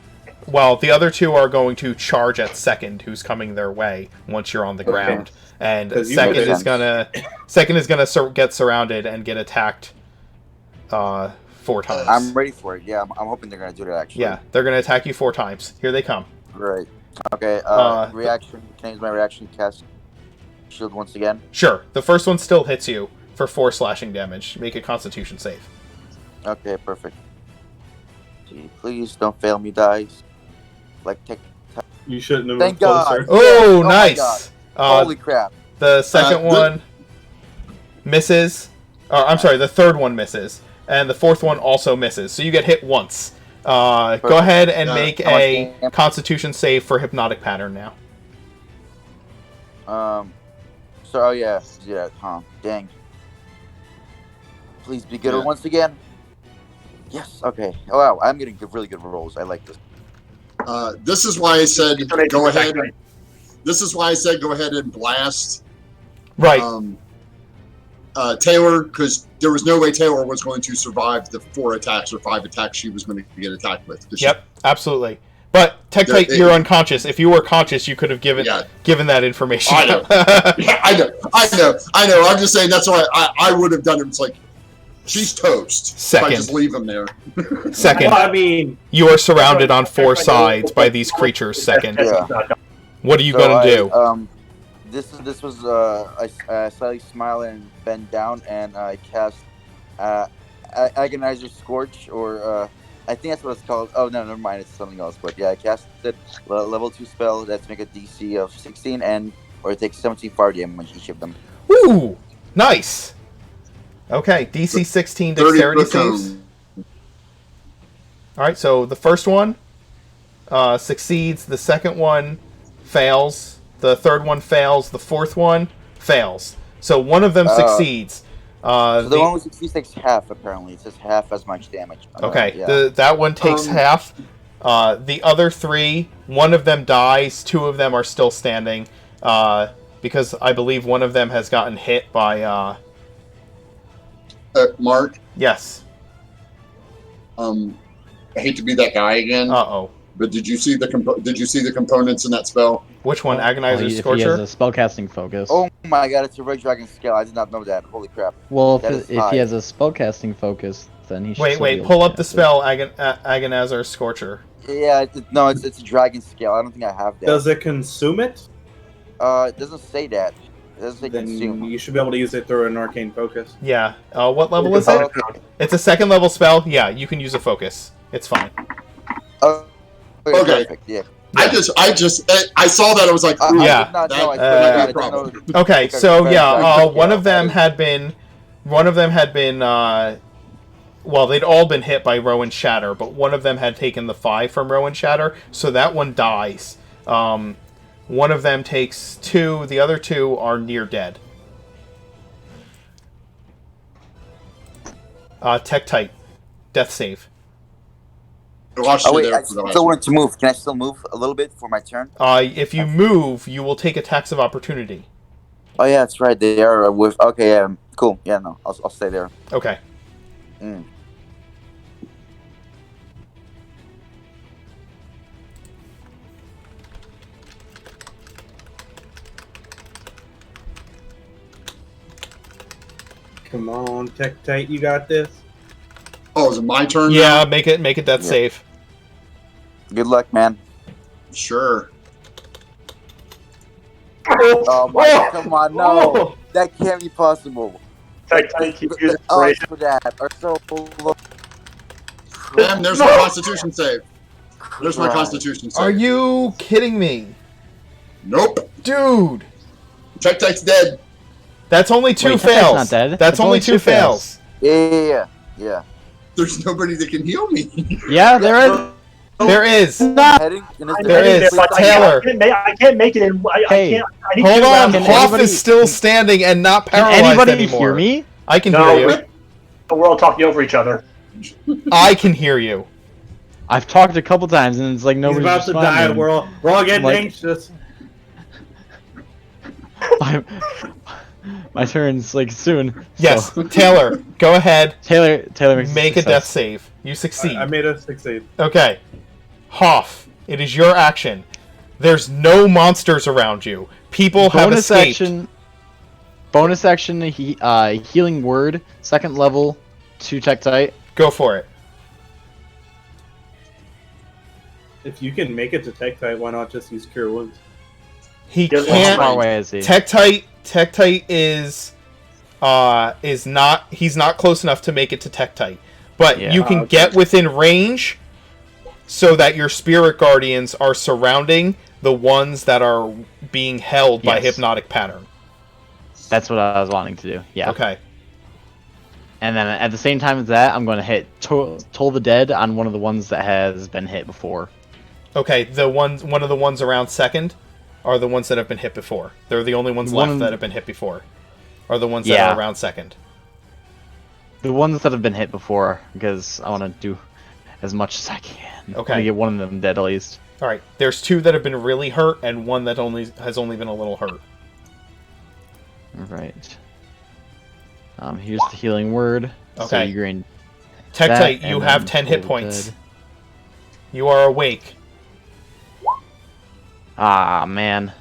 Well, the other 2 are going to charge at second, who's coming their way once you're on the ground, and second is gonna get surrounded and get attacked 4 times. I'm ready for it. Yeah, I'm hoping they're gonna do that. Actually. Yeah, they're gonna attack you 4 times. Here they come. Right. Okay. Reaction. Can I use my reaction to cast shield once again? Sure. The first one still hits you for 4 slashing damage. Make a Constitution save. Okay, perfect. Gee, please don't fail me, dice. Like You shouldn't have Thank moved closer. God. Oh, my nice! Holy crap! The second one misses. I'm sorry, the third one misses, and the fourth one also misses. So you get hit once. Go ahead and make a Constitution save for hypnotic pattern now. Dang. Please be good once again. Yes. Okay. Oh, wow. I'm getting really good rolls. I like this. This is why I said go ahead. This is why I said go ahead and blast. Right. Taylor, because there was no way Taylor was going to survive the 4 attacks or 5 attacks she was going to get attacked with. Yep, absolutely. But Tektite, you're unconscious. If you were conscious, you could have given that information. I know. I know. I'm just saying that's why I would have done it. It's like she's toast. Second. If I just leave him there. Second. Well, I mean, you are surrounded on 4 sides by these creatures. Second. Yeah. What are you going to do? This was I slightly smile and bend down, and I cast Agonizer Scorch, or I think that's what it's called. Oh no, never mind, it's something else. But yeah, I casted level 2 spell that's make a DC of 16, or it takes 17 fire damage each of them. Ooh, nice. Okay, DC 16 dexterity saves. All right, so the first one succeeds. The second one fails. The third one fails. The fourth one fails. So one of them succeeds. So the one with 60 takes half, apparently. It says half as much damage. Okay, that one takes half. The other 3, one of them dies, 2 of them are still standing, because I believe one of them has gotten hit by... Mark? Yes. I hate to be that guy again. Uh-oh. But did you see the components in that spell? Which one? Agonizer Scorcher? He has a spellcasting focus. Oh my god, it's a Red Dragon scale. I did not know that. Holy crap. Well, if he has a spellcasting focus, then he should Wait, still be able pull to up the cast it. spell Agonazar Scorcher. Yeah, no, it's a dragon scale. I don't think I have that. Does it consume it? It doesn't say that. It doesn't say Then consume. you should be able to use it through an arcane focus. Yeah. What level is Oh, it? okay. It's a 2nd level spell. Yeah, you can use a focus. It's fine. Oh, Okay. perfect. Yeah. I saw that. I was like, ooh, Yeah. I did not know. I that- didn't know. Okay, so yeah, one of them had been, well, they'd all been hit by Rowan Shatter, but one of them had taken the 5 from Rowan Shatter, so that one dies. One of them takes 2, the other 2 are near dead. Tektite, death save. watched Oh you wait, there I for the last still one. wanted to move. Can I still move a little bit for my turn? If you move, you will take attacks of opportunity. Oh yeah, that's right. They are with. Okay, cool. Yeah, no, I'll stay there. Okay. Mm. Come on, Tektite, you got this. Oh, is it my turn? Yeah, now? make it death Yeah. save. Good luck, man. Sure. Oh my! Come on, no, that can't be possible. Tektite keeps using Oh, inspiration. for that are so low. Damn, there's my Constitution save. There's my Right. Constitution save. Are you kidding me? Nope. Dude! Tektite's dead. That's only 2 Wait, Tektite's fails. not dead. That's only 2 fails. Yeah. There's nobody that can heal me. Yeah, there is. There is. Heading in his There is. But Taylor. I can't make it in. Hey, I need Hold two on, rounds. Can Hoff anybody- is still standing and not Can paralyzed anybody anymore. hear me? I can No, hear you. we're all talking over each other. I can hear you. I've talked a couple times and it's like He's nobody's about to die. responding. We're all getting Like- anxious. My turn's like soon. Yes, so- Taylor, go ahead. Taylor makes Make a success. death save. You succeed. I made a 6-8. Okay. Hoff, it is your action. There's no monsters around you. People have Bonus escaped. action. Bonus action. Healing word. 2nd level. 2 Tektite. Go for it. If you can make it to Tektite, why not just use Cure Wounds? He Doesn't How can't. far away is he? Tektite is not. He's not close enough to make it to Tektite, but Yeah. you can okay. get within range, so that your spirit guardians are surrounding the ones that are being held by Yes. hypnotic pattern. That's what I was wanting to do. Yeah. Okay. And then at the same time as that, I'm going to hit Toll the Dead on one of the ones that has been hit before. Okay. One of the ones around second are the ones that have been hit before. They're the only ones One left of- that have been hit before. Are the ones that Yeah. are around second. The ones that have been hit before, because I want to do as much as I can. Okay. I'm gonna get one of them dead at least. All right. There's 2 that have been really hurt, and 1 that has only been a little hurt. Alright. Here's the healing word. So Okay. you gain Tektite, that, you and have then 10 hit Toll the points. Dead. You are awake. Ah, man.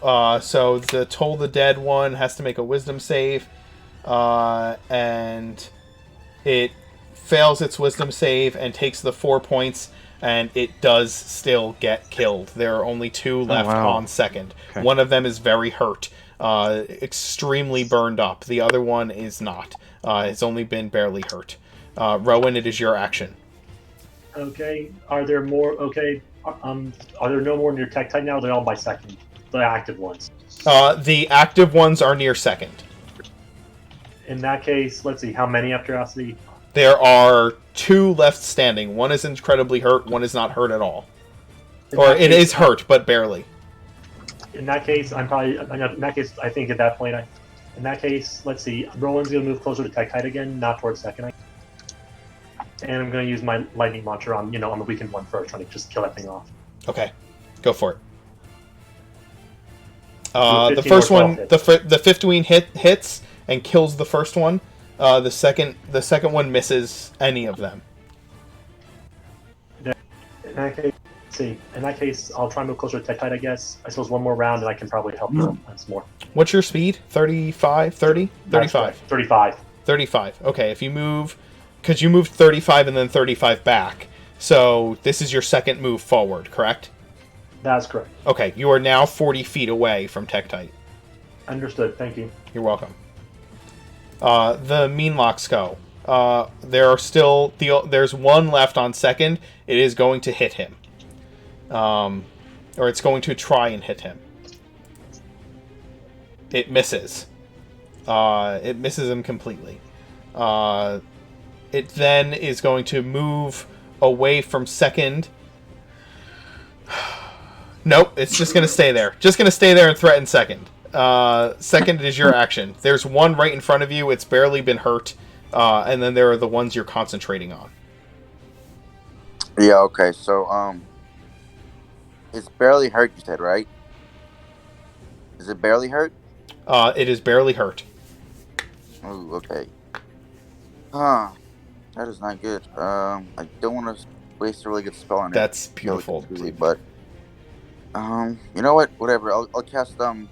So the Toll the Dead one has to make a wisdom save, and it fails its wisdom save and takes the 4 points, and it does still get killed. There are only 2 left wow. on second. Okay. One of them is very hurt, extremely burned up. The other one is not. It's only been barely hurt. Rowan, it is your action. Okay. Are there more? Okay. Are there no more near Tektite now? They're all by second. The active ones. The active ones are near second. In that case, let's see. How many after curiosity? There are 2 left standing. One is incredibly hurt, one is not hurt at all. Or it is hurt, but barely. In that case, I'm probably. In that case, I think at that point, in that case, let's see. Rowan's gonna move closer to Tektite again, not towards second. And I'm gonna use my lightning launcher on on the weakened one first, trying to just kill that thing off. Okay, go for it. Do The 15 first or 12 one, hits. the 15 hits and kills the first one. The second one misses any of them. In that case, let's see. In that case, I'll try and move closer to Tektite, I guess. I suppose one more round, and I can probably help you once more. What's your speed? 35, 30? 35. 35. 35. Okay, if you move because you moved 35 and then 35 back. So this is your second move forward, correct? That's correct. Okay, you are now 40 feet away from Tektite. Understood. Thank you. You're welcome. The Meanlocks go. There's one left on second. It is going to hit him. Or it's going to try and hit him. It misses. It misses him completely. It then is going to move away from second. Nope, it's just going to stay there. Just going to stay there and threaten second. Second is your action. There's one right in front of you. It's barely been hurt. And then there are the ones you're concentrating on. Yeah, okay. So, it's barely hurt, you said, right? Is it barely hurt? It is barely hurt. Oh, okay. That is not good. I don't want to waste a really good spell on it. That's beautiful. Really, but you know what? Whatever. I'll cast I'll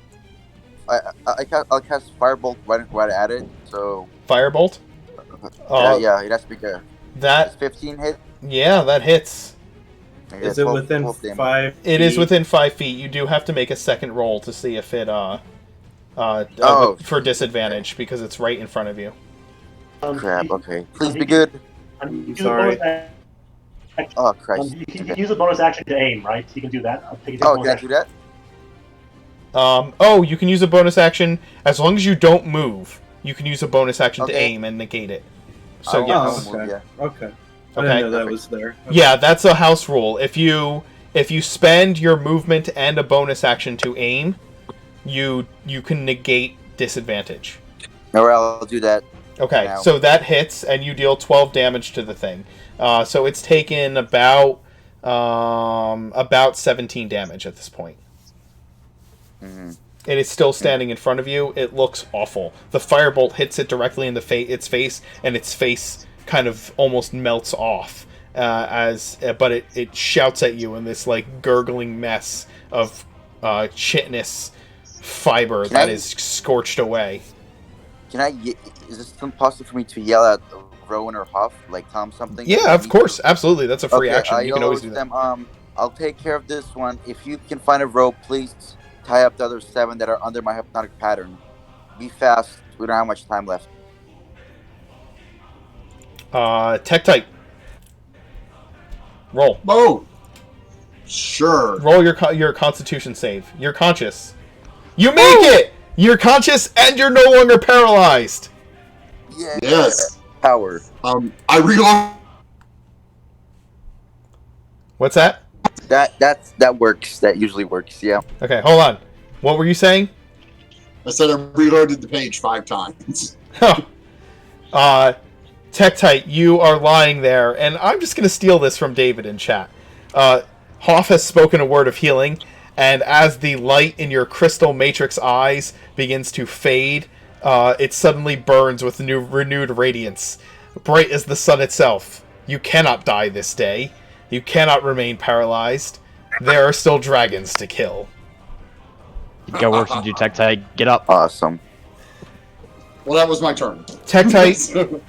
cast Firebolt right at it. So Firebolt. Yeah, it has to be good. That 15 hit. Yeah, that hits. Is it within 5 feet? It is within 5 feet. You do have to make a second roll to see if it for disadvantage because it's right in front of you. Crap. Okay. Please be good. I'm sorry. Oh Christ! You can use a bonus action to aim, right? So you can do that. Can I do that? You can use a bonus action as long as you don't move. You can use a bonus action to aim and negate it. So yes. Okay. I didn't know that was there. Okay. Yeah, that's a house rule. If you spend your movement and a bonus action to aim, you can negate disadvantage. Alright, I'll do that. Okay, now. So that hits, and you deal 12 damage to the thing. So it's taken about 17 damage at this point. Mm-hmm. It is still standing in front of you. It looks awful. The firebolt hits it directly in its face, and its face kind of almost melts off. But it shouts at you in this like gurgling mess of chitinous fiber that is scorched away. Is this possible for me to yell at Rowan or Huff, like tell them something? Yeah, of course, absolutely. That's a free action. You can always do that. I'll take care of this one. If you can find a rope, please tie up the other 7 that are under my hypnotic pattern. Be fast. We don't have much time left. Tektite. Roll. Oh, sure. Roll your Constitution save. You're conscious. You make it. You're conscious and you're no longer paralyzed. Yeah. Yes. Power. I reload. What's that? That works. That usually works. Yeah. Okay, hold on. What were you saying? I said I reloaded the page 5 times. Tektite, you are lying there, and I'm just going to steal this from David in chat. Hoff has spoken a word of healing, and as the light in your crystal matrix eyes begins to fade, it suddenly burns with renewed radiance, bright as the sun itself. You cannot die this day. You cannot remain paralyzed. There are still dragons to kill. You got work to do, Tektite. Get up. Awesome. Well, that was my turn. Tektite.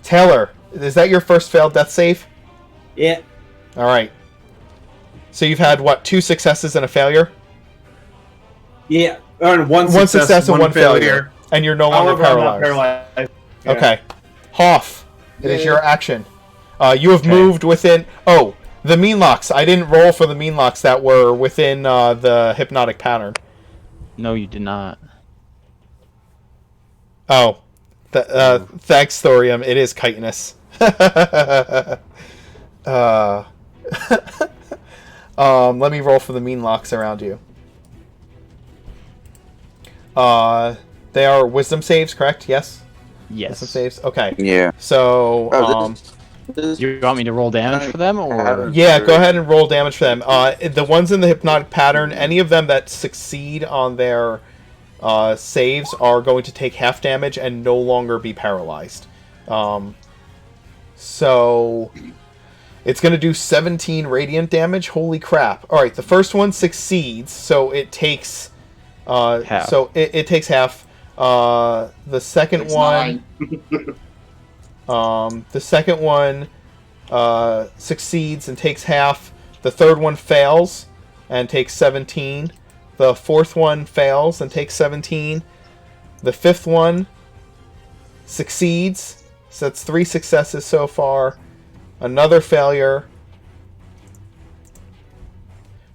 Taylor, is that your first failed death save? Yeah. All right. So you've had, what, 2 successes and a failure? Yeah. One success and one failure. And you're no longer paralyzed. Yeah. Okay. Hoff, it is your action. You have moved within... Oh, the Meanlocks. I didn't roll for the Meanlocks that were within the hypnotic pattern. No, you did not. Oh. Thanks, Thorium. It is chitinous. Let me roll for the Meanlocks around you. They are wisdom saves, correct? Yes? Yes. Wisdom saves? Okay. Yeah. So, You want me to roll damage for them, or...? Yeah, go ahead and roll damage for them. The ones in the hypnotic pattern, any of them that succeed on their saves are going to take half damage and no longer be paralyzed. So it's going to do 17 radiant damage. Holy crap. Alright, the first one succeeds, so it takes... half. So it takes half. The second Takes one. 9. The second one succeeds and takes half. The third one fails and takes 17. The fourth one fails and takes 17. The fifth one succeeds. So that's 3 successes so far. Another failure.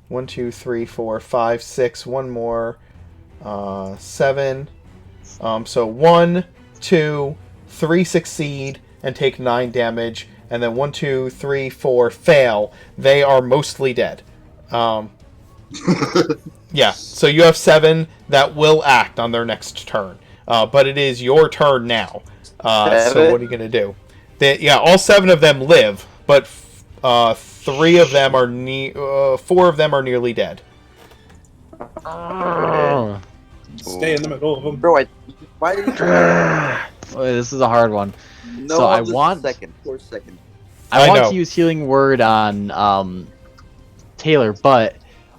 1, 2, 3, 4, 5, 6. One more. 7. So 1, 2, 3 succeed and take 9 damage, and then 1, 2, 3, 4 fail. They are mostly dead. Yeah, so you have 7 that will act on their next turn. But it is your turn now. So what are you going to do? All 7 of them live, but 3 of them are 4 of them are nearly dead. Stay in the middle of them. Bro, why did you This is a hard one. No, So I just want- a second. For a second. I I want know. to use Healing Word on Taylor, but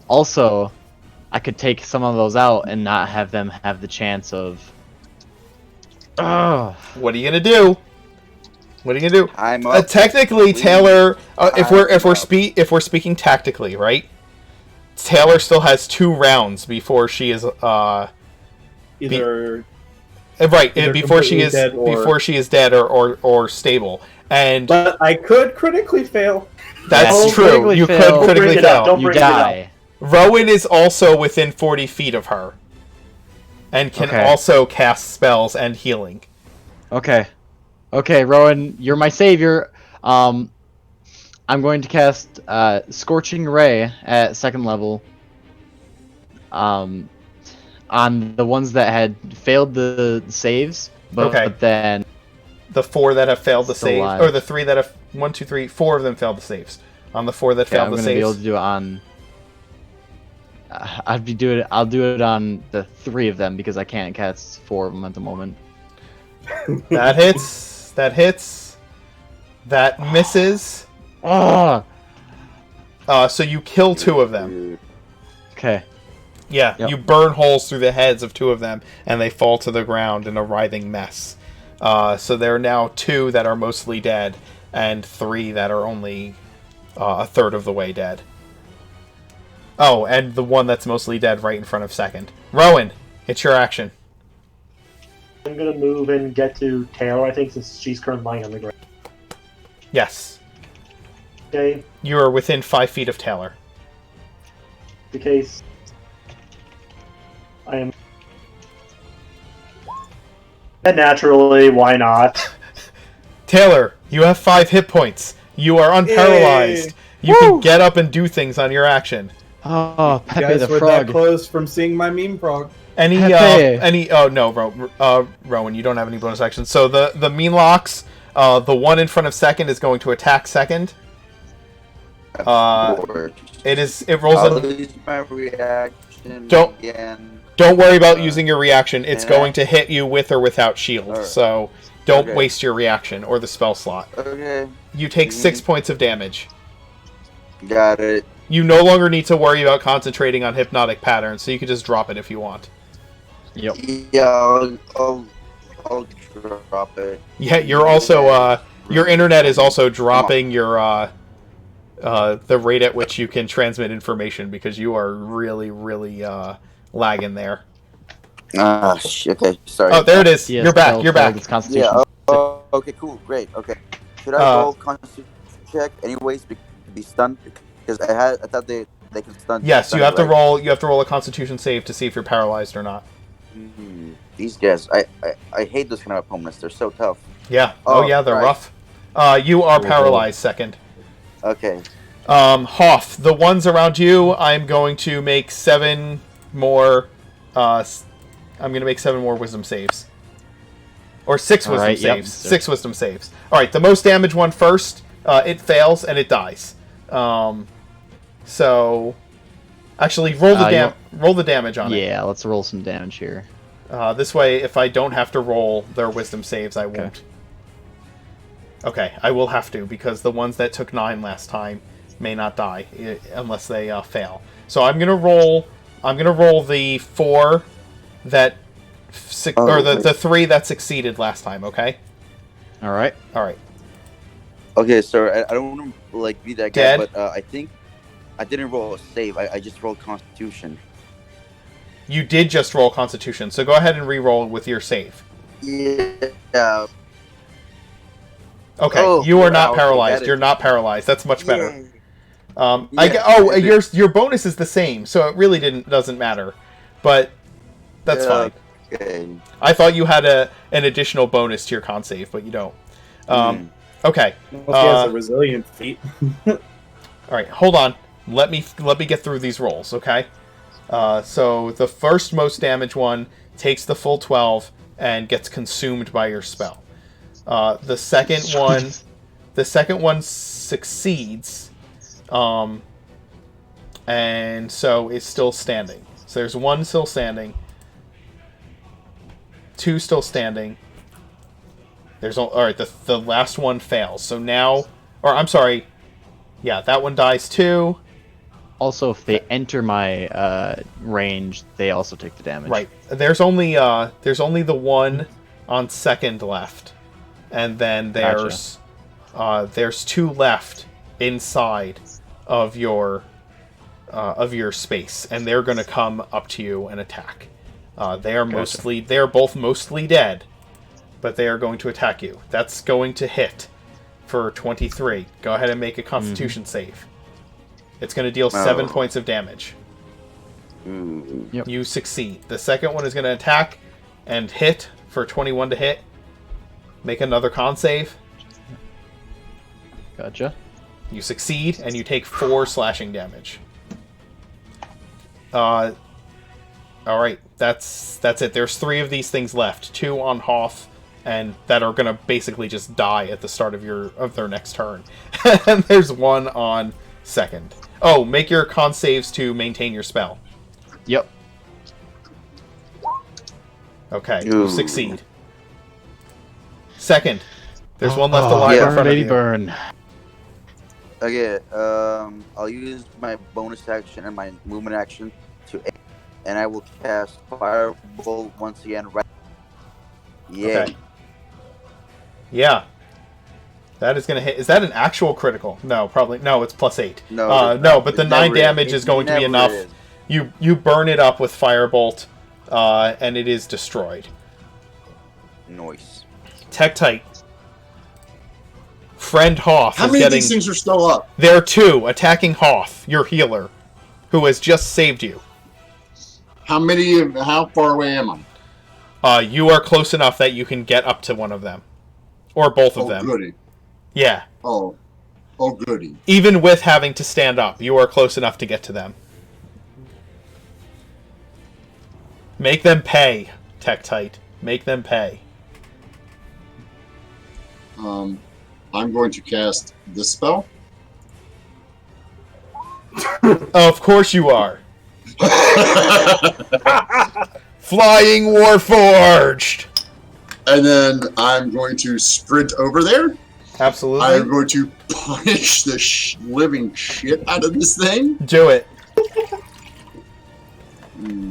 also I could take some of those out and not have them have the chance of. What are you going to do? What are you going to do? I'm up. Technically, Please. Taylor, if we're I'm up. speaking tactically, right? Taylor still has 2 rounds before she is Either right before she completely is dead or- before she is dead or stable, and but I could critically fail. that's Yes, true. critically You fail. could Don't critically bring it up, fail. don't You bring it up. die. Rowan is also within 40 feet of her, and can Okay. also cast spells and healing. Okay, Rowan, you're my savior. I'm going to cast Scorching Ray at 2nd level. On the ones that had failed the saves, but, Okay. but then The 4 that have failed the Still save, alive. or the 3 that have 1, 2, 3, 4 of them failed the saves. On the 4 that yeah, failed I'm the gonna be able saves, to do it on. I'll do it on the 3 of them because I can't cast 4 of them at the moment. that hits. That hits. That misses. Oh, So you kill 2 of them. okay. Yeah, Yep. you burn holes through the heads of 2 of them, and they fall to the ground in a writhing mess. So there are now 2 that are mostly dead, and 3 that are only a third of the way dead. Oh, and the one that's mostly dead right in front of 2nd. Rowan, it's your action. I'm gonna move and get to Taylor, I think, since she's currently lying on the ground. Yes, Okay, you are within 5 feet of Taylor. the case. I am. And naturally, why not? Taylor, you have 5 hit points. You are unparalyzed. You can get up and do things on your action. Oh, You Pepe guys the were Frog. that close from seeing my meme frog. Any oh no, Rowan, you don't have any bonus actions. So the mean locks, the one in front of 2nd is going to attack 2nd. It rolls I'll in. use my reaction Don't- again. Don't worry about using your reaction. It's Yeah. going to hit you with or without shield. Alright. So don't Okay. waste your reaction or the spell slot. Okay, You take 6 Mhm. points of damage. got it. You no longer need to worry about concentrating on hypnotic patterns, so you can just drop it if you want. Yep. Yeah, I'll drop it. Yeah, you're also your internet is also dropping your the rate at which you can transmit information because you are really lagging there. Okay, sorry. Oh, there it is. Yeah, You're back. spell You're back. target's Constitution. Yeah. Okay. Cool. Great. Okay. Should I roll Constitution check anyways to be stunned? Because I thought they could stun. Yes, stun you have it, to right? roll. You have to roll a Constitution save to see if you're paralyzed or not. These guys, I hate those kind of opponents. They're so tough. Yeah. Oh, yeah, they're right. rough. You are Cool. paralyzed. 2nd. Okay. Hoff, the ones around you, I'm going to make 7 more. I'm going to make 7 more wisdom saves. Or 6 wisdom Alright, yep. saves. 6 wisdom saves. Alright, the most damage one first. It fails and it dies. So. Actually, roll the damage on it. Yeah, let's roll some damage here. This way, if I don't have to roll their wisdom saves, I won't. Okay, I will have to, because the ones that took 9 last time may not die unless they fail. So I'm gonna roll the 4 that or the 3 that succeeded last time. Okay. All right. Okay, so I don't want to like be that guy, Dead. but I think I didn't roll a save. I just rolled Constitution. You did just roll Constitution, so go ahead and re-roll with your save. Yeah. Okay, you are not paralyzed. You're not paralyzed. That's much better. Your bonus is the same, so it really doesn't matter. But that's fine. Okay. I thought you had an additional bonus to your con save, but you don't. Okay. Well, he has a resilient feat. All right, hold on. Let me get through these rolls, okay? So the first most damage one takes the full 12 and gets consumed by your spell. The second one succeeds, and so is still standing. So there's 1 still standing, 2 still standing. All right. The last one fails. So now, or I'm sorry, yeah, that one dies too. Also, if they enter my range, they also take the damage. Right. There's only the one on second left, and then there's 2 left inside of your space, and they're going to come up to you and attack. They are both mostly dead, but they are going to attack you. That's going to hit for 23. Go ahead and make a Constitution save. It's going to deal 7 points of damage. Yep. You succeed. The second one is going to attack and hit for 21 to hit. Make another con save. Gotcha. You succeed, and you take 4 slashing damage. All right, that's it. There's 3 of these things left. 2 on Hoth, and that are gonna basically just die at the start of their next turn. And there's 1 on second. Oh, make your con saves to maintain your spell. Yep. Okay, you succeed. Second, there's 1 left alive in front of you. Burn. Okay, I'll use my bonus action and my movement action to aim, and I will cast Firebolt once again. Right. Yeah. Okay. Yeah. That is going to hit. Is that an actual critical? No, probably. No, it's +8. No, but the 9 damage is going to be enough. You burn it up with Firebolt, and it is destroyed. Noise. Tektite. Friend Hoth How is many getting... of these things are still up? There are 2 attacking Hoth, your healer, who has just saved you. How far away am I? You are close enough that you can get up to one of them. Or both of them. Oh, goody. Yeah. Oh, goody. Even with having to stand up, you are close enough to get to them. Make them pay, Tektite. Make them pay. I'm going to cast this spell. Of course you are. Flying Warforged! And then I'm going to sprint over there. Absolutely. I'm going to punish the living shit out of this thing. Do it.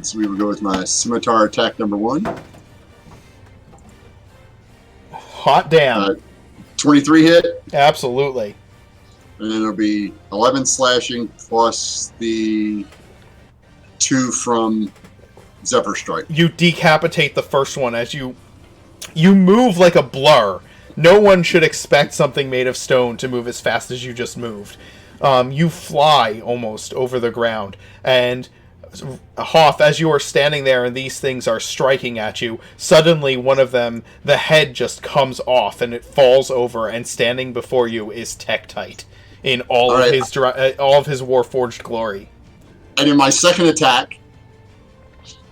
So we will go with my scimitar attack number 1. Hot damn. 23 hit. Absolutely. And then it'll be 11 slashing plus the 2 from Zephyr Strike. You decapitate the first one as you move like a blur. No one should expect something made of stone to move as fast as you just moved. You fly almost over the ground, and Hoth, as you are standing there and these things are striking at you, suddenly one of them, the head just comes off and it falls over, and standing before you is Tektite in all of his Warforged glory. And in my second attack,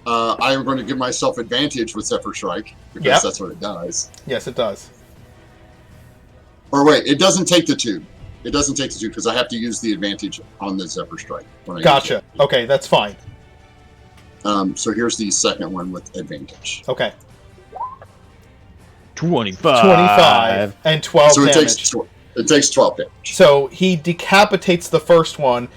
I am going to give myself advantage with Zephyr Strike, because that's what it does. Yes, it does. Or wait, it doesn't take the 2. It doesn't take the 2 because I have to use the advantage on the Zephyr Strike. Gotcha. Okay, that's fine. So here's the second one with advantage. Okay. 25 and 12 so damage. It takes 12 damage. So he decapitates the first one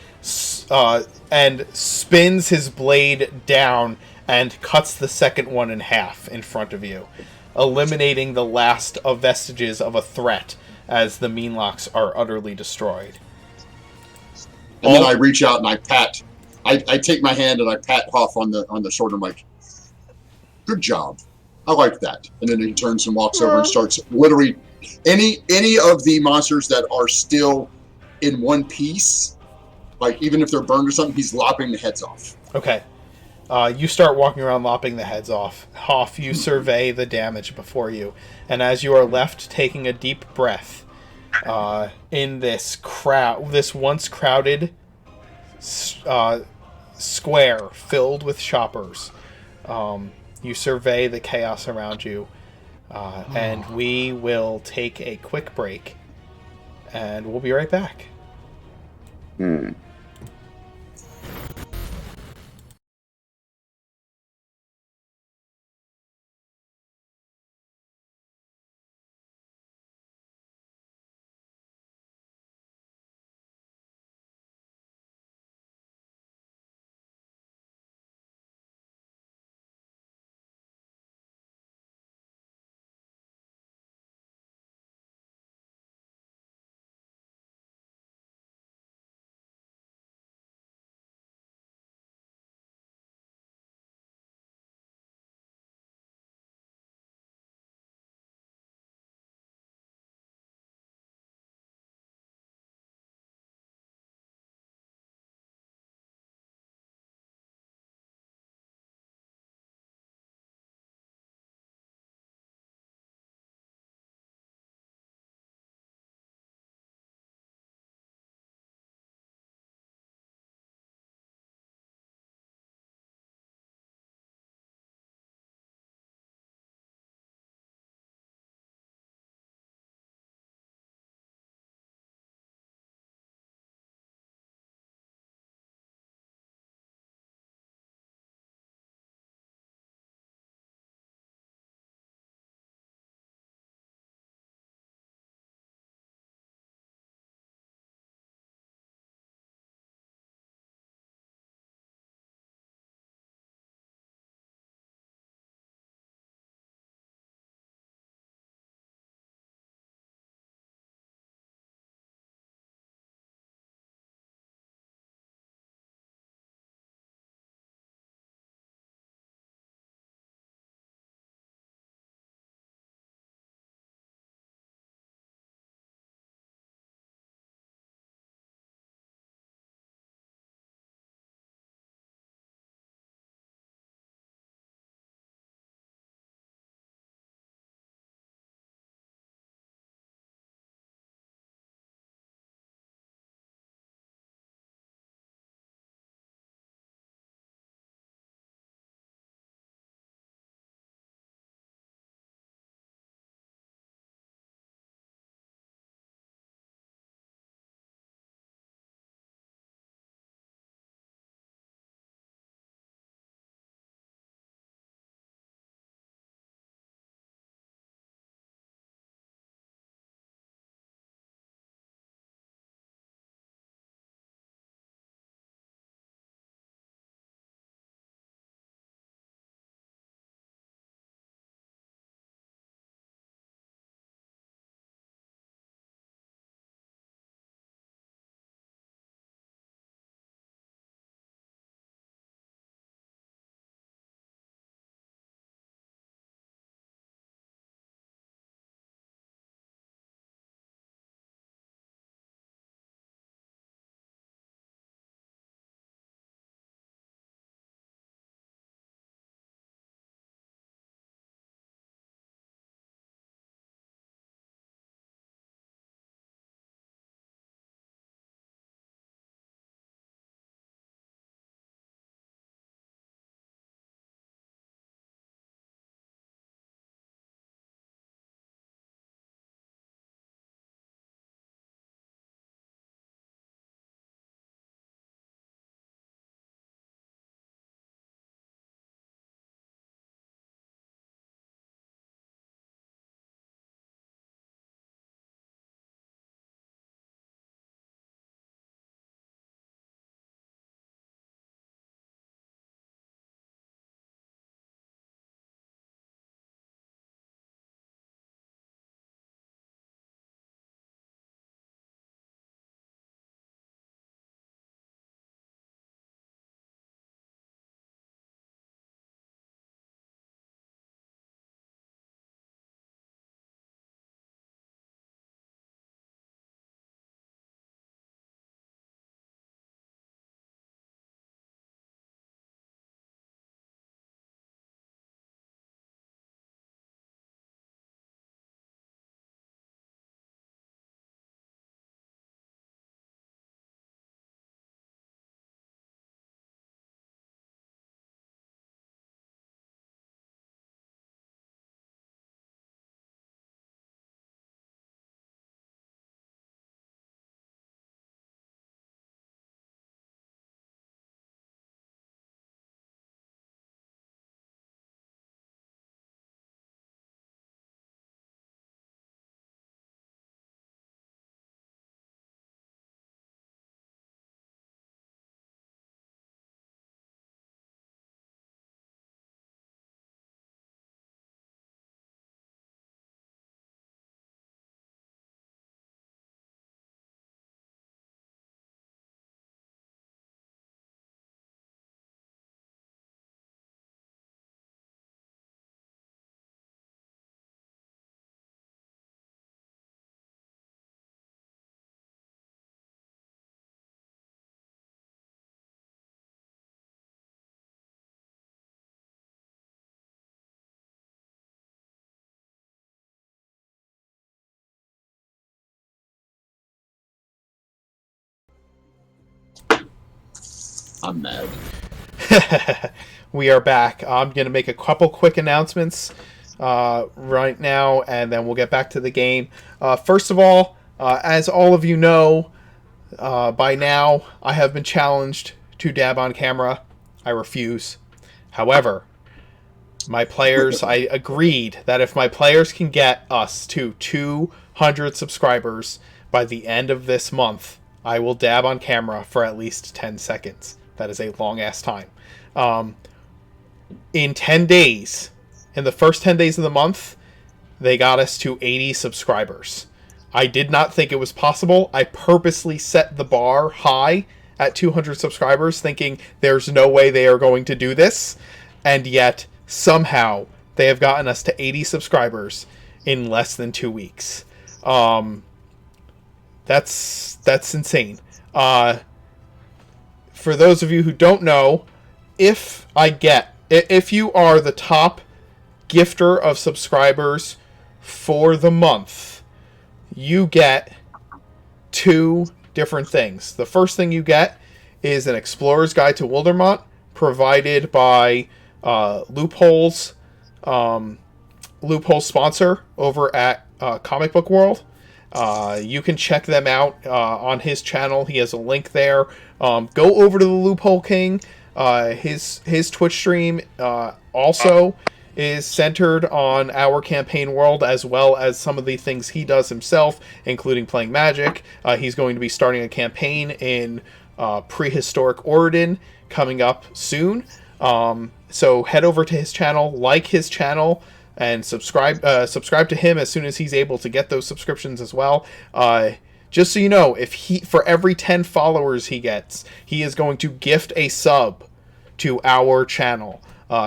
and spins his blade down and cuts the second one in half in front of you, eliminating the last of vestiges of a threat as the meanlocks are utterly destroyed. And then I reach out and I pat. I take my hand and I pat Hoff on the shoulder. I'm like, "Good job, I like that." And then he turns and walks over and starts literally any of the monsters that are still in one piece, like even if they're burned or something, he's lopping the heads off. Okay. You start walking around lopping the heads off. Hoff, you survey the damage before you, and as you are left taking a deep breath in this once crowded square filled with shoppers, you survey the chaos around you, and we will take a quick break, and we'll be right back. I'm mad. We are back. I'm going to make a couple quick announcements right now, and then we'll get back to the game. First of all, as all of you know, by now, I have been challenged to dab on camera. I refuse. However, my players, I agreed that if my players can get us to 200 subscribers by the end of this month, I will dab on camera for at least 10 seconds. That is a long-ass time. In 10 days, in the first 10 days of the month, they got us to 80 subscribers. I did not think it was possible. I purposely set the bar high at 200 subscribers, thinking there's no way they are going to do this. And yet, somehow, they have gotten us to 80 subscribers in less than 2 weeks. That's insane. For those of you who don't know, if you are the top gifter of subscribers for the month, you get 2 different things. The first thing you get is an Explorer's Guide to Wildermont, provided by Loophole's sponsor over at Comic Book World. You can check them out on his channel. He has a link there. Go over to the Loophole King. His Twitch stream also is centered on our campaign world, as well as some of the things he does himself, including playing Magic. He's going to be starting a campaign in prehistoric Oregon coming up soon. So head over to his channel, like his channel, and subscribe to him as soon as he's able to get those subscriptions as well. Just so you know, for every 10 followers he gets, he is going to gift a sub to our channel.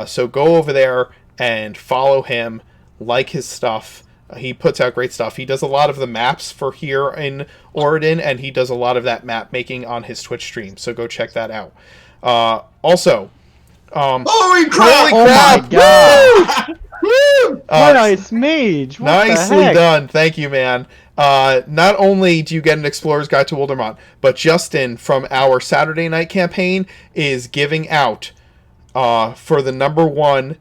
So go over there and follow him, like his stuff. He puts out great stuff. He does a lot of the maps for here in Oregon, and he does a lot of that map making on his Twitch stream. So go check that out. Also, Holy crap! Oh my god! Woo! Nice mage! What Nicely the heck? done. Thank you, man. Not only do you get an Explorer's Guide to Wildermont, but Justin from our Saturday night campaign is giving out for the number 1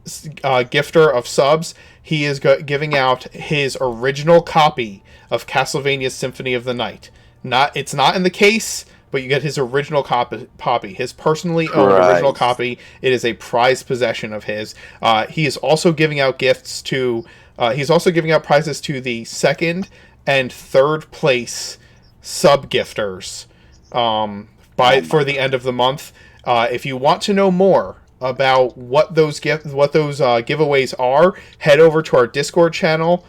gifter of subs. He is giving out his original copy of Castlevania Symphony of the Night. It's not in the case, but you get his original copy, his personally owned original copy. It is a prized possession of his. He is also giving out gifts to. He's also giving out prizes to the 2nd and 3rd place sub gifters for the end of the month. If you want to know more about what those giveaways are, head over to our Discord channel.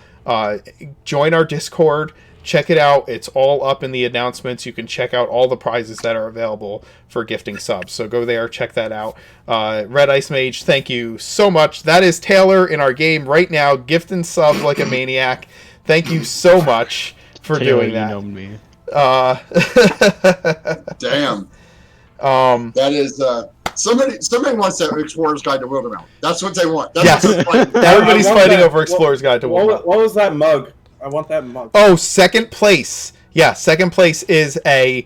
Join our Discord. Check it out. It's all up in the announcements. You can check out all the prizes that are available for gifting subs. So go there, check that out. Red Ice Mage, thank you so much. That is Taylor in our game right now, gifting subs like a maniac. Thank you so much for Taylor, doing that. You know me. Damn. That is somebody wants that Explorer's Guide to Wildermount. That's what they want. That's what they're fighting. Everybody's fighting that. over Explorer's Guide to Wildermount. What was that mug? I want that mug. Oh, 2nd place. Yeah, 2nd place is a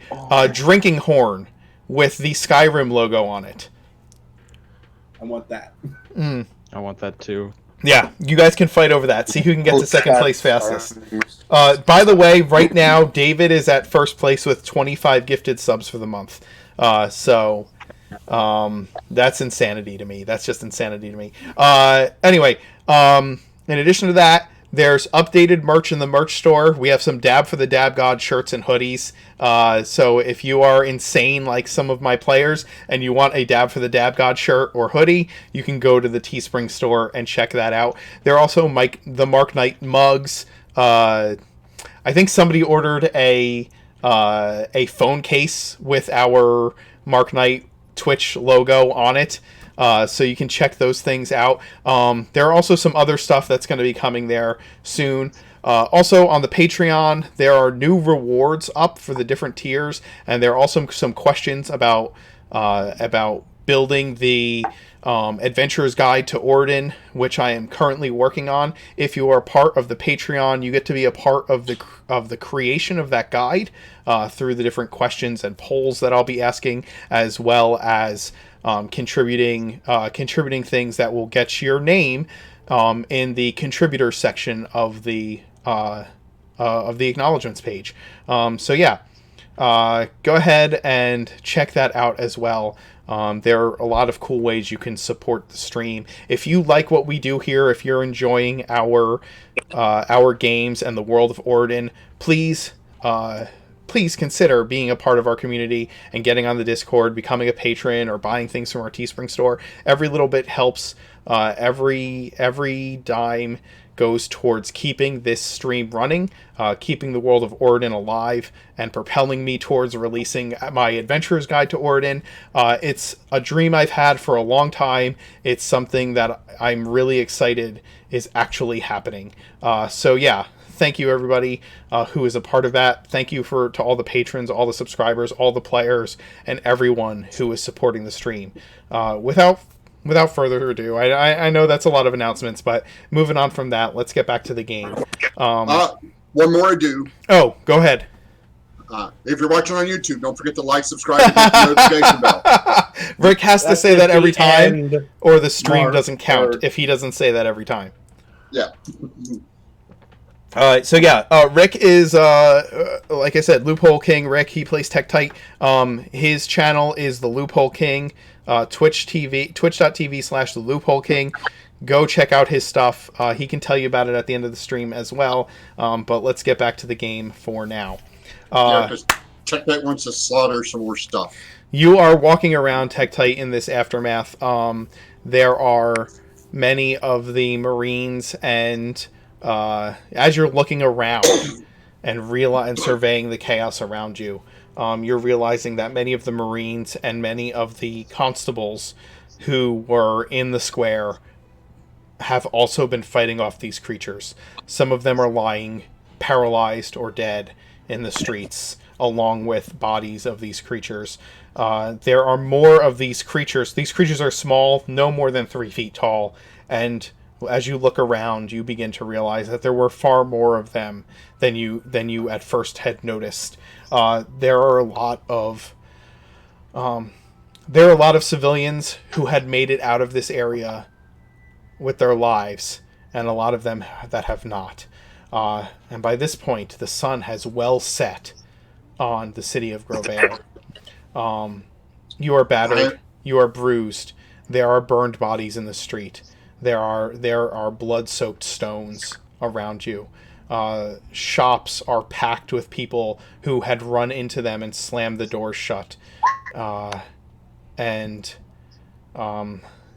drinking horn with the Skyrim logo on it. I want that. I want that too. Yeah, you guys can fight over that. See who can get to 2nd place fastest. By the way, right now, David is at 1st place with 25 gifted subs for the month. So that's insanity to me. That's just insanity to me. Anyway, in addition to that, there's updated merch in the merch store. We have some Dab for the Dab God shirts and hoodies. So if you are insane like some of my players and you want a Dab for the Dab God shirt or hoodie, you can go to the Teespring store and check that out. There are also the Mark Knight mugs. I think somebody ordered a phone case with our Mark Knight Twitch logo on it. So you can check those things out. There are also some other stuff that's going to be coming there soon. Also on the Patreon, there are new rewards up for the different tiers, and there are also some questions about building the Adventurer's Guide to Orden, which I am currently working on. If you are part of the Patreon, you get to be a part of the creation of that guide through the different questions and polls that I'll be asking, as well as contributing things that will get your name in the contributor section of the acknowledgements page. So yeah, go ahead and check that out as well. There are a lot of cool ways you can support the stream. If you like what we do here, if you're enjoying our games and the world of Orden, please consider being a part of our community and getting on the Discord, becoming a patron, or buying things from our Teespring store. Every little bit helps. Every dime goes towards keeping this stream running, keeping the world of Orden alive, and propelling me towards releasing my Adventurer's Guide to Orden. It's a dream I've had for a long time. It's something that I'm really excited is actually happening. So yeah, thank you everybody who is a part of that. Thank you to all the patrons, all the subscribers, all the players, and everyone who is supporting the stream. Without further ado, I know that's a lot of announcements, but moving on from that, let's get back to the game. One more ado. Oh, go ahead. If you're watching on YouTube, don't forget to like, subscribe, and hit the notification bell. Rick has to say that every time, or the stream doesn't count if he doesn't say that every time. Yeah. So yeah, Rick is, like I said, Loophole King. Rick, he plays Tektite. His channel is The Loophole King. Twitch.tv/The Loophole King. Go check out his stuff. He can tell you about it at the end of the stream as well. But let's get back to the game for now. Because Tektite wants to slaughter some more stuff. You are walking around Tektite in this aftermath. There are many of the Marines, and as you're looking around and surveying the chaos around you, you're realizing that many of the Marines and many of the constables who were in the square have also been fighting off these creatures. Some of them are lying paralyzed or dead in the streets, along with bodies of these creatures. There are more of these creatures. These creatures are small, no more than 3 feet tall, and as you look around, you begin to realize that there were far more of them than you at first had noticed. There are a lot of civilians who had made it out of this area with their lives, and a lot of them that have not. And by this point, the sun has well set on the city of Grovhaire. You are battered. You are bruised. There are burned bodies in the street. There are blood-soaked stones around you. Shops are packed with people who had run into them and slammed the doors shut. And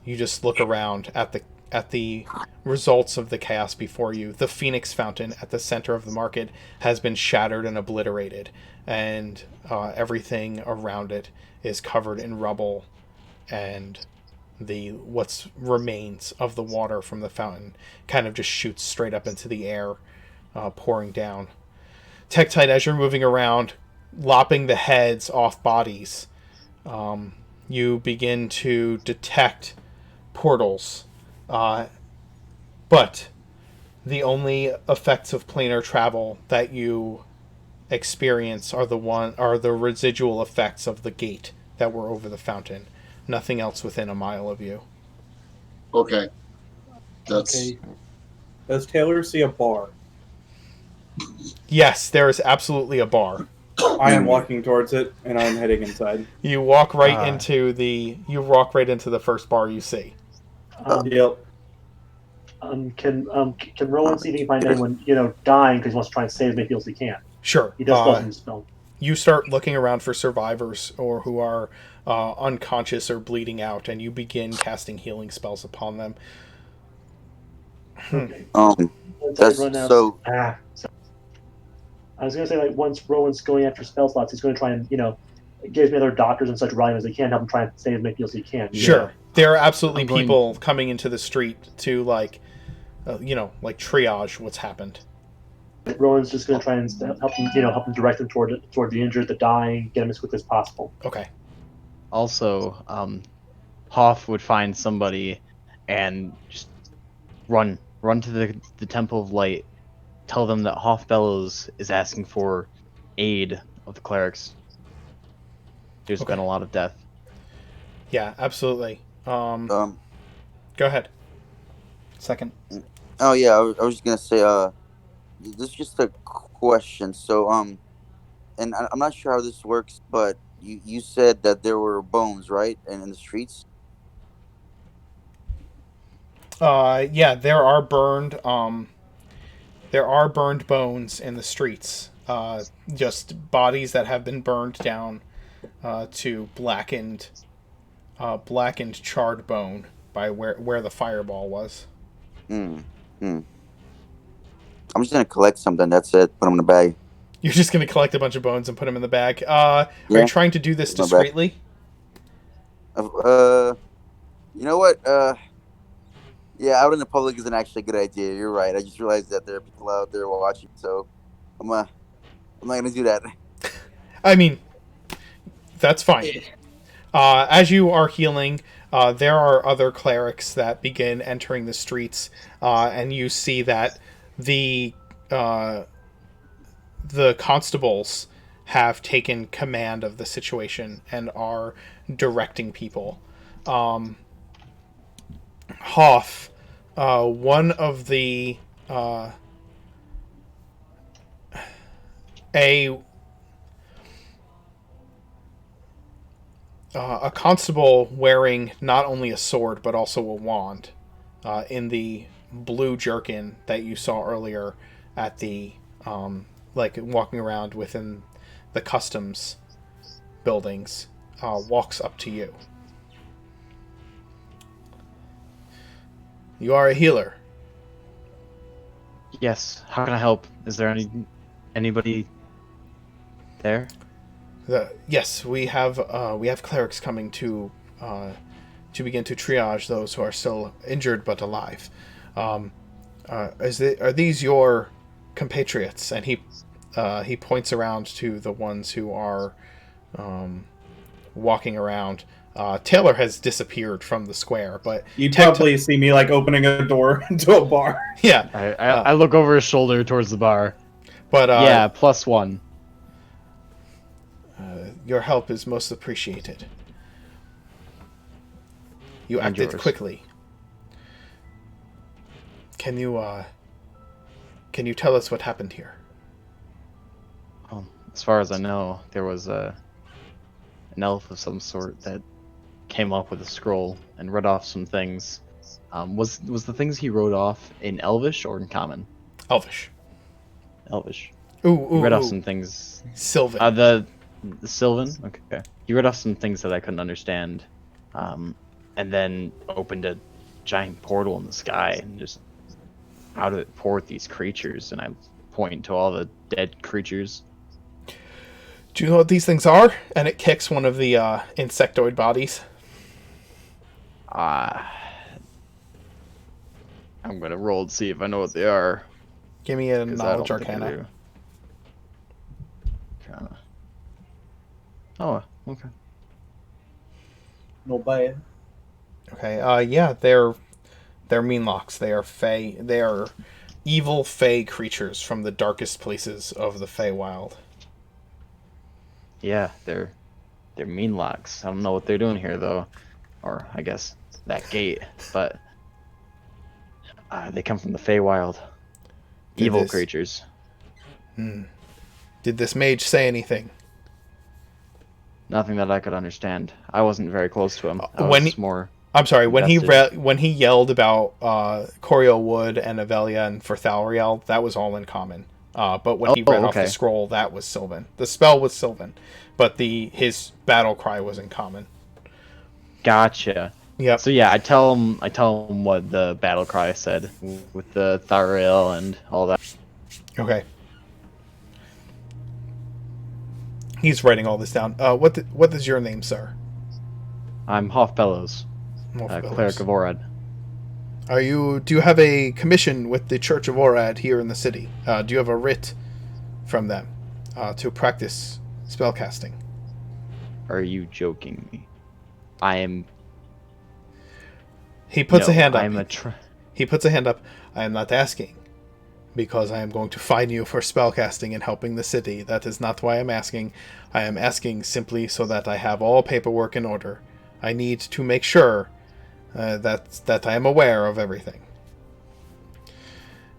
you just look around at the results of the chaos before you. The Phoenix Fountain at the center of the market has been shattered and obliterated, and everything around it is covered in rubble, and what remains of the water from the fountain kind of just shoots straight up into the air, pouring down. Tektite, as you're moving around, lopping the heads off bodies, you begin to detect portals, but the only effects of planar travel that you experience are the residual effects of the gate that were over the fountain. Nothing else within a mile of you. Okay. Okay. Does Taylor see a bar? Yes, there is absolutely a bar. I am walking towards it, and I'm heading inside. You walk right into the first bar you see. Yep. Can Rowan see if he can find anyone dying because he wants to try and save as many people as he can? Sure. He doesn't spell. You start looking around for survivors or who are unconscious or bleeding out, and you begin casting healing spells upon them. Okay. That's so. I was going to say, once Rowan's going after spell slots, he's going to try and, get as many other doctors and such rallying as he can, help him try and save as many people as he can. Sure. There are absolutely people coming into the street to, triage what's happened. Rowan's just going to try and help him direct him toward the injured, the dying, get him as quickly as possible. Okay. Also, Hoff would find somebody and just run to the Temple of Light, tell them that Hoff Bellows is asking for aid of the clerics. There's been a lot of death. Yeah, absolutely. Go ahead. Second. Oh yeah, I was just gonna say, this is just a question. So, and I'm not sure how this works, but you said that there were bones, right, and in the streets. Yeah, there are burned. There are burned bones in the streets. Just bodies that have been burned down to blackened, charred bone by where the fireball was. Hmm. Hmm. I'm just gonna collect something. That's it. Put them in the bag. You're just gonna collect a bunch of bones and put them in the bag. Are you trying to do this discreetly? You know what? Yeah, out in the public isn't actually a good idea. You're right. I just realized that there are people out there watching, so I'm not gonna do that. I mean, that's fine. As you are healing, there are other clerics that begin entering the streets, and you see that the constables have taken command of the situation and are directing people. Hoff, one of the a constable wearing not only a sword but also a wand, in the blue jerkin that you saw earlier at the walking around within the customs buildings, walks up to you. You are a healer. Yes. How can I help? Is there anybody there? Yes, we have clerics coming to begin to triage those who are still injured but alive. Are these your compatriots? And he points around to the ones who are walking around. Taylor has disappeared from the square, but you'd probably see me like opening a door into a bar. Yeah, I look over his shoulder towards the bar. But yeah, +1. Your help is most appreciated. You acted quickly. Can you tell us what happened here? Well, as far as I know, there was an elf of some sort that came up with a scroll and read off some things. Was the things he wrote off in Elvish or in Common? Elvish. Ooh, he read off some things. Sylvan. The Sylvan? Okay. He read off some things that I couldn't understand, and then opened a giant portal in the sky and just out of it poured these creatures, and I point to all the dead creatures. Do you know what these things are? And it kicks one of the insectoid bodies. I'm gonna roll to see if I know what they are. Give me a knowledge arcana. Oh, okay. No bad. Okay. Yeah, they're meanlocks. They are fey. They are evil fey creatures from the darkest places of the Feywild. Yeah, they're meanlocks. I don't know what they're doing here though, or I guess that gate. But they come from the Feywild. Evil creatures. Did this mage say anything? Nothing that I could understand. I wasn't very close to him. I'm sorry. When he yelled about Coriel Wood and Avelia and Forthaliel, that was all in common. But when he read off the scroll, that was Sylvan. The spell was Sylvan, but his battle cry was in common. Gotcha. Yeah. So yeah, I tell him what the battle cry said with the Thariel and all that. Okay. He's writing all this down. What is your name, sir? I'm Hoff Bellows, cleric of Orad. Do you have a commission with the Church of Orad here in the city? Do you have a writ from them to practice spellcasting? Are you joking me? I am He puts No, a hand up. He puts a hand up. I am not asking because I am going to fine you for spellcasting and helping the city. That is not why I'm asking. I am asking simply so that I have all paperwork in order. I need to make sure that I am aware of everything.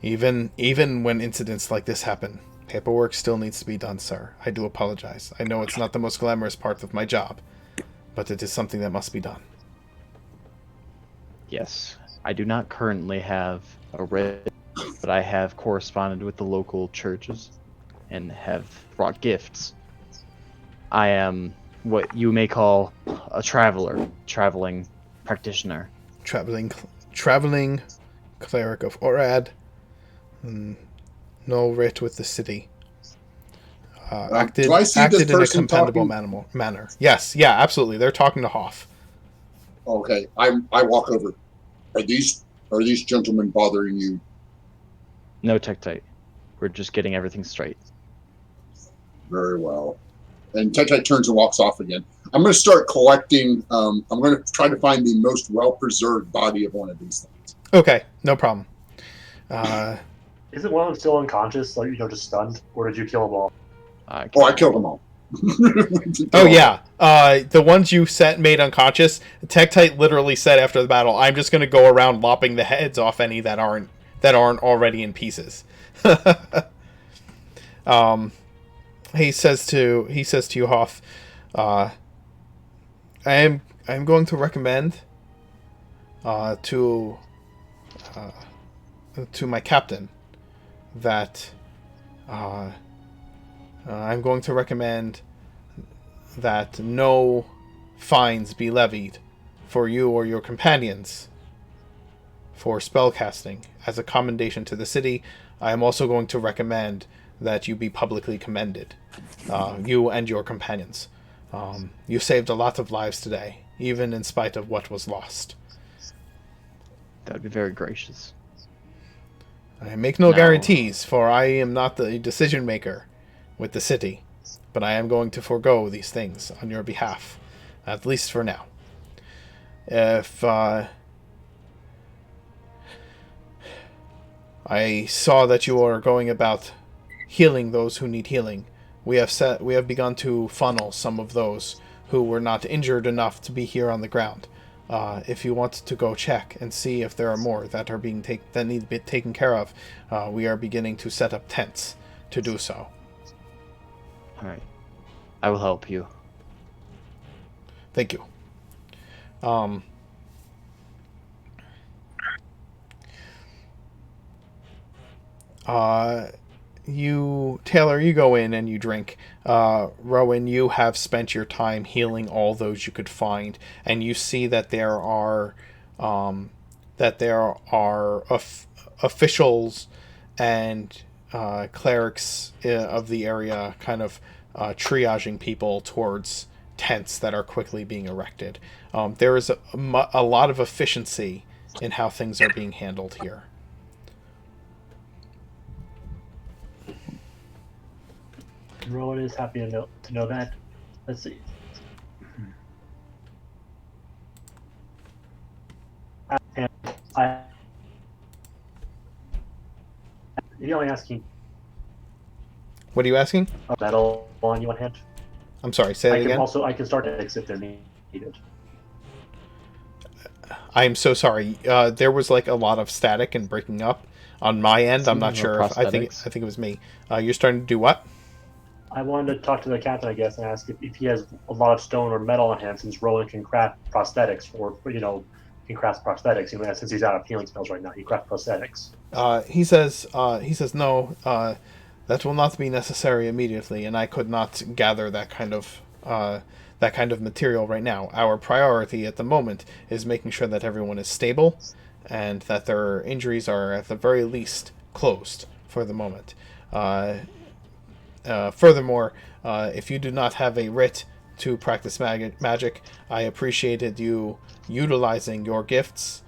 Even when incidents like this happen, paperwork still needs to be done, sir. I do apologize. I know it's not the most glamorous part of my job, but it is something that must be done. Yes, I do not currently have a writ, but I have corresponded with the local churches and have brought gifts. I am what you may call a traveling practitioner. Traveling cleric of Orad. No writ with the city. Acted do I see in this a person compendable talking? manner. Yes, yeah, absolutely. They're talking to Hoff. Okay, I walk over. Are these gentlemen bothering you? No, Tektite. We're just getting everything straight. Very well. And Tektite turns and walks off again. I'm going to start collecting. I'm going to try to find the most well-preserved body of one of these things. Okay, no problem. Isn't one of them still unconscious, like, just stunned? Or did you kill them all? I killed them all. Oh yeah, the ones you made unconscious. Tektite literally said after the battle, "I'm just going to go around lopping the heads off any that aren't already in pieces." He says to you, Hoff, I'm going to recommend to my captain that I'm going to recommend that no fines be levied for you or your companions for spellcasting. As a commendation to the city, I am also going to recommend that you be publicly commended, you and your companions. You saved a lot of lives today, even in spite of what was lost. That would be very gracious. I make no guarantees, for I am not the decision maker with the city, but I am going to forego these things on your behalf, at least for now. If I saw that you are going about healing those who need healing, we have begun to funnel some of those who were not injured enough to be here on the ground. If you want to go check and see if there are more that are that need to be taken care of, we are beginning to set up tents to do so. All right, I will help you. Thank you. Taylor, you go in and you drink. Rowan, you have spent your time healing all those you could find, and you see that there are officials and clerics of the area kind of triaging people towards tents that are quickly being erected. There is a lot of efficiency in how things are being handled here. Rowan is happy to know that. Let's see. And you're only asking. What are you asking? A medal on you on hand. I'm sorry, say that again. I can start to exit they're needed. I'm so sorry. There was like a lot of static and breaking up on my end. I'm not sure. I think it was me. You're starting to do what? I wanted to talk to the captain, I guess, and ask if he has a lot of stone or metal on hand, since Rowan can craft prosthetics since he's out of healing spells right now. He crafts prosthetics. He says no. That will not be necessary immediately, and I could not gather that kind of material right now. Our priority at the moment is making sure that everyone is stable, and that their injuries are at the very least closed for the moment. Furthermore, if you do not have a writ to practice magic, I appreciated you utilizing your gifts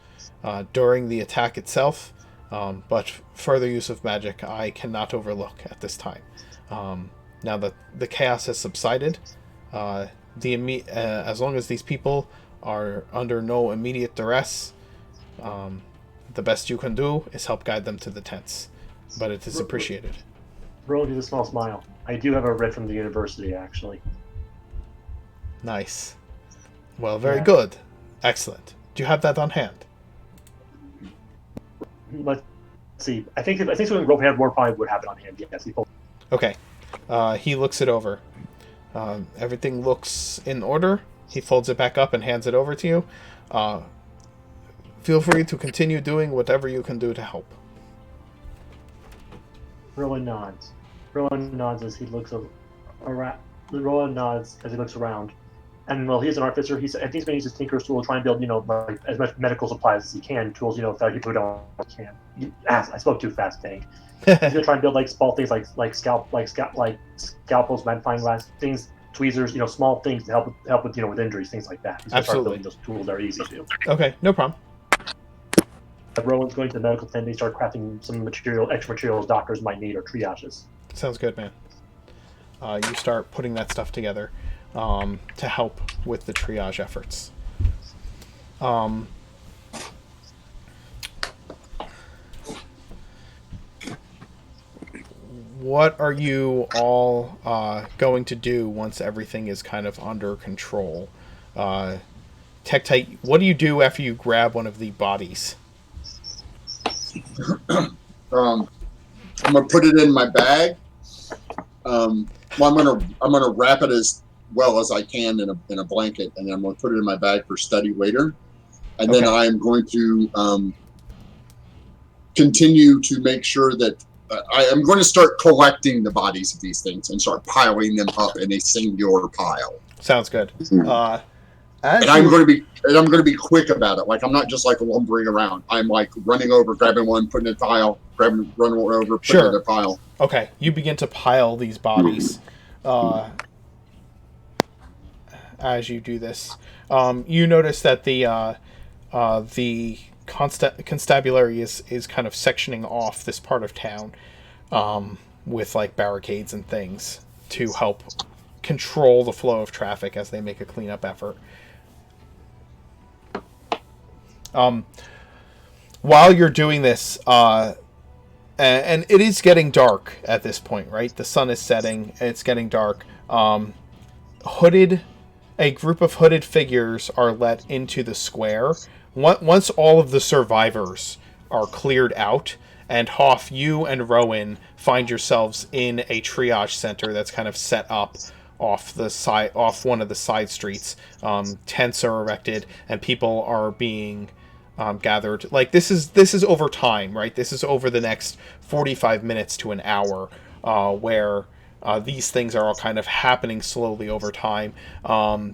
during the attack itself, but further use of magic I cannot overlook at this time. Now that the chaos has subsided, as long as these people are under no immediate duress, The best you can do is help guide them to the tents, but it is appreciated. Rowan gives a small smile. I do have a writ from the university, actually. Nice. Well, very Yeah. good. Excellent. Do you have that on hand? Let's see. I think something Grovhaire more probably would have it on hand. Yes, he Okay. He looks it over. Everything looks in order. He folds it back up and hands it over to you. Feel free to continue doing whatever you can do to help. Rowan nods. Rowan nods as he looks around. Rowan nods as he looks around. And well, he's an artificer. I think he's going to use his tinker's tool to try and build, like, as much medical supplies as he can. Tools, that people don't can. I spoke too fast, dang. He's going to try and build like small things like scalpels, magnifying glass, things, tweezers, small things to help with with injuries, things like that. He's going to start Absolutely. building those tools that are easy to do. Okay, no problem. Rowan's going to the medical tent. They start crafting some extra materials doctors might need or triages. Sounds good, man. You start putting that stuff together to help with the triage efforts. What are you all going to do once everything is kind of under control? Tektite, what do you do after you grab one of the bodies? I'm gonna put it in my bag. Well, I'm gonna wrap it as well as I can in a blanket, and then I'm gonna put it in my bag for study later. And then I am going to continue to make sure that I am going to start collecting the bodies of these things and start piling them up in a singular pile. Sounds good. And I'm going to be quick about it. Like, I'm not just like lumbering around. I'm like running over, grabbing one, putting it in a pile, running over, putting it in a pile. Okay, you begin to pile these bodies as you do this. You notice that the constabulary is kind of sectioning off this part of town with like barricades and things to help control the flow of traffic as they make a cleanup effort. While you're doing this, and it is getting dark at this point, right? The sun is setting, and it's getting dark. A group of hooded figures are let into the square. Once all of the survivors are cleared out, and Hoff, you and Rowan find yourselves in a triage center that's kind of set up off one of the side streets. Tents are erected, and people are being gathered. Like, this is over time, right? This is over the next 45 minutes to an hour, where these things are all kind of happening slowly over time.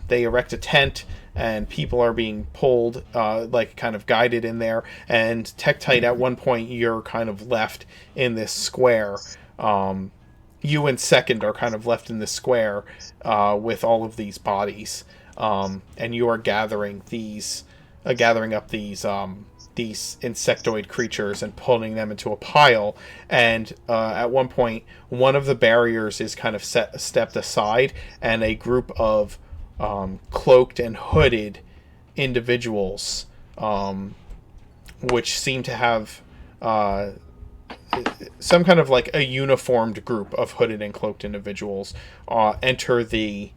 They erect a tent, and people are being pulled, like kind of guided in there. And Tektite, at one point, you're kind of left in this square. You and Second are kind of left in this square with all of these bodies, and you are gathering up these insectoid creatures and pulling them into a pile. And at one point, one of the barriers is kind of stepped aside, and a group of cloaked and hooded individuals, which seem to have some kind of like a uniformed group of hooded and cloaked individuals, enter the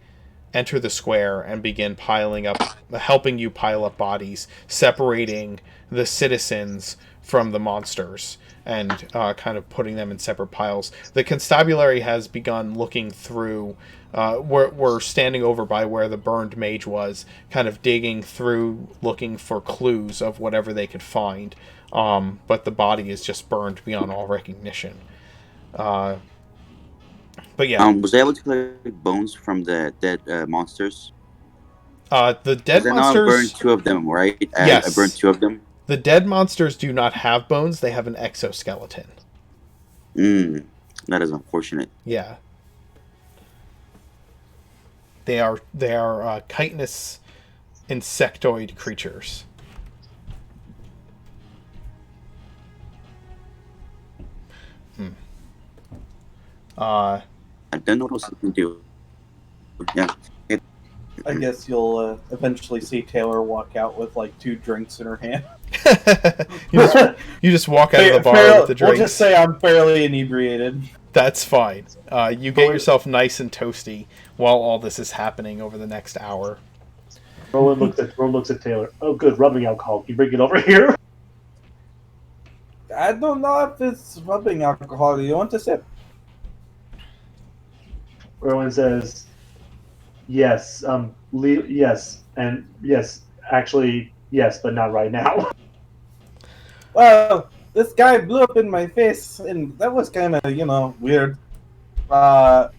square and begin helping you pile up bodies, separating the citizens from the monsters, and kind of putting them in separate piles. The constabulary has begun looking through. We're standing over by where the burned mage was, kind of digging through, looking for clues of whatever they could find. But the body is just burned beyond all recognition. But yeah. Was I able to collect bones from the dead monsters? The dead monsters. I burned 2 of them, right? Yes. I burned 2 of them. The dead monsters do not have bones; they have an exoskeleton. That is unfortunate. Yeah. They are chitinous insectoid creatures. I don't know what else I can do. Yeah. I guess you'll eventually see Taylor walk out with like 2 drinks in her hand. you just walk out of the bar with the drinks. We'll just say I'm fairly inebriated. That's fine. You get yourself nice and toasty while all this is happening over the next hour. Rowan looks at Taylor. Oh, good, rubbing alcohol. Can you bring it over here? I don't know if it's rubbing alcohol. Do you want to sip? Rowan says, "Yes, yes, and yes, actually, yes, but not right now." Well, this guy blew up in my face, and that was kind of, weird. Portal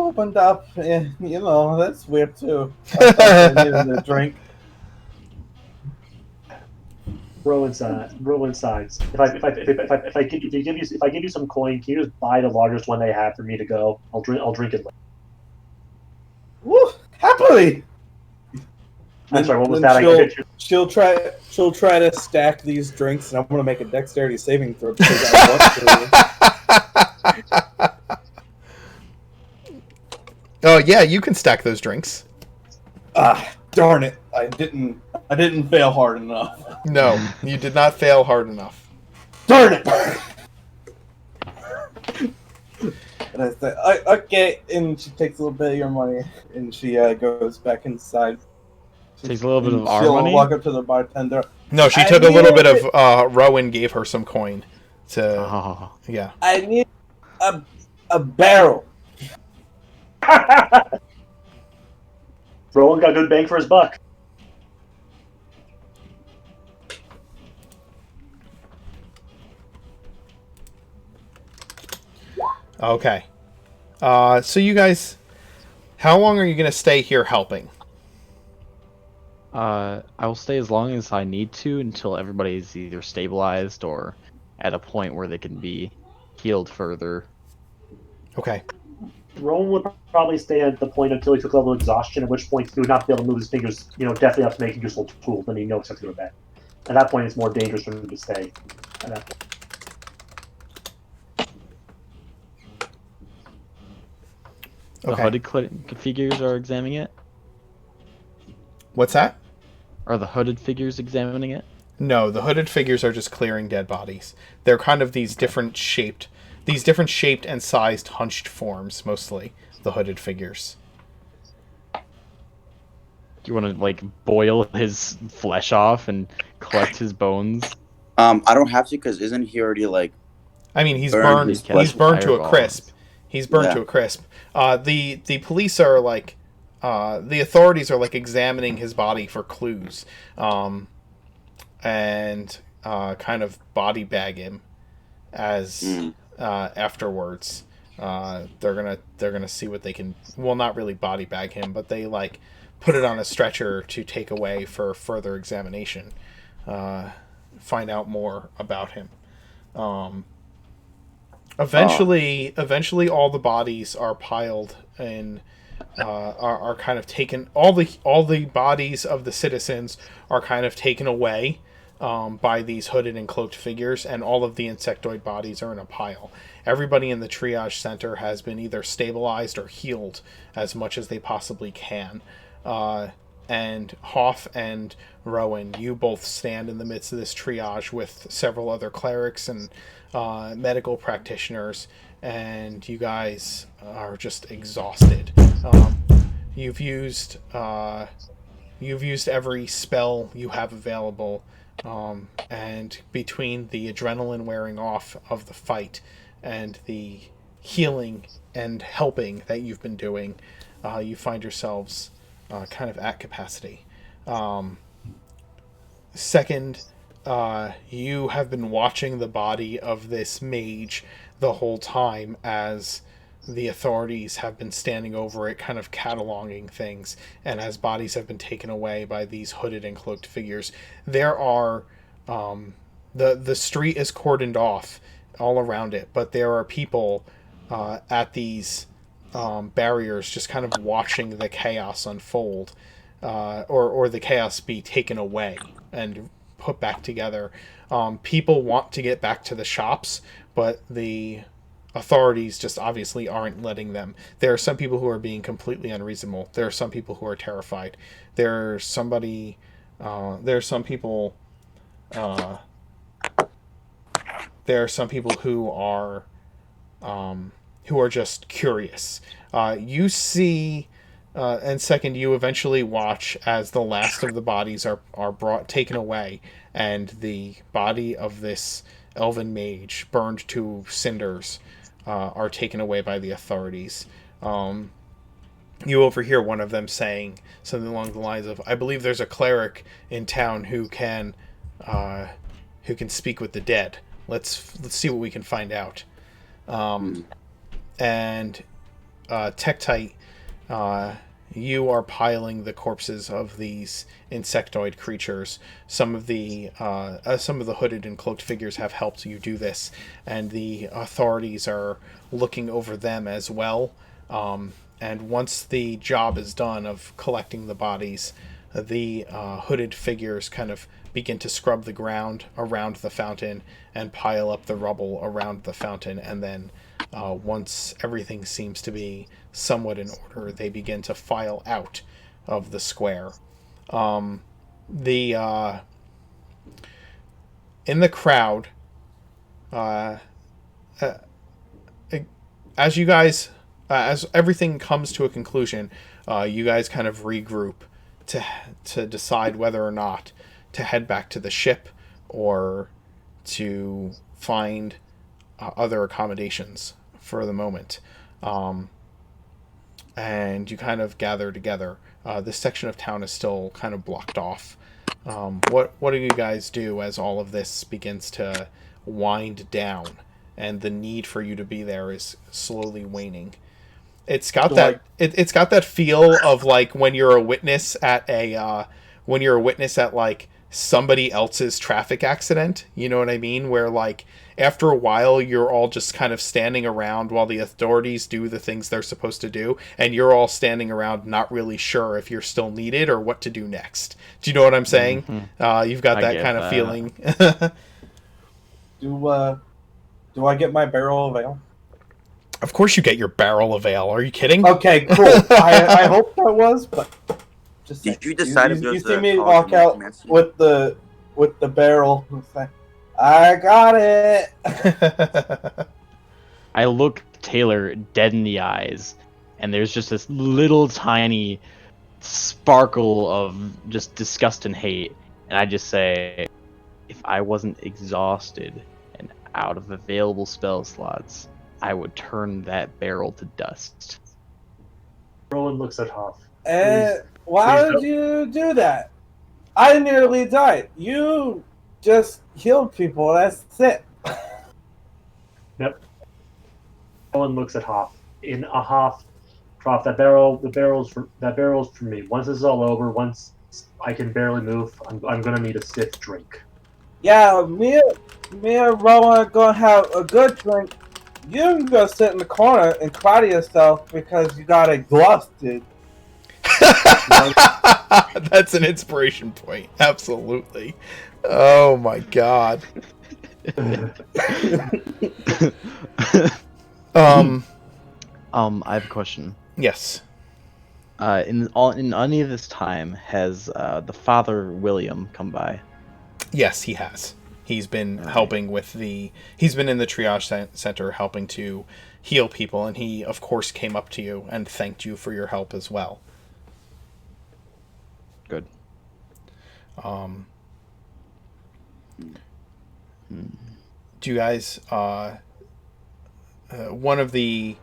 opened up, and, that's weird, too. I thought I needed a drink. Rowan sighs. If I give you some coin, can you just buy the largest one they have for me to go? I'll drink it later. Woo! Happily. I'm sorry. What was that? She'll try to stack these drinks, and I'm gonna make a dexterity saving throw because I want to. Oh yeah, you can stack those drinks. Darn it! I didn't fail hard enough. No, you did not fail hard enough. Darn it! And I said, okay, and she takes a little bit of your money, and she goes back inside. Takes a little bit of our She'll money? walk up to the bartender. No, she took a little bit of. Rowan gave her some coin. Yeah. I need a barrel. Rowan got good bang for his buck. Okay. So you guys, how long are you going to stay here helping? I will stay as long as I need to until everybody's either stabilized or at a point where they can be healed further. Okay. Rowan would probably stay at the point until he took level of exhaustion, at which point he would not be able to move his fingers, definitely have to make a useful tool, then he knows how to go back. At that point, it's more dangerous for him to stay. At that point. The hooded figures are examining it? What's that? Are the hooded figures examining it? No, the hooded figures are just clearing dead bodies. They're kind of these different shaped and sized hunched forms, mostly, the hooded figures. Do you want to, boil his flesh off and collect his bones? I don't have to, because isn't he already, I mean, he's burned to a crisp. He's burned to a crisp. The police are, the authorities are, examining his body for clues. And kind of body bag him as afterwards. They're gonna see what they can. Well, not really body bag him, but they put it on a stretcher to take away for further examination. Find out more about him. Eventually, all the bodies are piled and are kind of taken. All the bodies of the citizens are kind of taken away by these hooded and cloaked figures, and all of the insectoid bodies are in a pile. Everybody in the triage center has been either stabilized or healed as much as they possibly can. And Hoff and Rowan, you both stand in the midst of this triage with several other clerics and medical practitioners, and you guys are just exhausted. You've used every spell you have available, and between the adrenaline wearing off of the fight and the healing and helping that you've been doing, you find yourselves kind of at capacity. Second, you have been watching the body of this mage the whole time as the authorities have been standing over it, kind of cataloging things, and as bodies have been taken away by these hooded and cloaked figures. There are the street is cordoned off all around it, but there are people at these barriers just kind of watching the chaos unfold, or the chaos be taken away and put back together. People want to get back to the shops, but the authorities just obviously aren't letting them. There are some people who are being completely unreasonable. There are some people who are terrified. There's some people there are some people who are just curious. You see, and second, you eventually watch as the last of the bodies are taken away, and the body of this elven mage, burned to cinders, are taken away by the authorities. You overhear one of them saying something along the lines of, "I believe there's a cleric in town who can speak with the dead. Let's see what we can find out." And Tektite, you are piling the corpses of these insectoid creatures. Some of the hooded and cloaked figures have helped you do this, and the authorities are looking over them as well. And once the job is done of collecting the bodies, the hooded figures kind of begin to scrub the ground around the fountain and pile up the rubble around the fountain, and then once everything seems to be somewhat in order, they begin to file out of the square. In the crowd, as you guys, as everything comes to a conclusion, you guys kind of regroup to decide whether or not to head back to the ship or to find other accommodations for the moment. And you kind of gather together. This section of town is still kind of blocked off. What do you guys do as all of this begins to wind down and the need for you to be there is slowly waning? It's got it's got that feel of like when you're a witness at like somebody else's traffic accident. You know what I mean? Where like after a while you're all just kind of standing around while the authorities do the things they're supposed to do, and you're all standing around not really sure if you're still needed or what to do next. Do you know what I'm saying? Mm-hmm. You've got that kind of feeling. Do I get my barrel of ale? Of course you get your barrel of ale. Are you kidding? Okay, cool. I hope that was, but just did you decide if you see me walk out with the barrel? I got it. I look Taylor dead in the eyes, and there's just this little tiny sparkle of just disgust and hate, and I just say, if I wasn't exhausted and out of available spell slots, I would turn that barrel to dust. Rowan looks at Hoff. Why did you do that? I nearly died. You just killed people. That's it. Yep. Rowan looks at Hoff. In a Hoff, Prof, that barrel's for me. Once this is all over, once I can barely move, I'm gonna need a stiff drink. Yeah, me and Rowan are gonna have a good drink. You can go sit in the corner and cry to yourself because you got exhausted. That's an inspiration point. Absolutely. Oh my god. I have a question. Yes. In any of this time, has the Father William come by? Yes, he has. He's been helping with he's been in the triage center helping to heal people, and he, of course, came up to you and thanked you for your help as well. Good. Do you guys, one of the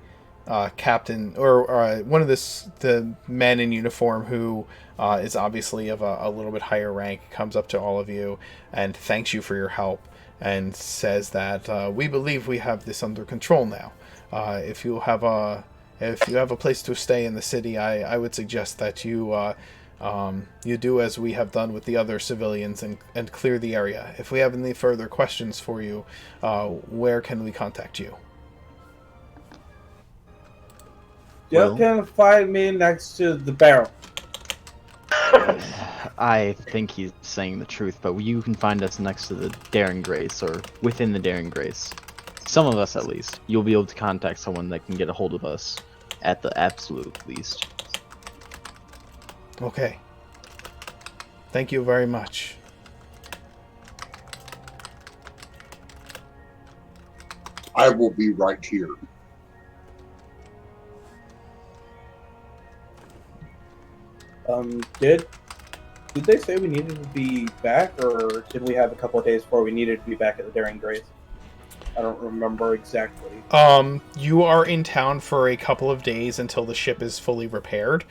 captain, or one of the men in uniform who is obviously of a little bit higher rank, comes up to all of you and thanks you for your help and says that we believe we have this under control now. If you have a place to stay in the city, I would suggest that you do as we have done with the other civilians and clear the area. If we have any further questions for you, where can we contact you? You can find me next to the barrel. I think he's saying the truth, but you can find us next to the Daring Grace, or within the Daring Grace. Some of us, at least. You'll be able to contact someone that can get a hold of us, at the absolute least. Okay. Thank you very much. I will be right here. Did they say we needed to be back, or did we have a couple of days before we needed to be back at the Daring Grace? I don't remember exactly. You are in town for a couple of days until the ship is fully repaired.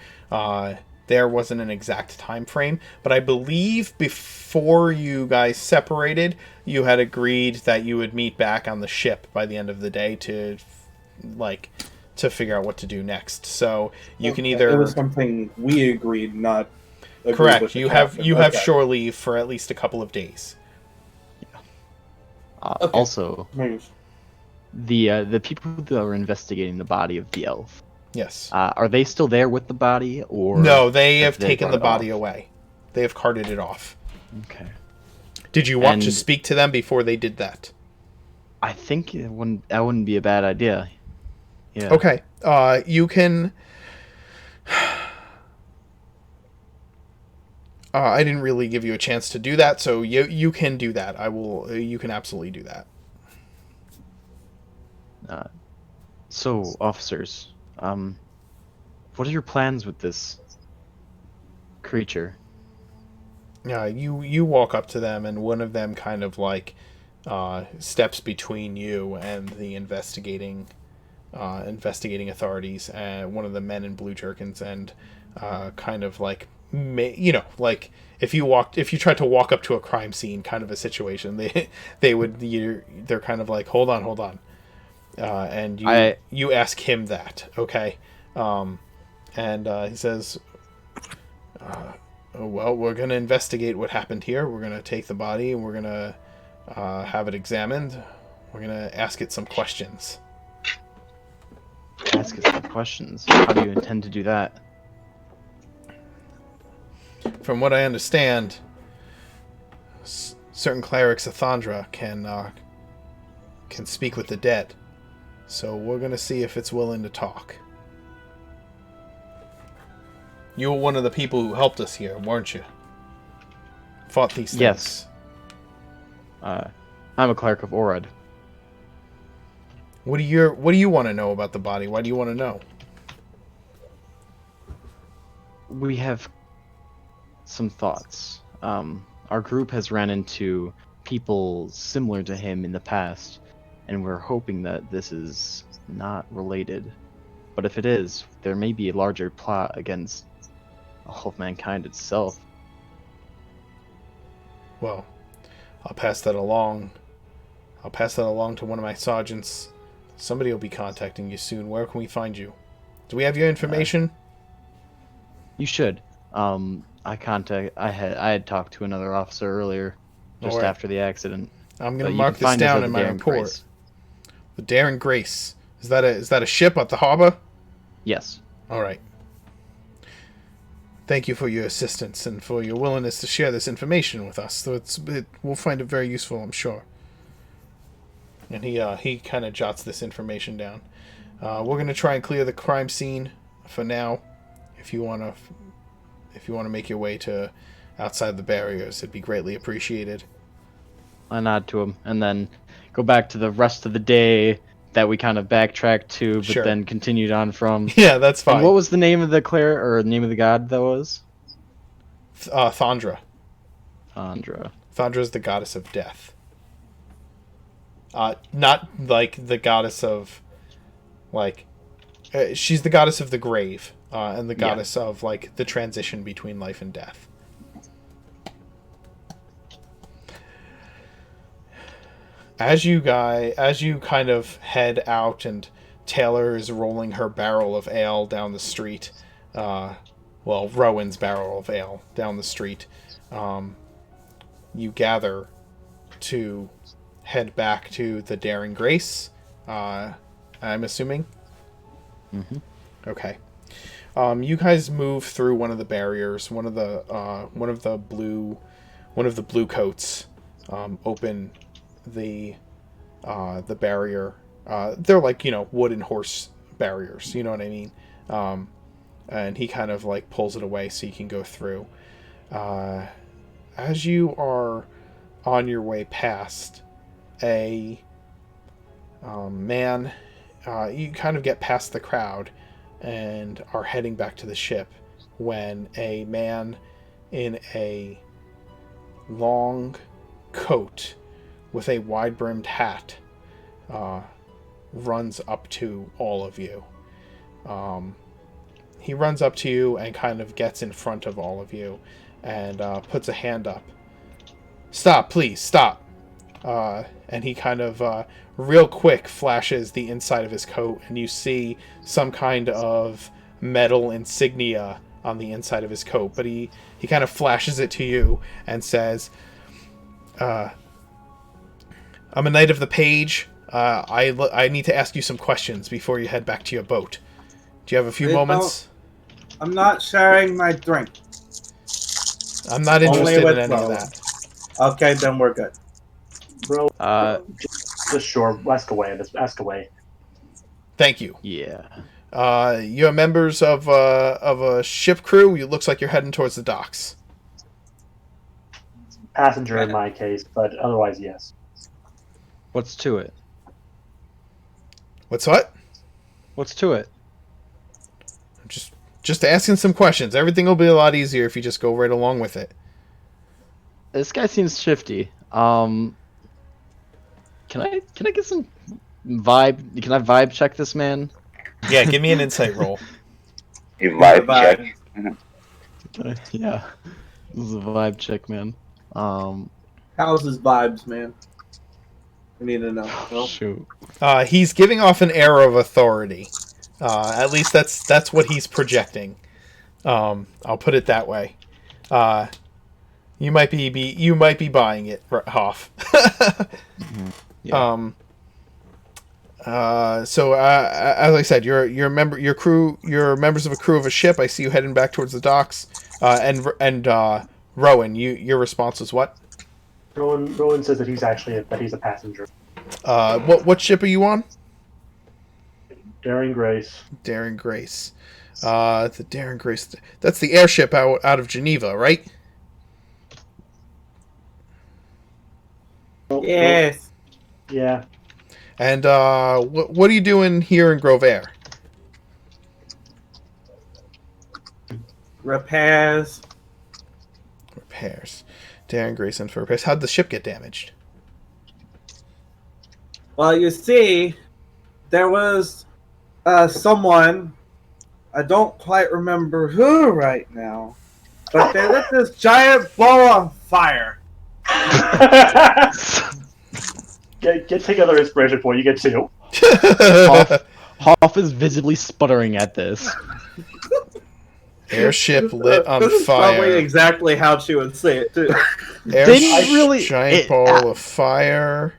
There wasn't an exact time frame, but I believe before you guys separated, you had agreed that you would meet back on the ship by the end of the day to figure out what to do next. So you can either... It was something we agreed, not... Correct. You have shore leave for at least a couple of days. Okay. Also, the people that are investigating the body of the elf. Yes. Are they still there with the body, or no? They have taken the brought it body off? away. They have carted it off. Okay. Did you want to speak to them before they did that? I think that wouldn't be a bad idea. Yeah. Okay. You can. I didn't really give you a chance to do that, so you can do that. You can absolutely do that. So, officers, what are your plans with this creature? Yeah, you walk up to them, and one of them kind of steps between you and the investigating authorities, and one of the men in blue jerkins, and kind of if you tried to walk up to a crime scene kind of a situation, they're kind of like, hold on, and you ask him that, okay, and he says, well, we're gonna investigate what happened here. We're gonna take the body and we're gonna have it examined. We're gonna ask it some questions. Ask it some questions. How do you intend to do that? From what I understand, certain clerics of Thandra can speak with the dead. So we're gonna see if it's willing to talk. You were one of the people who helped us here, weren't you? Fought these things. Yes. I'm a cleric of Orad. What do you want to know about the body? Why do you want to know? We have some thoughts. Our group has ran into people similar to him in the past, and we're hoping that this is not related. But if it is, there may be a larger plot against all of mankind itself. Well, I'll pass that along. I'll pass that along to one of my sergeants. Somebody will be contacting you soon. Where can we find you? Do we have your information? You should. I had talked to another officer earlier, just Alright. after the accident. I'm gonna mark this down in my report. The Daring Grace. Is that a ship at the harbor? Yes. All right. Thank you for your assistance and for your willingness to share this information with us. So we'll find it very useful, I'm sure. And he kind of jots this information down. We're going to try and clear the crime scene for now. If you want to make your way to outside the barriers, it'd be greatly appreciated. I nod to him, and then go back to the rest of the day that we kind of backtracked to, but then continued on from. Yeah, that's fine. And what was the name of the cleric, or the name of the god that was? Thandra. Thandra. Thandra is the goddess of death. Not like the goddess of, she's the goddess of the grave, and the goddess of the transition between life and death. As you kind of head out, and Taylor is rolling her barrel of ale down the street, Rowan's barrel of ale down the street, you gather to head back to the Daring Grace, I'm assuming? Mm-hmm. Okay. You guys move through one of the barriers, one of the blue coats, open the barrier. They're wooden horse barriers, you know what I mean? And he kind of pulls it away so you can go through. As you are on your way past a man, you kind of get past the crowd and are heading back to the ship when a man in a long coat with a wide-brimmed hat runs up to all of you. He runs up to you and kind of gets in front of all of you and puts a hand up. Stop, please, stop. And he kind of real quick flashes the inside of his coat, and you see some kind of metal insignia on the inside of his coat. But he kind of flashes it to you and says, I'm a Knight of the Page. I need to ask you some questions before you head back to your boat. Do you have a few moments? I'm not sharing my drink. I'm not interested in any of that. Okay, then we're good. Bro, just sure. Ask away. Just ask away. Thank you. Yeah. You're members of a ship crew. It looks like you're heading towards the docks. Passenger in my case, but otherwise, yes. What's to it? What's what? What's to it? Just asking some questions. Everything will be a lot easier if you just go right along with it. This guy seems shifty. Can I get some vibe? Can I vibe check this man? Yeah, give me an insight roll. You vibe check. Yeah, this is a vibe check, man. How's his vibes, man? We need to know. Shoot. He's giving off an air of authority. At least that's what he's projecting. I'll put it that way. You might be buying it, Hoff. Mm-hmm. Yeah. So as I said, you're members of a crew of a ship. I see you heading back towards the docks. And Rowan, your response was what? Rowan says that he's a passenger. What ship are you on? Daring Grace. Daring Grace. The Daring Grace. That's the airship out of Geneva, right? Yes. Yeah. And what are you doing here in Grovhaire? Repairs. Daring Grace and for repairs. How'd the ship get damaged? Well, you see, there was someone, I don't quite remember who right now, but they lit this giant ball on fire. Take another inspiration point. You get two. Hoff is visibly sputtering at this. Airship lit on This is fire. probably exactly how she would say it too. Airship, giant ball of fire.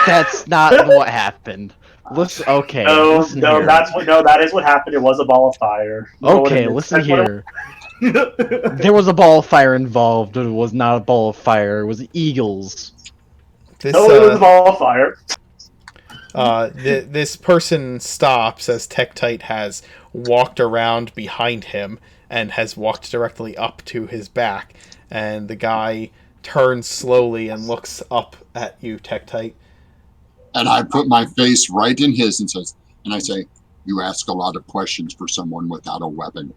That's not what happened. Listen, okay. Listen here. That is what happened. It was a ball of fire. Okay, listen here. There was a ball of fire involved. It was not a ball of fire. It was eagles. This, it was a ball of fire. This person stops as Tektite has walked around behind him and has walked directly up to his back. And the guy turns slowly and looks up at you, Tektite. And I put my face right in his and I say, you ask a lot of questions for someone without a weapon.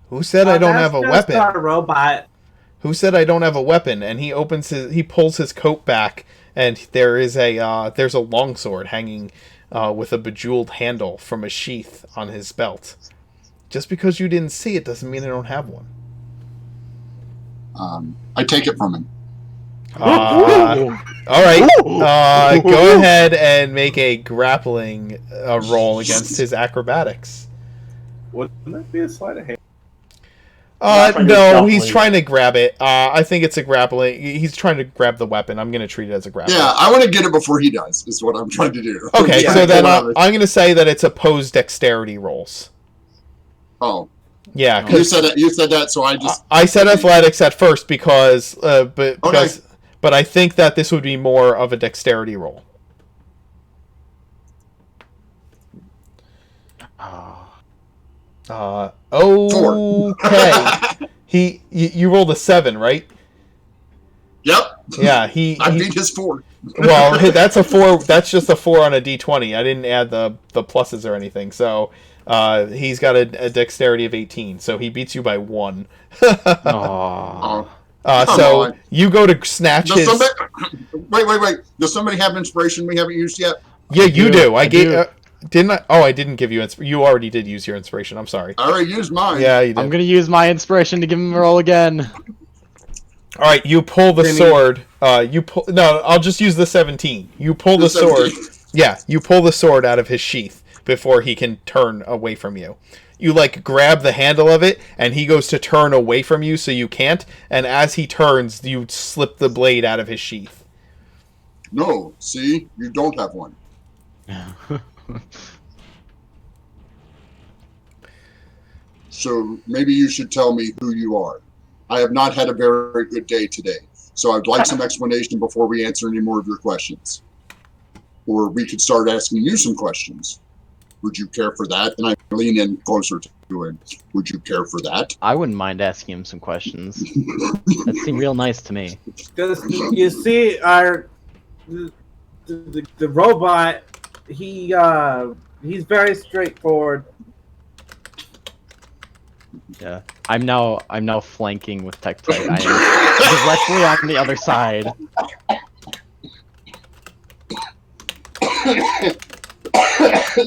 Who said I don't have a weapon? Not a robot. Who said I don't have a weapon? And he pulls his coat back, and there's a longsword hanging with a bejeweled handle from a sheath on his belt. Just because you didn't see it doesn't mean I don't have one. I take it from him. All right. Go ahead and make a grappling roll against his acrobatics. Wouldn't that be a sleight of hand? No, he's trying to grab it. I think it's a grappling. He's trying to grab the weapon. I'm going to treat it as a grappling. Yeah, I want to get it before he does, is what I'm trying to do. Okay, so then I'm going to say that it's opposed dexterity rolls. Oh. Yeah. You said that, so I just... I said athletics at first because... But I think that this would be more of a dexterity roll. Okay. You rolled a 7, right? Yep. Yeah, I beat his 4. Well, that's a 4. That's just a 4 on a d20. I didn't add the pluses or anything. So he's got a dexterity of 18. So he beats you by 1. Aww. So on. you go to snatch Does his. somebody... Wait. Does somebody have inspiration we haven't used yet? Yeah, you do. I gave. Didn't I? Oh, I didn't give you. You already did use your inspiration. I'm sorry. I already used mine. Yeah, you did. I'm gonna use my inspiration to give him a roll again. All right, you pull the sword. You pull. No, I'll just use the 17. You pull the sword. Yeah, you pull the sword out of his sheath before he can turn away from you. You like grab the handle of it, and he goes to turn away from you, so you can't. And as he turns, you slip the blade out of his sheath. No, see, you don't have one. So maybe you should tell me who you are. I have not had a very good day today, so I'd like some explanation before we answer any more of your questions. Or we could start asking you some questions. Would you care for that? And I lean in closer to him. Would you care for that? I wouldn't mind asking him some questions. That seemed real nice to me. Because you see, the robot, he's very straightforward. Yeah, I'm now flanking with Tektite. I am directly on the other side.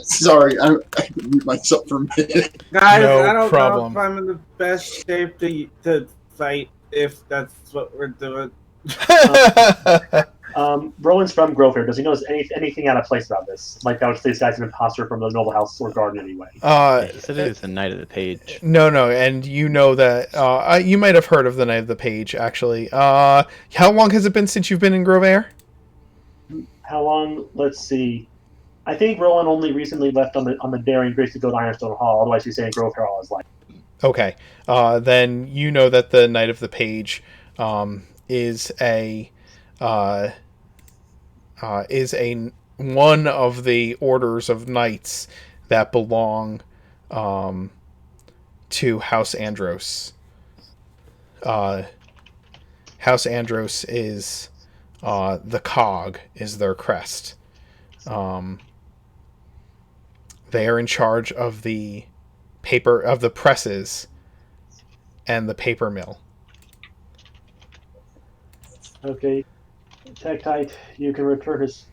Sorry, I mute myself for a minute. Guys, No I don't problem. know if I'm in the best shape to fight if that's what we're doing. Rowan's from Grovhaire. Does he know anything out of place about this? Like that this guy's an imposter from the noble house or garden anyway. He said it was the Knight of the Page. No, and you know that you might have heard of the Knight of the Page, actually. How long has it been since you've been in Grovhaire? How long? Let's see. I think Rowan only recently left on the Daring Grace to go to Ironstone Hall. Otherwise, he's saying Grovhaire all his life. Okay. Then you know that the Knight of the Page is a one of the orders of knights that belong to House Andros. House Andros is the cog is their crest. They are in charge of the presses and the paper mill. Okay, Tektite, you can return his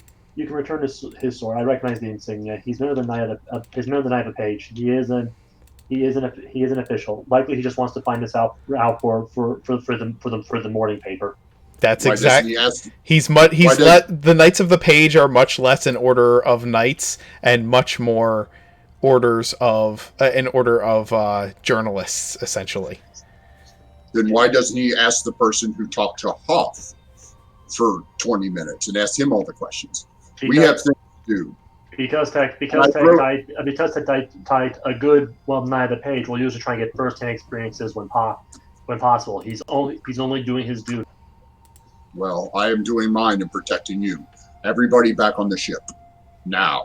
sword. I recognize the insignia. He's none of the Knight of the Page. He is an official. Likely, he just wants to find this out for the morning paper. That's Why exactly. doesn't The Knights of the Page are much less an order of knights and much more orders of an order of journalists, essentially. Then why doesn't he ask the person who talked to Hoff for 20 minutes and ask him all the questions? We have things to do. Because Tektite, a good Knight of the Page will usually try and get first-hand experiences when possible. He's only doing his duty. Well, I am doing mine and protecting you. Everybody back on the ship. Now.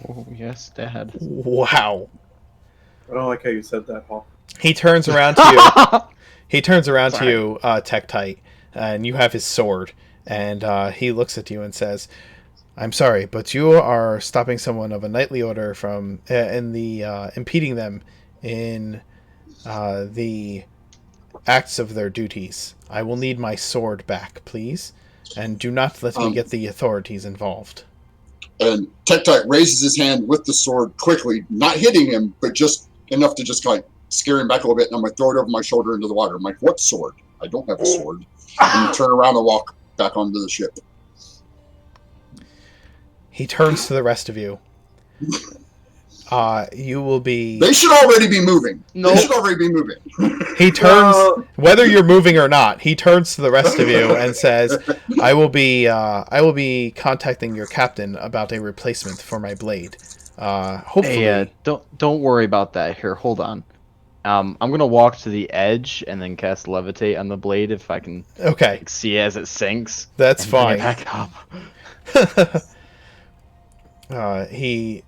Oh, yes, Dad. Wow. I don't like how you said that, Paul. He turns around to you. He turns around to you, Tektite, and you have his sword. And he looks at you and says, "I'm sorry, but you are stopping someone of a knightly order from impeding them in the acts of their duties. I will need my sword back, please, and do not let me get the authorities involved." And Tektite raises his hand with the sword quickly, not hitting him, but just enough to just kind of scare him back a little bit. And I'm going to throw it over my shoulder into the water. I'm like, "What sword? I don't have a sword." And you turn around and walk back onto the ship. He turns to the rest of you. You will be... They should already be moving. Nope. They should already be moving. He turns, whether you're moving or not, he turns to the rest of you and says, I will be contacting your captain about a replacement for my blade. Hopefully... Hey, don't worry about that. Here, hold on. I'm gonna walk to the edge and then cast Levitate on the blade if I can see as it sinks. That's and fine. Bring it back up. He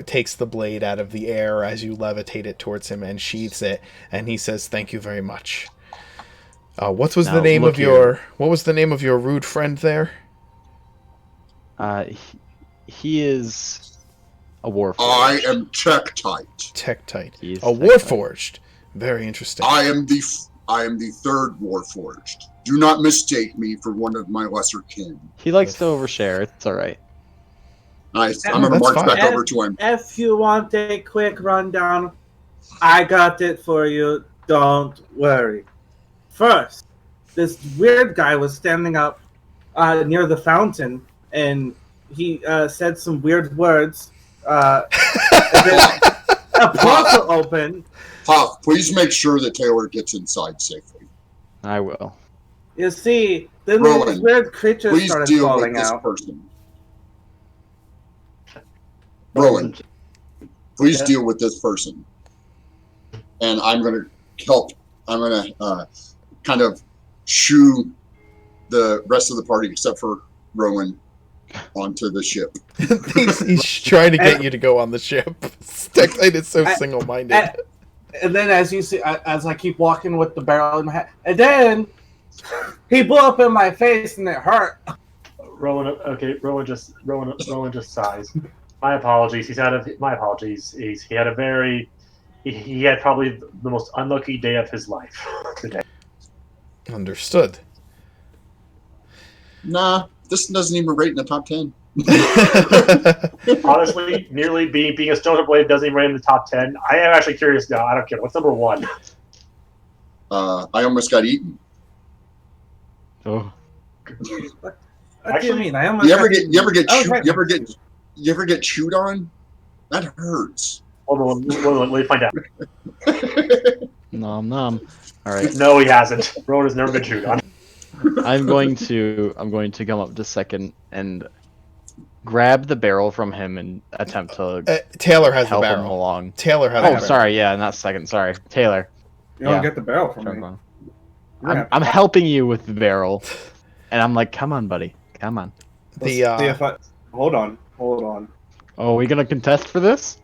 takes the blade out of the air as you levitate it towards him and sheaths it, and he says, "Thank you very much." What was Now, the name look of your What was the name of your rude friend there? He is a warforged. I am Tektite. Tektite. He is A Tektite. warforged. Very interesting. I am the third Warforged. Do not mistake me for one of my lesser kin. He likes to overshare. It's all right. Nice. I'm Oh, going to that's march fine. back over to him. If you want a quick rundown, I got it for you. Don't worry. First, this weird guy was standing up near the fountain, and he said some weird words. And then a portal opened. Hoff, please make sure that Taylor gets inside safely. I will. You see, then Rowan, these weird creatures Please started deal with falling this out. person. Rowan, please Yeah. deal with this person. And I'm going to help. I'm going to kind of shoo the rest of the party, except for Rowan, onto the ship. he's trying to get you to go on the ship. Tektite is so single-minded. And then, as you see, as I keep walking with the barrel in my hand, and then he blew up in my face, and it hurt. Rowan just sighs. My apologies. My apologies. He had a very, he had probably the most unlucky day of his life today. Understood. Nah, this doesn't even rate in the top 10. Honestly, nearly being a stoner blade doesn't even rate in the top 10. I am actually curious now. I don't care. What's number 1? I almost got eaten. Oh, What Actually, do you mean? I almost You ever got- get chewed on? That hurts. Hold on, let me find out. nom nom. All right. No, he hasn't. Rowan has never been chewed on. I'm going to come up to second and grab the barrel from him and attempt to Taylor has the help him barrel. along. Taylor has the Oh, barrel. sorry. Yeah, not second. Sorry, Taylor. You don't Yeah. get the barrel from Sorry, me. wrong. You're gonna I'm helping you with the barrel, and I'm like, come on, buddy, come on. Let's The, see if I... Hold on. Oh, are we gonna contest for this?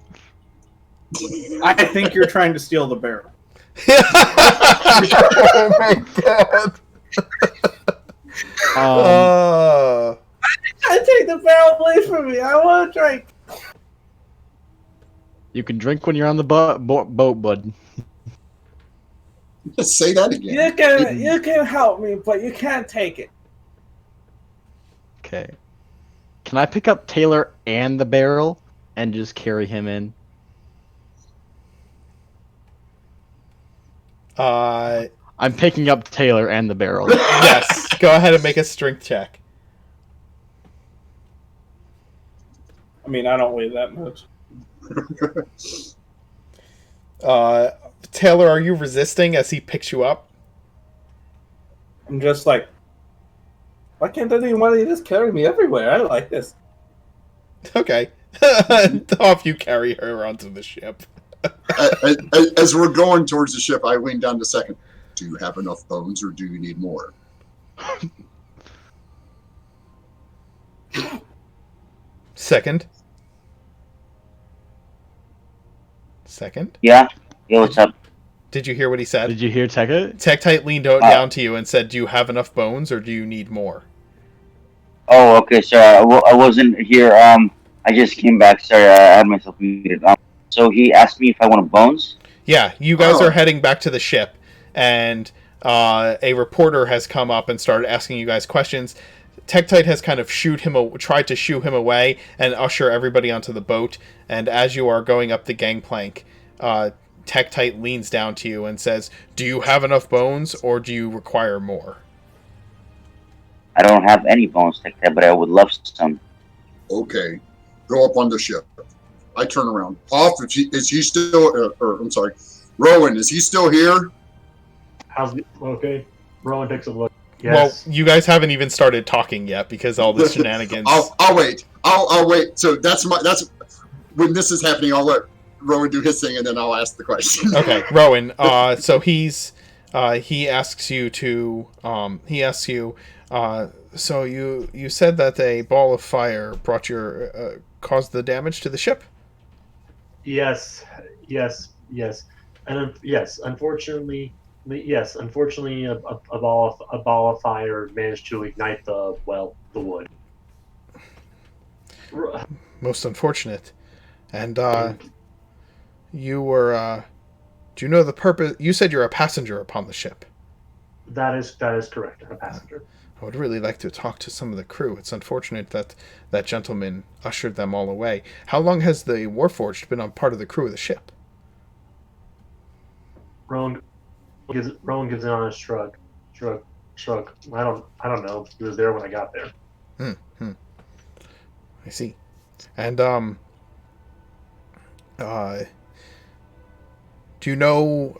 I think you're trying to steal the barrel. Oh my god. I take the barrel away from me. I want to drink. You can drink when you're on the boat, bud. Say that again. You can help me, but you can't take it. Okay. Can I pick up Taylor and the barrel and just carry him in? I'm picking up Taylor and the barrel. Yes. Go ahead and make a strength check. I mean, I don't weigh that much. Taylor, are you resisting as he picks you up? I'm just like, why can't anyone just carry me everywhere? I like this. Okay. Off you carry her onto the ship. As we're going towards the ship, I lean down to second. Do you have enough bones, or do you need more? Second. Yeah. Yo, what's up? Did you hear what he said? Did you hear Tekka? Tektite leaned down to you and said, do you have enough bones or do you need more? Oh, okay. Sorry, I wasn't here. I just came back. Sorry, I had myself muted. So he asked me if I wanted bones. Yeah, you guys are heading back to the ship, and a reporter has come up and started asking you guys questions. Tektite has kind of tried to shoo him away and usher everybody onto the boat, and as you are going up the gangplank, Tektite leans down to you and says, do you have enough bones or do you require more? I don't have any bones like that, but I would love some. Okay, go up on the ship. I turn around. Is he still? I'm sorry, Rowan. Is he still here? Okay. Rowan takes a look. Yes. Well, you guys haven't even started talking yet because all the shenanigans. I'll wait. I'll wait. So that's when this is happening. I'll let Rowan do his thing, and then I'll ask the question. Okay, Rowan. So he asks you. So you said that a ball of fire caused the damage to the ship? Yes. And yes, unfortunately, Yes, unfortunately, a ball of fire managed to ignite the wood. Most unfortunate. And And you were. Do you know the purpose? You said you're a passenger upon the ship. that is correct. A passenger. I would really like to talk to some of the crew. It's unfortunate that that gentleman ushered them all away. How long has the Warforged been on part of the crew of the ship? Rowan gives in on a shrug. I don't know. He was there when I got there. I see. And do you know?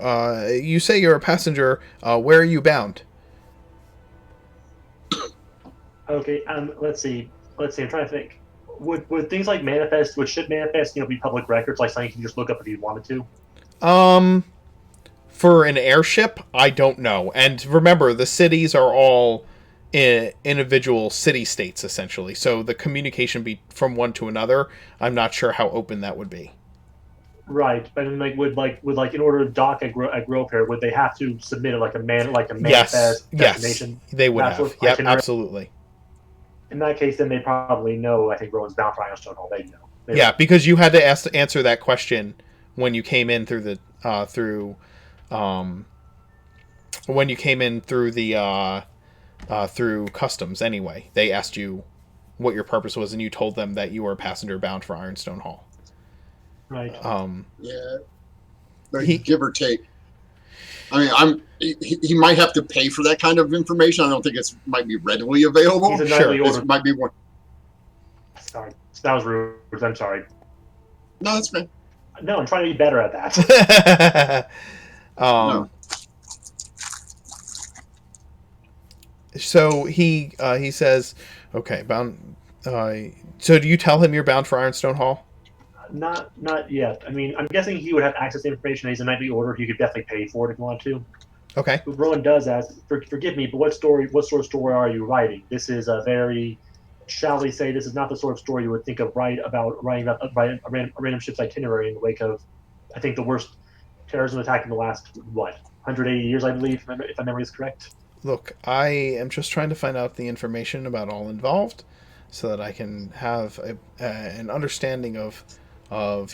You say you're a passenger. Where are you bound? Okay. Let's see. I'm trying to think. Would things like manifest? Would ship manifest? Be public records, like something you can just look up if you wanted to. For an airship, I don't know. And remember, the cities are all individual city states essentially. So the communication be from one to another. I'm not sure how open that would be. Right, but would in order to dock at Grovhaire, would they have to submit a manifest destination? Yes, they would have. Yep, absolutely. In that case, then they probably know. I think Rowan's bound for Ironstone Hall. They know. Yeah, because you had to answer that question when you came in through the through customs. Anyway, they asked you what your purpose was, and you told them that you were a passenger bound for Ironstone Hall. Right. Yeah, but give or take. I mean, he might have to pay for that kind of information. I don't think it might be readily available. He's a nightly order. It might be one. Sorry, that was rude. I'm sorry. No, that's fine. No, I'm trying to be better at that. No. So he says, okay, bound. So do you tell him you're bound for Ironstone Hall? Not yet. I mean, I'm guessing he would have access to information. He's a nightly order. He could definitely pay for it if he wanted to. Okay. But Rowan does ask, forgive me, but what sort of story are you writing? This is a very, shall we say, this is not the sort of story you would think of writing about a random ship's itinerary in the wake of, I think, the worst terrorism attack in the last, 180 years, I believe, if my memory is correct. Look, I am just trying to find out the information about all involved so that I can have an understanding of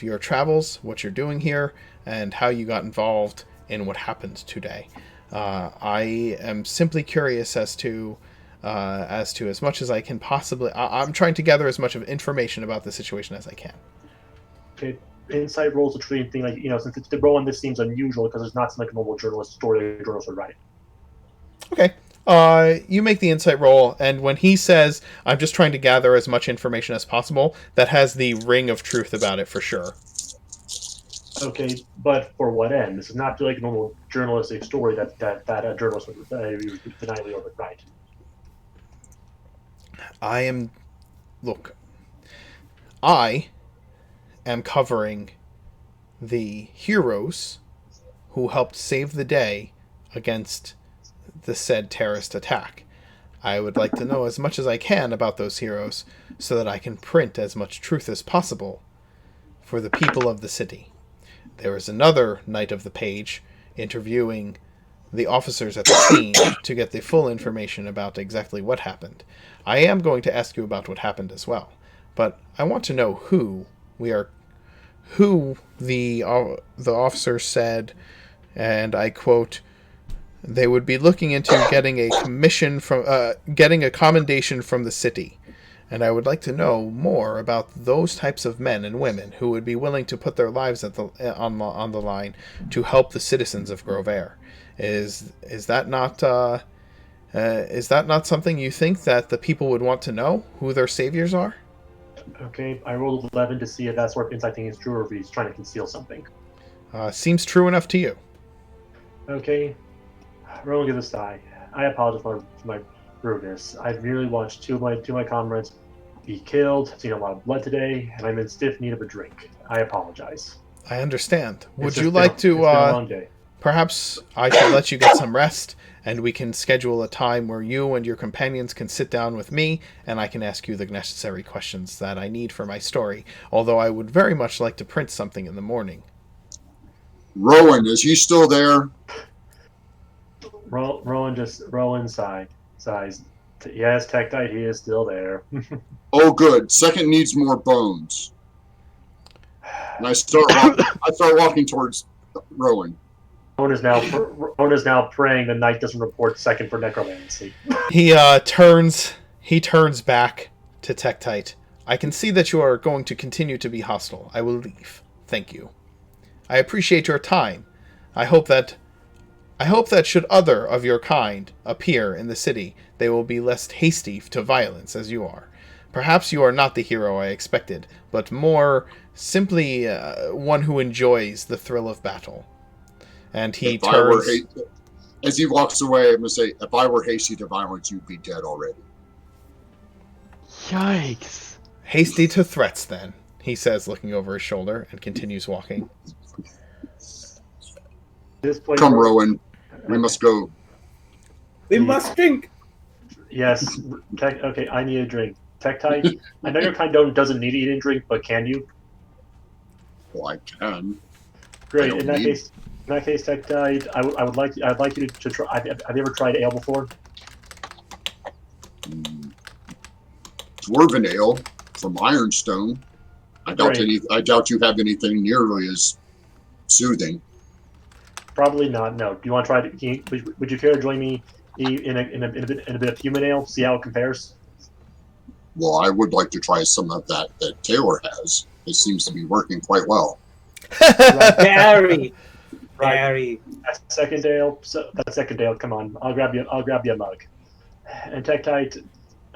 your travels, what you're doing here, and how you got involved in what happened today. I am simply curious as to as much as I can possibly. I'm trying to gather as much of information about the situation as I can. Okay, insight rolls a treating thing, since it's the Rowan, this seems unusual because it's not something like a normal journalist story that a journalist would write. Okay. You make the insight roll, and when he says, I'm just trying to gather as much information as possible, that has the ring of truth about it for sure. Okay, but for what end? This is not like a normal journalistic story that a journalist would the nightly order would write. I am covering the heroes who helped save the day against the said terrorist attack. I would like to know as much as I can about those heroes so that I can print as much truth as possible for the people of the city. There is another Knight of the Page interviewing the officers at the scene to get the full information about exactly what happened. I am going to ask you about what happened as well, but I want to know who the officer said, and I quote, they would be looking into getting a commendation from the city. And I would like to know more about those types of men and women who would be willing to put their lives on the line to help the citizens of Grovhaire. Is that not something you think that the people would want to know, who their saviors are? Okay, I rolled 11 to see if that sort of insight thing is true or if he's trying to conceal something. Seems true enough to you. Okay. Rowan gives a sigh. I apologize for my rudeness. I've merely watched two of my comrades be killed, seen a lot of blood today, and I'm in stiff need of a drink. I apologize. I understand. Would It's you been like a to long day. perhaps I should let you get some rest, and we can schedule a time where you and your companions can sit down with me, and I can ask you the necessary questions that I need for my story, although I would very much like to print something in the morning. Rowan, is he still there? Rowan sighs. Yes, Tektite, he is still there. Oh, good. Second needs more bones. And I start walking towards Rowan. Rowan is now praying the knight doesn't report second for necromancy. He turns back to Tektite. I can see that you are going to continue to be hostile. I will leave. Thank you. I appreciate your time. I hope that should other of your kind appear in the city, they will be less hasty to violence as you are. Perhaps you are not the hero I expected, but more simply one who enjoys the thrill of battle. And he turns... As he walks away, I'm going to say, if I were hasty to violence, you'd be dead already. Yikes. Hasty to threats, then, he says, looking over his shoulder, and continues walking. Come, Rowan. We must go. We must drink. Yes. Okay, I need a drink. Tektite, I know your kind doesn't need to eat and drink, but can you? Well, I can. Great. In that case, Tektite, I'd like you to try. Have you ever tried ale before? Dwarven ale from Ironstone. I doubt you have anything nearly as soothing. Probably not. No. Do you want to try it? Would you care to join me in a bit of human ale? See how it compares. Well, I would like to try some of that Taylor has. It seems to be working quite well. Very. That second ale. Come on, I'll grab you a mug. And Tektite,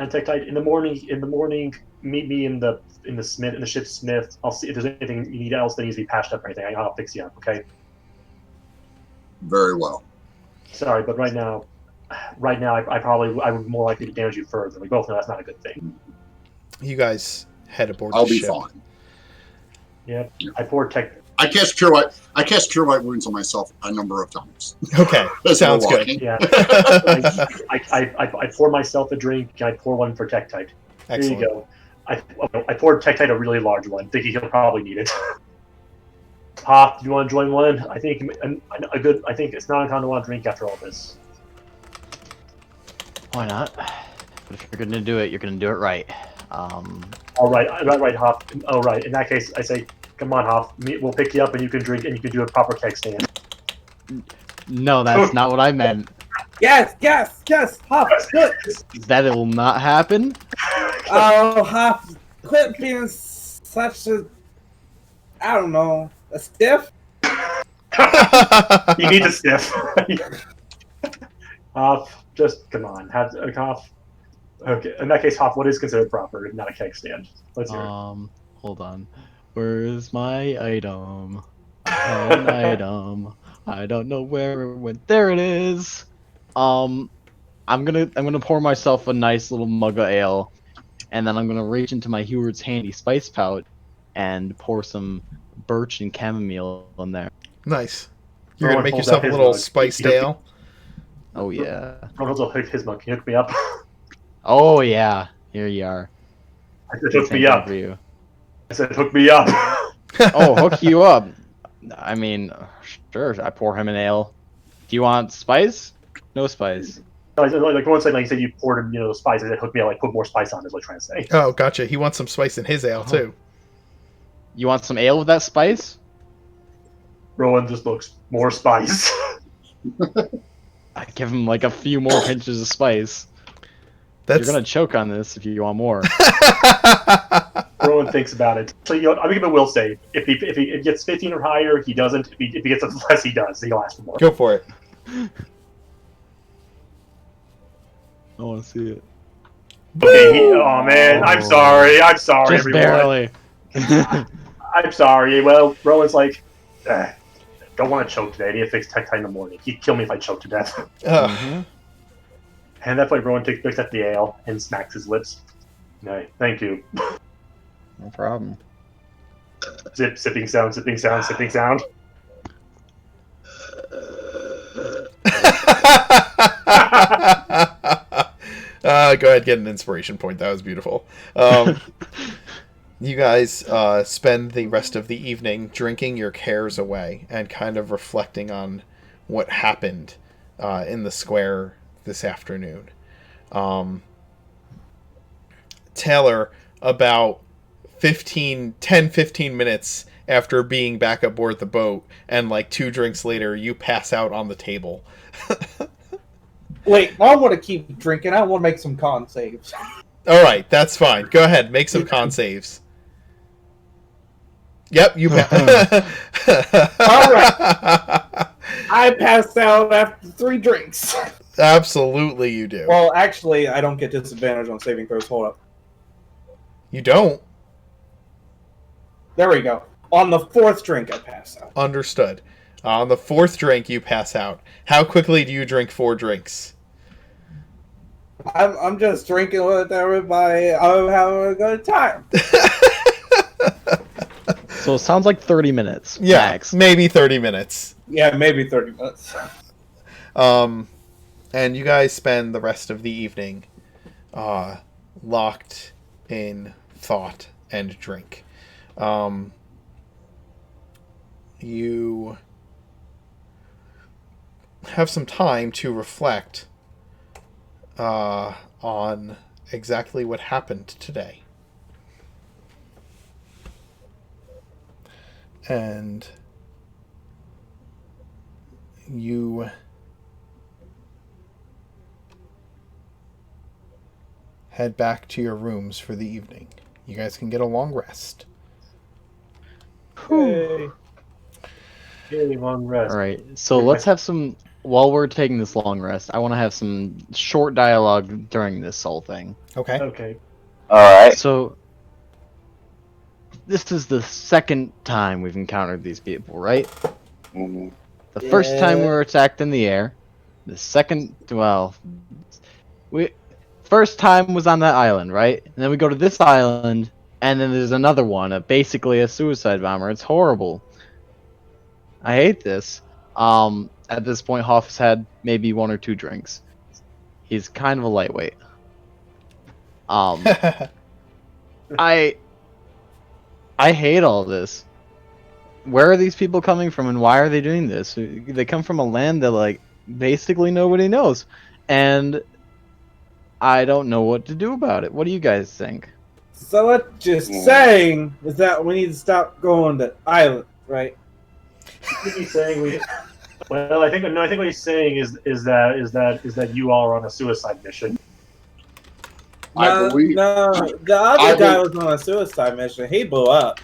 in the morning, meet me in the ship's smith. I'll see if there's anything you need else that needs to be patched up or anything. I'll fix you up. Okay. Very well. Sorry, but right now, I would more likely to damage you further. We both know that's not a good thing. You guys head aboard I'll the be ship. fine. Yeah, I poured I cast cure light wounds on myself a number of times. Okay, sounds good. Yeah, I pour myself a drink. And I pour one for Tektite. There you go. I poured Tektite a really large one, thinking he'll probably need it. Pop, do you want to join one? I think it's not uncommon to want to drink after all this. Why not? But if you're going to do it, you're going to do it right. All right, Hop. All right. In that case, I say, come on, Hop. We'll pick you up, and you can drink, and you can do a proper keg stand. No, that's not what I meant. Yes, Hop, good. That it will not happen? Oh, Hop, quit being such a, I don't know, a stiff? You need a stiff. Hop, just come on. Have a cough. Okay, in that case, Hop, what is considered proper, if not a keg stand? Let's hear it. Hold on. Where's my item? I had an item. I don't know where it went. There it is. I'm gonna pour myself a nice little mug of ale, and then I'm gonna reach into my Heward's Handy spice pouch and pour some birch and chamomile in there. Nice. You're gonna make yourself a little spiced ale. Oh yeah. Ronald's will hook his mug. Can you hook me up? Oh yeah. Here you are. I said hook me up. For you. I said hook me up. Oh, hook you up. I mean, sure. I pour him an ale. Do you want spice? No spice. Like one second, like you said, you poured him, the spice. I said hook me up, like put more spice on. Is what I'm trying to say. Oh, gotcha. He wants some spice in his ale too. You want some ale with that spice? Rowan just looks more spice. I give him like a few more pinches of spice. You're gonna choke on this if you want more. Rowan thinks about it. So I'm gonna give him a will save. If he gets 15 or higher, he doesn't. If he gets less, he does. He'll ask for more. Go for it. I want to see it. Okay. Oh man, I'm sorry. Just everyone. barely. I'm sorry. Well, Rowan's like, don't want to choke today. I need to fix Tektite in the morning. He'd kill me if I choked to death. Mm-hmm. And that point, Rowan picks up the ale and smacks his lips. No, thank you. No problem. Sipping sound. Go ahead, get an inspiration point. That was beautiful. You guys spend the rest of the evening drinking your cares away and kind of reflecting on what happened in the square this afternoon. Taylor, about 15 minutes after being back aboard the boat and like 2 drinks later, you pass out on the table. Wait, I want to keep drinking. I want to make some con saves. All right, that's fine. Go ahead, make some con saves. Yep, you pass. All right. I passed out after 3 drinks. Absolutely, you do. Well, actually, I don't get disadvantage on saving throws. Hold up. You don't? There we go. On the 4th drink, I pass out. Understood. On the 4th drink, you pass out. How quickly do you drink 4 drinks? I'm just drinking with everybody. I'm having a good time. So it sounds like 30 minutes. Yeah, max. maybe 30 minutes. Yeah, maybe 30 minutes. And you guys spend the rest of the evening locked in thought and drink. You have some time to reflect on exactly what happened today. And you head back to your rooms for the evening. You guys can get a long rest. Hey. Yay, long rest. All right, so let's have some. While we're taking this long rest, I want to have some short dialogue during this whole thing. Okay. Okay. Alright. So, this is the 2nd time we've encountered these people, right? Mhm. The first time we were attacked in the air. The second, first time was on that island, right? And then we go to this island, and then there's another one, basically a suicide bomber. It's horrible. I hate this. At this point, Hoff has had maybe 1 or 2 drinks. He's kind of a lightweight. I hate all this. Where are these people coming from, and why are they doing this? They come from a land that, like, basically nobody knows. And I don't know what to do about it. What do you guys think? So what you're saying is that we need to stop going to island, right? He's saying we. Well, I think what he's saying is that you all are on a suicide mission. I believe. No, the other guy was on a suicide mission. He blew up.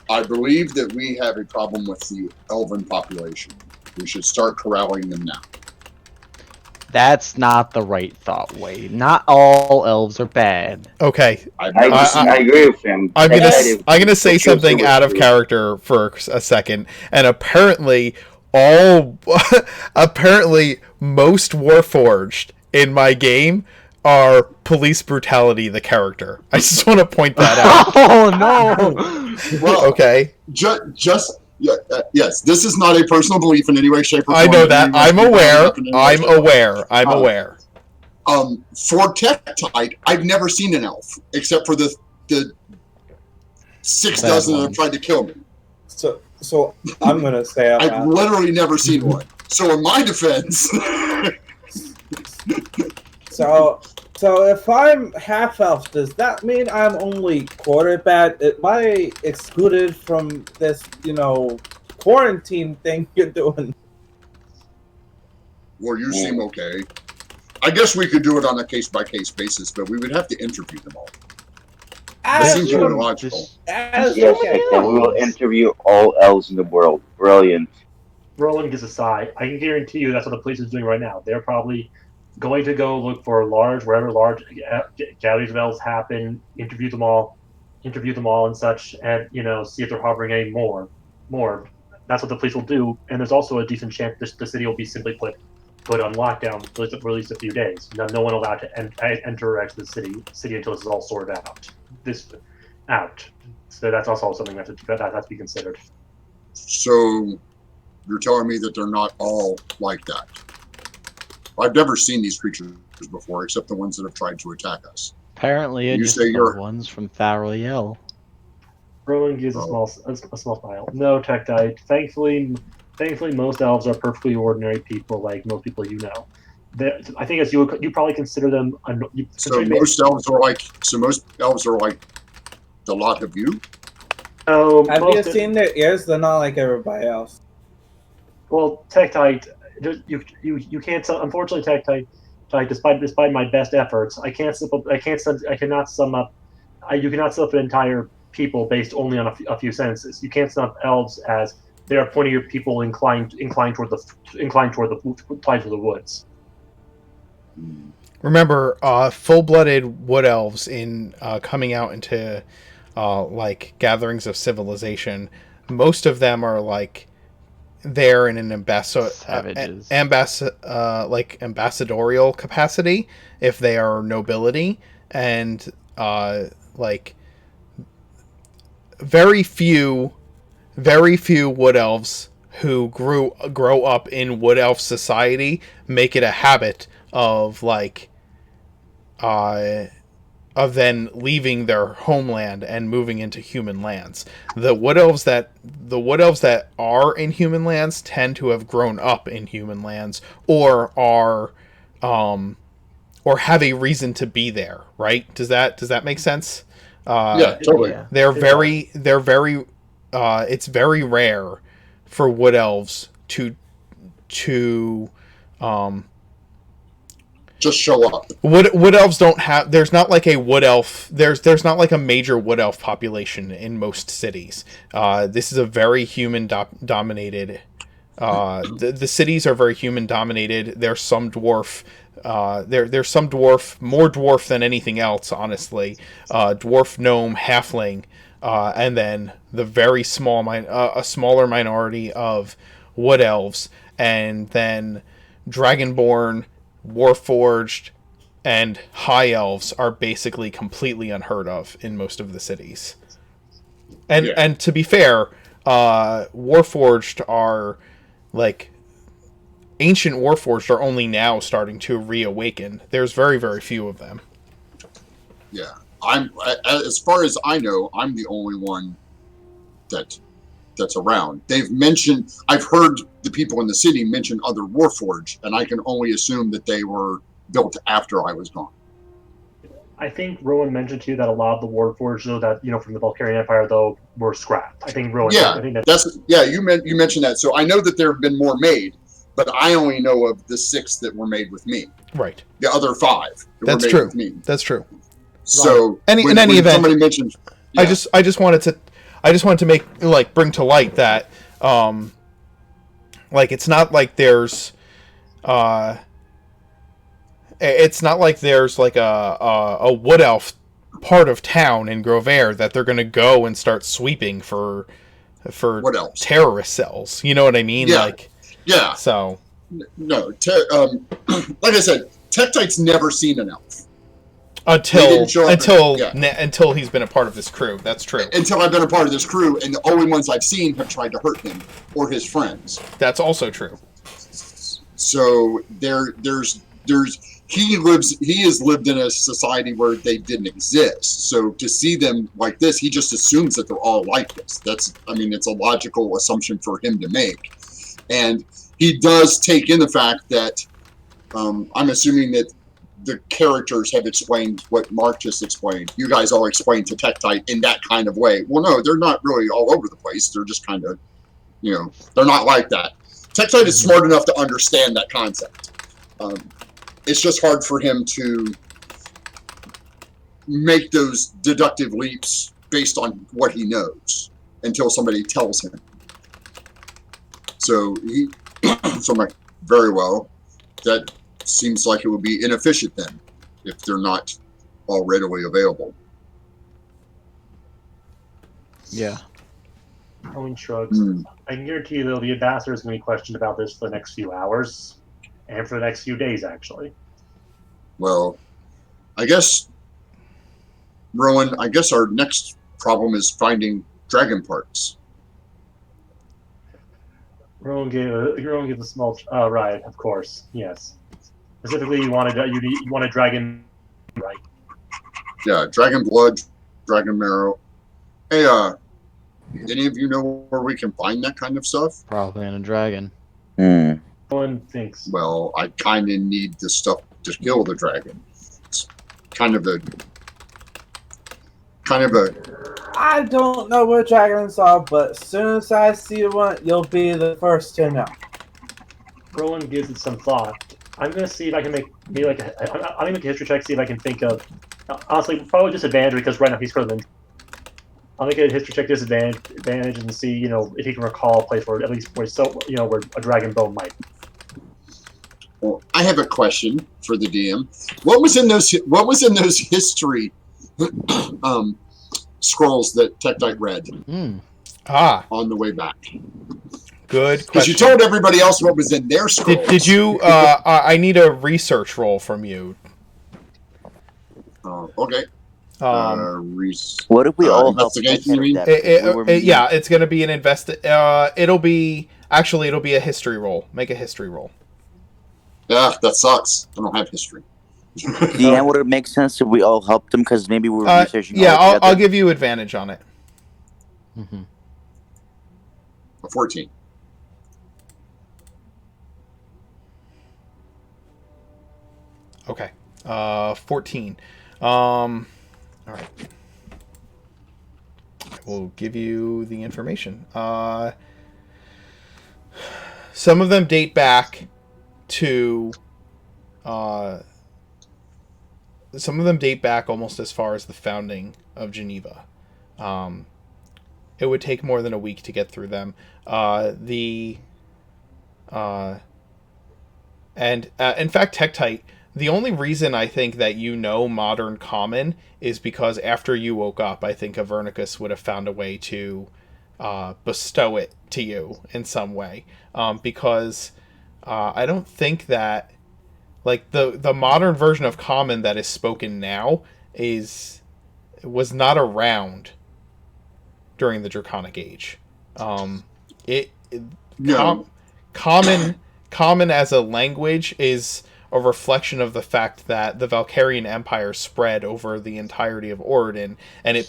I believe that we have a problem with the elven population. We should start corralling them now. That's not the right thought, Wade. Not all elves are bad. Okay. I agree with him. I'm gonna say something out of character for a second, and apparently most Warforged in my game are police brutality the character. I just want to point that out. Oh no! Well, Okay. Yes, this is not a personal belief in any way, shape, or form. I know that. I'm aware. For Tektite, I've never seen an elf except for the 6 dozen that have tried to kill me. So I'm gonna say I've literally never seen one. So in my defense, so if I'm half elf, does that mean I'm only quarter bad? Am I excluded from this, quarantine thing you're doing? well, you seem okay. I guess we could do it on a case-by-case basis, but we would have to interview them all. That seems more logical. Yes, we will interview all elves in the world. Brilliant. Roland gives a sigh. I can guarantee you that's what the police is doing right now. They're probably going to go look for wherever large gatherings of elves happen, interview them all and such, and see if they're harboring any more. That's what the police will do. And there's also a decent chance the city will be simply put on lockdown for at least a few days. No one allowed to enter or exit the city until this is all sorted out. So that's also something that has to be considered. So you're telling me that they're not all like that? I've never seen these creatures before, except the ones that have tried to attack us. Apparently, it's just the ones from Thariel. Rowan gives a small smile. No, Tektite. Thankfully, thankfully, most elves are perfectly ordinary people, like most people you know. I think as you probably consider them. Most elves are like. So most elves are like the lot of you. Have you seen their ears? They're not like everybody else. Well, Tektite, you can't. Unfortunately, Tektite, despite my best efforts, I cannot sum up. You cannot sum up an entire people based only on a few sentences. You can't sum up elves as they are pointing of people inclined toward the woods. Remember, full-blooded wood elves in coming out into like gatherings of civilization. Most of them are like there in an ambassadorial capacity if they are nobility, and like very few wood elves who grow up in wood elf society make it a habit of like of then leaving their homeland and moving into human lands. The wood elves that are in human lands tend to have grown up in human lands, or are or have a reason to be there, right? Does that make sense? Yeah, totally. Yeah. They're very it's very rare for wood elves to just show up. Wood elves don't have. There's not like a wood elf. There's not like a major wood elf population in most cities. This is a very human dominated. The cities are very human dominated. There's some dwarf. There's some dwarf, more dwarf than anything else, honestly. Dwarf, gnome, halfling, and then the very small a smaller minority of wood elves, and then dragonborn, warforged, and high elves are basically completely unheard of in most of the cities. And to be fair, warforged are like ancient warforged are only now starting to reawaken. There's very, very few of them. Yeah, as far as I know, I'm the only one that's around. I've heard the people in the city mention other warforged, and I can only assume that they were built after I was gone. I think Rowan mentioned to you that a lot of the warforged, though, that from the Bulgarian Empire, though, were scrapped. I think Rowan. Yeah, I think you mentioned that. So I know that there have been more made, but I only know of the 6 that were made with me. Right. The other 5 that were made with me. That's true. So in any event, somebody mentioned, I just wanted to make bring to light that it's not like there's like a wood elf part of town in Grovhaire that they're going to go and start sweeping for terrorist cells. You know what I mean? Yeah. So no, like I said, Tektite's never seen an elf. Until he's been a part of this crew. That's true. Until I've been a part of this crew, and the only ones I've seen have tried to hurt him or his friends. That's also true. So he has lived in a society where they didn't exist. So to see them like this, he just assumes that they're all like this. It's a logical assumption for him to make. And he does take in the fact that I'm assuming that the characters have explained what Mark just explained. You guys all explained to Tektite in that kind of way. Well, no, they're not really all over the place. They're just kind of, they're not like that. Tektite is smart enough to understand that concept. It's just hard for him to make those deductive leaps based on what he knows until somebody tells him. So I'm like, very well, that seems like it would be inefficient then, if they're not all readily available. Yeah. Owen shrugs. I can guarantee you, though, the ambassador is going to be questioned about this for the next few hours, and for the next few days, actually. Well, I guess, Rowan, our next problem is finding dragon parts. Rowan gave a small right, of course. Yes. Specifically, you want a dragon, right? Yeah, dragon blood, dragon marrow. Hey, Any of you know where we can find that kind of stuff? Probably in a dragon. Hmm. One thinks. Well, I kind of need the stuff to kill the dragon. It's kind of a. I don't know what dragons are, but as soon as I see one, you'll be the first to know. Rowan gives it some thought. I'm gonna see if I can make maybe like I'm gonna make a history check, see if I can think of. Honestly, probably disadvantage because right now he's currently. I'll make a history check disadvantage and see if he can recall a place where at least where where a dragon bone might. Well, I have a question for the DM. What was in those history scrolls that Tektite read on the way back? Good question. Because you told everybody else what was in their scrolls. Did you? I need a research roll from you. Okay. What if we all help? Yeah, it's going to be an it'll be a history roll. Make a history roll. Yeah, that sucks. I don't have history. DM, would it make sense if we all helped them? Because maybe we're researching. Yeah, I'll give you advantage on it. Mm-hmm. A 14. Okay. 14. All right. I will give you the information. Some of them date back to almost as far as the founding of Geneva. It would take more than a week to get through them. In fact, Tektite, the only reason I think that modern common is because after you woke up, I think Avernicus would have found a way to bestow it to you in some way. Because I don't think that like the modern version of common that is spoken now was not around during the Draconic Age. Common as a language is a reflection of the fact that the Valkyrian Empire spread over the entirety of Oregon, and the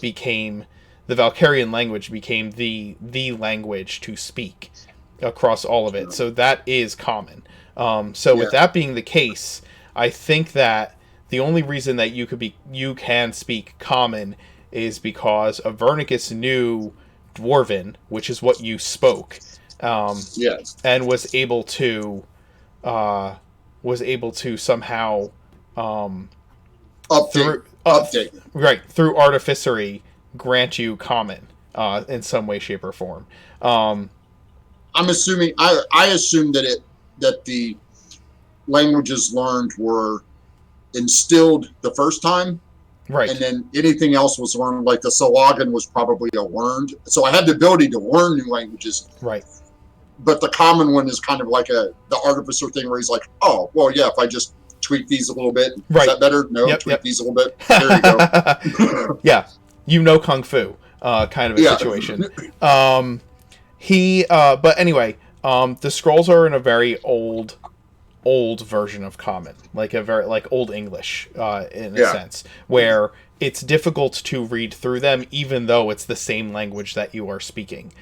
Valkyrian language became the language to speak across all of it. So that is common. With that being the case, I think that the only reason that you can speak common is because Avernicus knew Dwarven, which is what you spoke, and was able to somehow through artificery grant you common in some way, shape, or form. I'm assuming I assume that the languages learned were instilled the first time. Right. And then anything else was learned, like the Salagan was probably a learned. So I have the ability to learn new languages. Right. But the common one is kind of like the artificer thing where he's like, oh, well, yeah, if I just tweak these a little bit, is that better? No, tweak these a little bit. There you go. Yeah. Kung Fu kind of a situation. But anyway, the scrolls are in a very old version of common, like a very old English in a sense, where it's difficult to read through them even though it's the same language that you are speaking,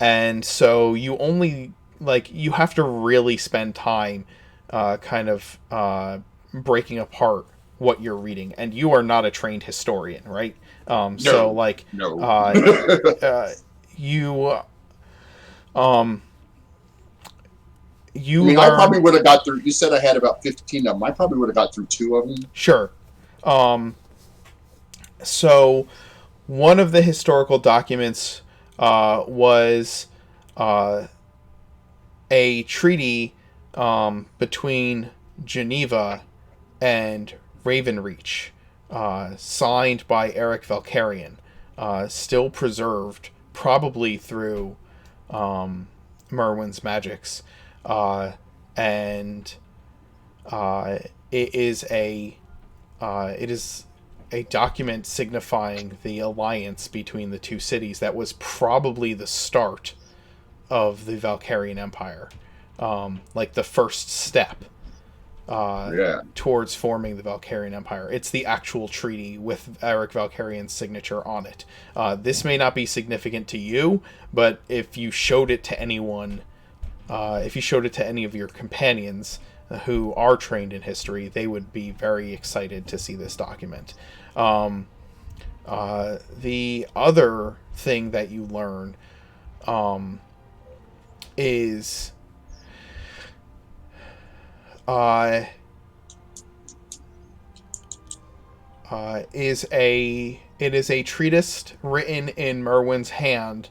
and so you only you have to really spend time breaking apart what you're reading, and you are not a trained historian, right? No. I probably would have got through. You said I had about 15 of them. I probably would have got through 2 of them. Sure. So one of the historical documents was a treaty between Geneva and Ravenreach, signed by Eric Valkyrian, still preserved, probably through Myrwyn's magics. It is a document signifying the alliance between the two cities that was probably the start of the Valkyrian Empire, the first step towards forming the Valkyrian Empire. It's the actual treaty with Eric Valkyrian's signature on it. This may not be significant to you, but if you showed it to anyone, if you showed it to any of your companions who are trained in history, they would be very excited to see this document. The other thing that you learn is a treatise written in Myrwyn's hand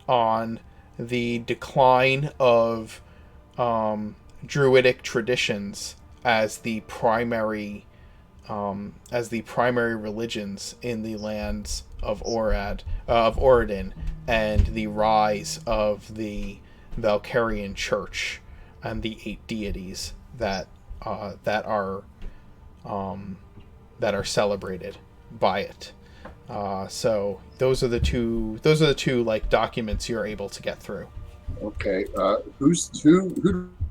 on the decline of druidic traditions as the primary religions in the lands of Oradin, and the rise of the Valkyrian Church and the 8 deities that are celebrated by it. So those are the two like documents you're able to get through. Okay. Who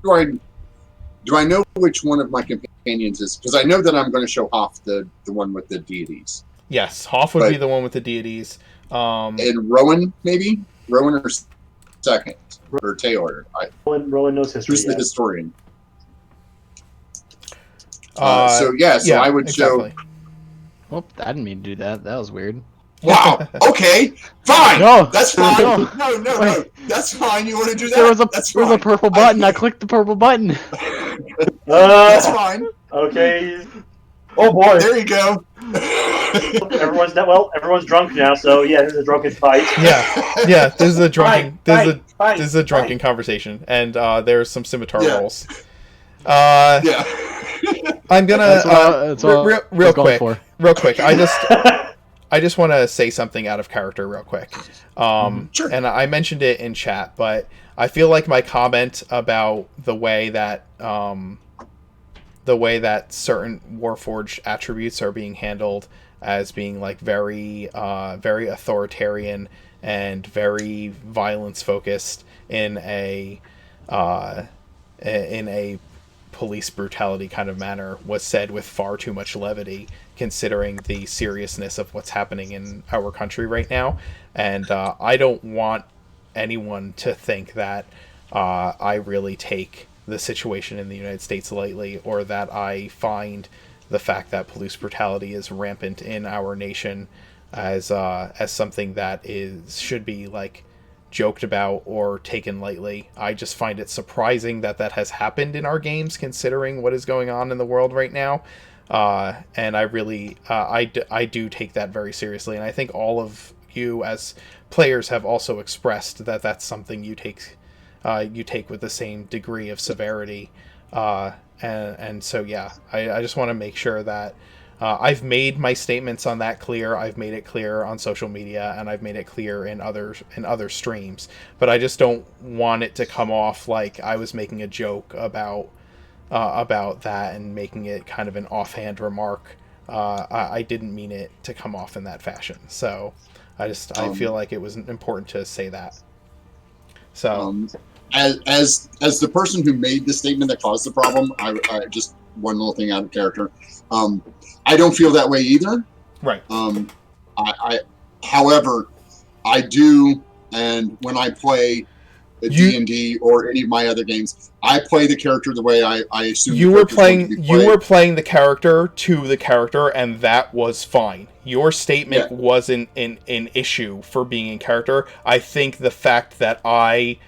do I know which one of my companions is? Because I know that I'm going to show Hoff the one with the deities. Yes, Hoff would be the one with the deities. And Rowan, maybe? Rowan or second? Or Taylor? Rowan knows history. Who's the historian? So I would exactly. show... Oh, I didn't mean to do that. That was weird. Wow. Okay. Fine. No, that's fine. no. No. That's fine. You want to do that? There was a purple button. I clicked the purple button. That's fine. Okay. Oh boy. There you go. Everyone's drunk now, so yeah, this is a drunken fight. Yeah. This is a drunken. Fight. This is a drunken conversation, and there's some scimitar rolls. Yeah. I'm gonna real quick. I just want to say something out of character real quick. Sure. And I mentioned it in chat, but I feel like my comment about the way that certain Warforged attributes are being handled as being like very authoritarian and very violence focused in a police brutality kind of manner was said with far too much levity, considering the seriousness of what's happening in our country right now. And I don't want anyone to think that I really take the situation in the United States lightly, or that I find the fact that police brutality is rampant in our nation as something that should be like joked about or taken lightly. I just find it surprising that has happened in our games, considering what is going on in the world right now. And I really, I do take that very seriously. And I think all of you as players have also expressed that that's something you take with the same degree of severity. And so, yeah, I just want to make sure that I've made my statements on that clear. I've made it clear on social media, and I've made it clear in other streams. But I just don't want it to come off like I was making a joke about that and making it kind of an offhand remark. I didn't mean it to come off in that fashion. So I feel like it was important to say that. So as the person who made the statement that caused the problem, I just one little thing out of character. I don't feel that way either. Right. However, I do, and when I play D&D or any of my other games, I play the character the way I assume you were playing the character to the character, and that was fine. Your statement wasn't an issue for being in character. I think the fact that I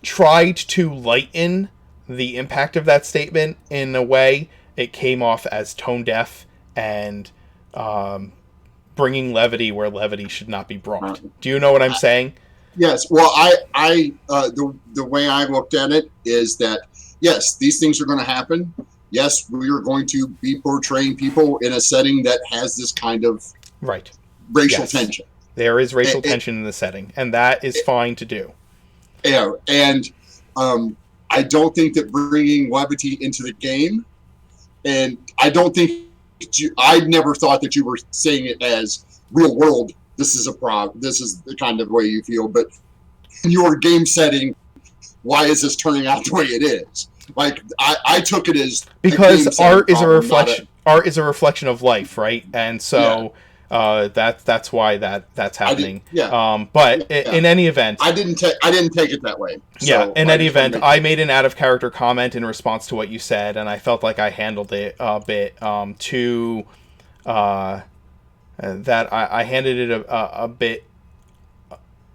tried to lighten the impact of that statement in a way, it came off as tone deaf and bringing levity where levity should not be brought. Do you know what I'm saying? Yes. Well, the way I looked at it is that, yes, these things are going to happen. Yes, we are going to be portraying people in a setting that has this kind of racial tension. There is racial tension in the setting, and that is fine to do. Yeah, and I don't think that bringing levity into the game, and I don't think I never thought that you were saying it as real world. This is a problem. This is the kind of way you feel, but in your game setting, why is this turning out the way it is? like I took it as because art is a reflection. Art is a reflection of life, right? And so that's why that's happening. But in any event, I didn't take it that way. So in any event, I made an out of character comment in response to what you said, and I felt like I handled it a bit too. That I handed it a bit.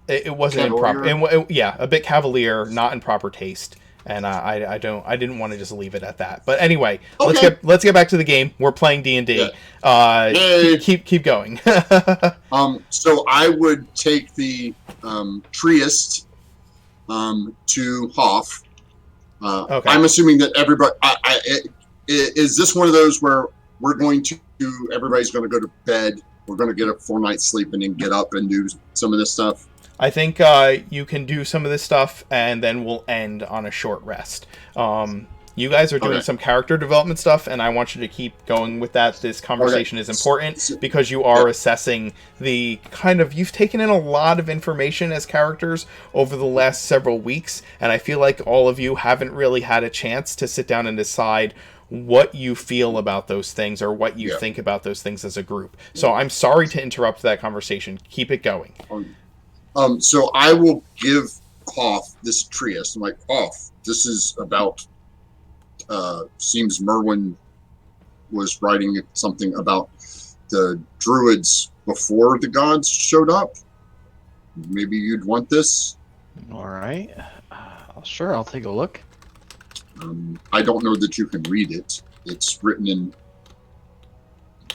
It wasn't in proper. A bit cavalier, not in proper taste. And I didn't want to just leave it at that. But anyway, let's get back to the game. We're playing D&D. Keep going. So I would take the Triest to Hoff. I'm assuming that everybody. Is this one of those where we're going to? Everybody's going to go to bed. We're going to get a 4 nights sleep and then get up and do some of this stuff. I think you can do some of this stuff, and then we'll end on a short rest. You guys are doing some character development stuff, and I want you to keep going with that. This conversation is important because you are assessing the kind of... You've taken in a lot of information as characters over the last several weeks, and I feel like all of you haven't really had a chance to sit down and decide what you feel about those things or what you think about those things as a group. So I'm sorry to interrupt that conversation. Keep it going. So I will give Hoff this Triest. I'm like, Hoff, this is about, seems Myrwyyn was writing something about the druids before the gods showed up. Maybe you'd want this? All right. Sure, I'll take a look. I don't know that you can read it. It's written in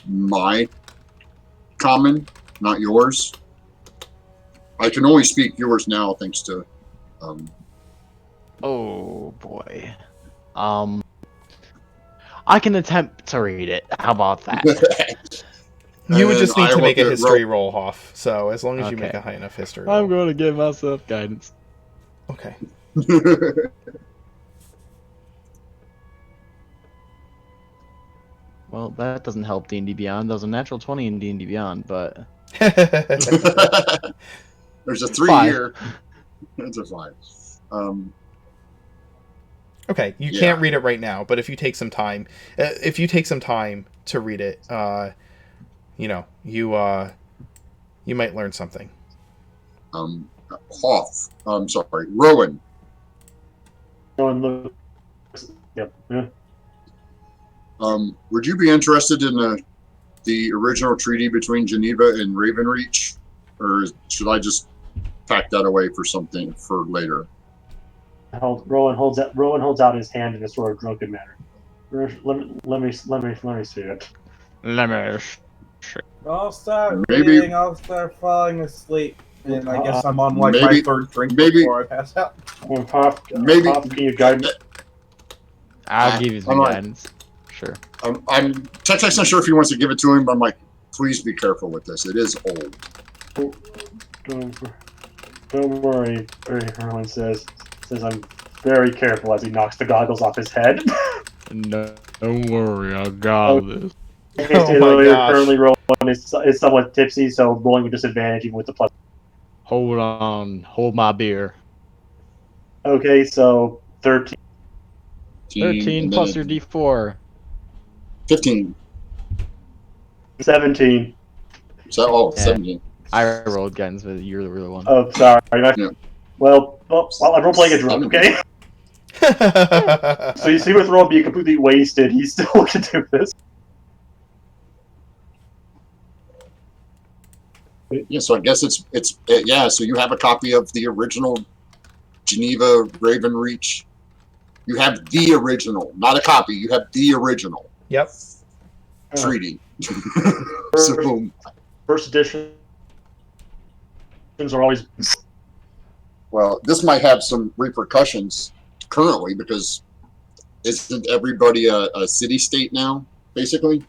my common, not yours. I can only speak yours now, thanks to. Oh boy. I can attempt to read it. How about that? You would just need to make a history roll, Hoff. So as long as you make a high enough history roll. I'm going to give myself guidance. Okay. Well, that doesn't help D&D Beyond. That was a natural 20 in D&D Beyond, but... There's a 3 here. That's a 5. Okay, you can't read it right now, but if you take some time, to read it, you might learn something. Hoff. I'm sorry, Rowan. Rowan looks. Yep. Yeah. Would you be interested in the original treaty between Geneva and Ravenreach, or should I just pack that away for something for later? Rowan holds out his hand in a sort of drunken manner. Let me see it. I'll start reading. I'll start falling asleep, and I guess I'm on my 3rd drink before I pass out. Pop, can you guide me? I'll give you some guidance. Sure. Tech's not sure if he wants to give it to him, but I'm like, please be careful with this. It is old. Don't worry, Rowan says I'm very careful as he knocks the goggles off his head. No, don't worry, I got this. Currently, Rowan is somewhat tipsy, so rolling with disadvantage even with the plus. Hold on, hold my beer. Okay, so 13. 13 plus your D4. 15. 17. So, 17. I rolled guidance, but you're the real one. Oh, sorry. Well, I'm role-playing a drunk, okay? So you see with Rowan being completely wasted, he still can do this. Yeah, so I guess so you have a copy of the original Geneva Ravenreach. You have the original, not a copy. You have the original. Yep. Treaty. First editions are always. Well, this might have some repercussions currently because isn't everybody a city-state now, basically?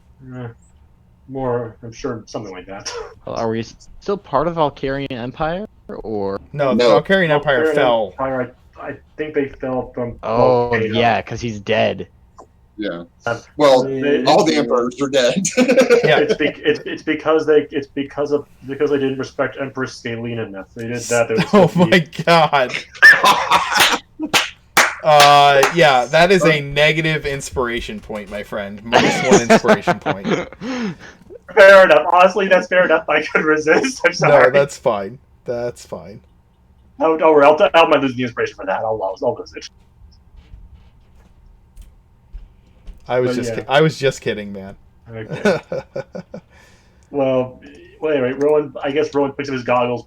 More, I'm sure, something like that. Well, are we still part of Valkyrian Empire, or no? The Valkyrian Empire fell. I think they fell from. Oh yeah, because he's dead. Yeah. Well, all the emperors are dead. Yeah. It's because they didn't respect Empress Scalene enough. They did that. Oh my god. Yeah, that is a negative inspiration point, my friend. -1 inspiration point. Fair enough. Honestly, that's fair enough. I could resist. I'm sorry. No, that's fine. That's fine. Oh, don't worry. I'll lose the inspiration for that. I'll lose it. I was But just yeah. I was just kidding, man. Okay. Well, anyway, Rowan. I guess Rowan picks up his goggles,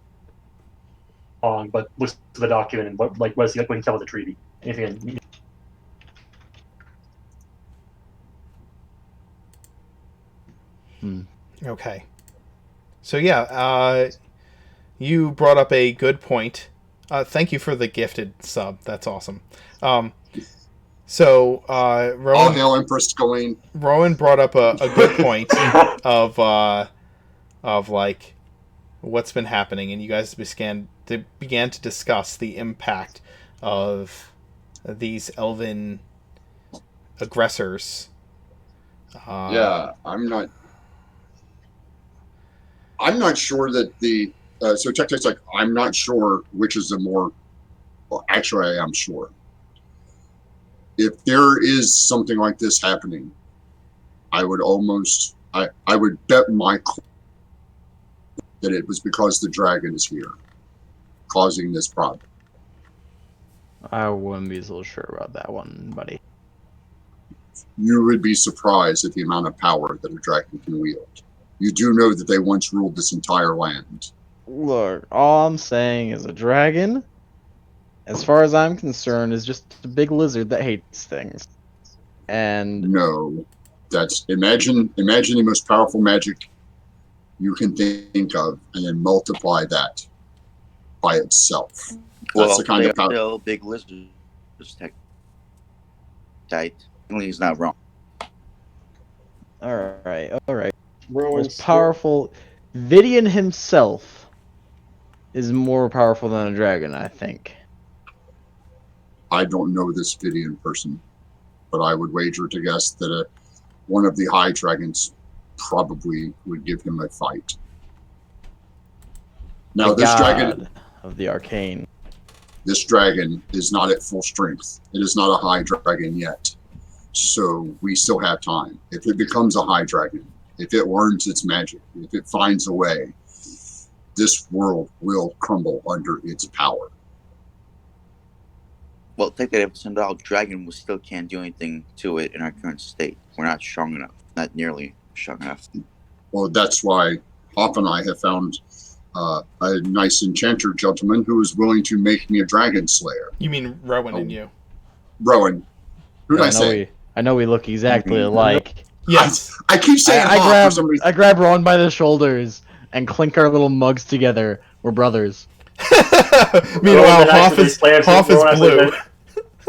but looks to the document and what does he tell with the treaty? Anything? Okay. So yeah, you brought up a good point. Thank you for the gifted sub. That's awesome. So All Rowan, hail Empress Gawain. Rowan brought up a good point of like what's been happening, and you guys began to discuss the impact of these elven aggressors. Yeah, I'm not sure that the so Tech-Tech's like, I'm not sure which is the more. Well, actually, I am sure. If there is something like this happening, I would almost I would bet my that it was because the dragon is here, causing this problem. I wouldn't be so sure about that one, buddy. You would be surprised at the amount of power that a dragon can wield. You do know that they once ruled this entire land. Look, all I'm saying is a dragon, as far as I'm concerned, is just a big lizard that hates things. And No, that's imagine the most powerful magic you can think of, and then multiply that by itself. That's the kind of power. Still big lizards. Tight. He's not wrong. all right. Rowan's Most powerful, Vidian himself is more powerful than a dragon, I think. I don't know this Vidian person, but I would wager to guess that one of the high dragons probably would give him a fight. Now, The this god dragon of the arcane. This dragon is not at full strength. It is not a high dragon yet. So we still have time. If it becomes a high dragon, if it learns its magic, if it finds a way, this world will crumble under its power. Well, take that episode out. Dragon, we still can't do anything to it in our current state. We're not strong enough. Not nearly strong enough. Well, that's why Hoff and I have found a nice enchanter gentleman who is willing to make me a dragon slayer. You mean Rowan and you? Rowan. Who did I say? I know we look exactly alike. Yes. I keep saying Hoff for some reason. I grab Rowan by the shoulders and clink our little mugs together. We're brothers. Meanwhile, Hoff is blue.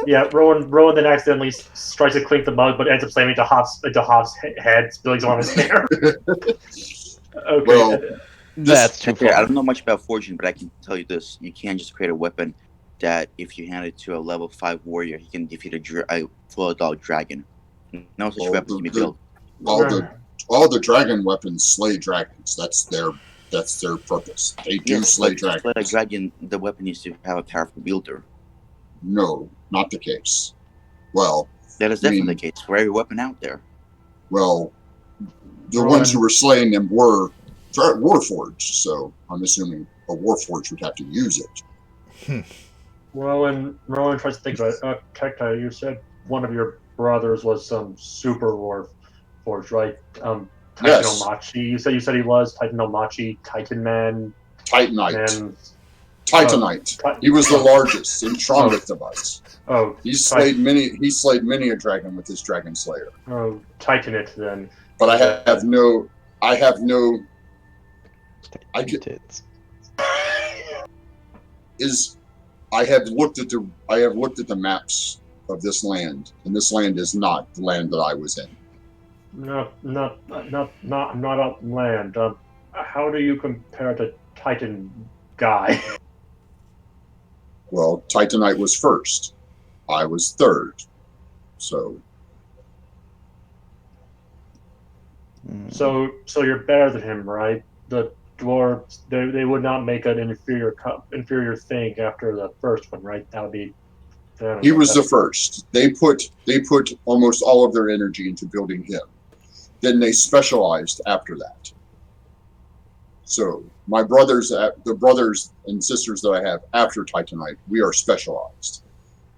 Yeah, Rowan then accidentally tries to clink the mug, but ends up slamming into Hoff's head, spilling on his hair. Okay. Well, That's too I far. don't know much about forging, but I can tell you this: you can't just create a weapon that, if you hand it to a level 5 warrior, he can defeat a full adult dragon. No such weapon can be built. All the dragon weapons slay dragons. That's their purpose. They do slay dragons. To slay a dragon, the weapon needs to have a powerful wielder. No, not the case. Well, That is definitely the case for every weapon out there. Well, the ones who were slaying them were warforged, so I'm assuming a warforged would have to use it. Rowan tries to think about it. Tekta, you said one of your brothers was some super warforged, right? Yes. Titanomachi. You said he was Titanomachi, Titan Man. Titanite. And Titanite. He was the largest and strongest of us. Oh, He slayed many a dragon with his dragon slayer. Oh, Titanite then. But I have no. I have looked at the maps of this land, and this land is not the land that I was in. Not on land. How do you compare to Titan guy? Well, Titanite was first. I was third. So So you're better than him, right? The dwarves, they would not make an inferior thing after the first one, right? That would be He was the first. They put almost all of their energy into building him. Then they specialized after that. So my brothers, the brothers and sisters that I have after Titanite, we are specialized.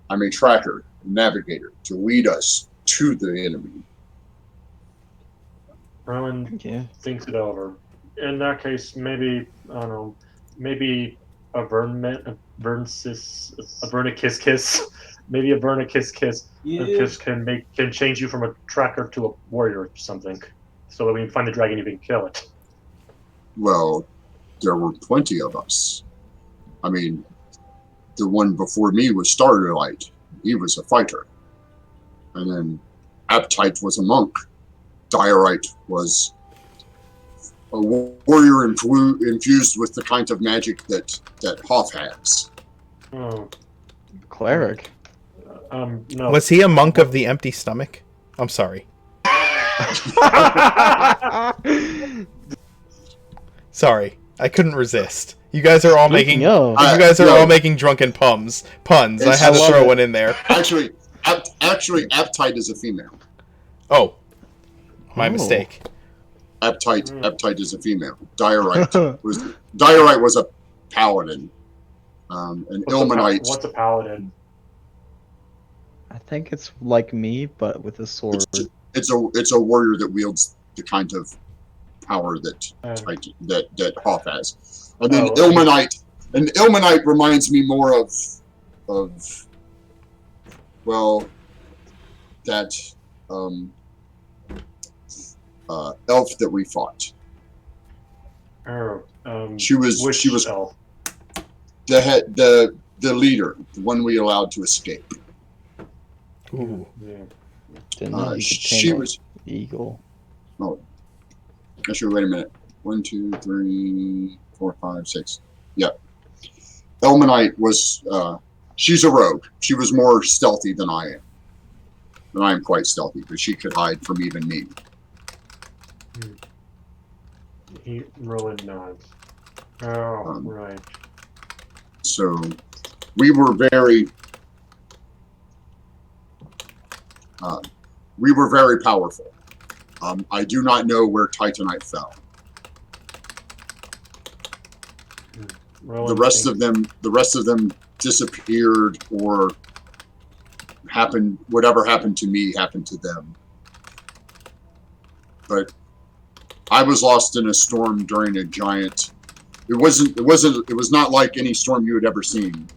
I'm a tracker, navigator to lead us to the enemy. Rowan thinks it over. In that case, maybe I don't know, maybe a Verna-kiss, maybe a Verna-kiss can change you from a tracker to a warrior or something, so that when you find the dragon, you can kill it. Well, there were plenty of us. I mean, the one before me was Starlight. He was a fighter, and then Aptite was a monk. Diorite was a warrior infused with the kind of magic that Hoff has. Oh, Cleric. No. Was he a monk of the empty stomach? I'm sorry. Sorry, I couldn't resist. You guys are all making all making drunken puns. I had to throw one in there. Actually, Aptite is a female. Oh, my mistake. Aptite is a female. Diorite was a paladin. And Ilmenite. What's a paladin? I think it's like me, but with a sword. It's a warrior that wields the kind of power that Hoff has. And then Ilmenite reminds me more of that elf that we fought. She was elf? the leader, the one we allowed to escape. Ooh. Yeah. She was eagle. Oh, actually, wait a minute. 1, 2, 3, 4, 5, 6. Yep. Ilmenite was. She's a rogue. She was more stealthy than I am. And I am quite stealthy, but she could hide from even me. Rowan nods. Oh, right. So, we were very powerful. I do not know where Titanite fell. The rest of them disappeared, or happened. Whatever happened to me happened to them. But I was lost in a storm during a giant. It was not like any storm you had ever seen.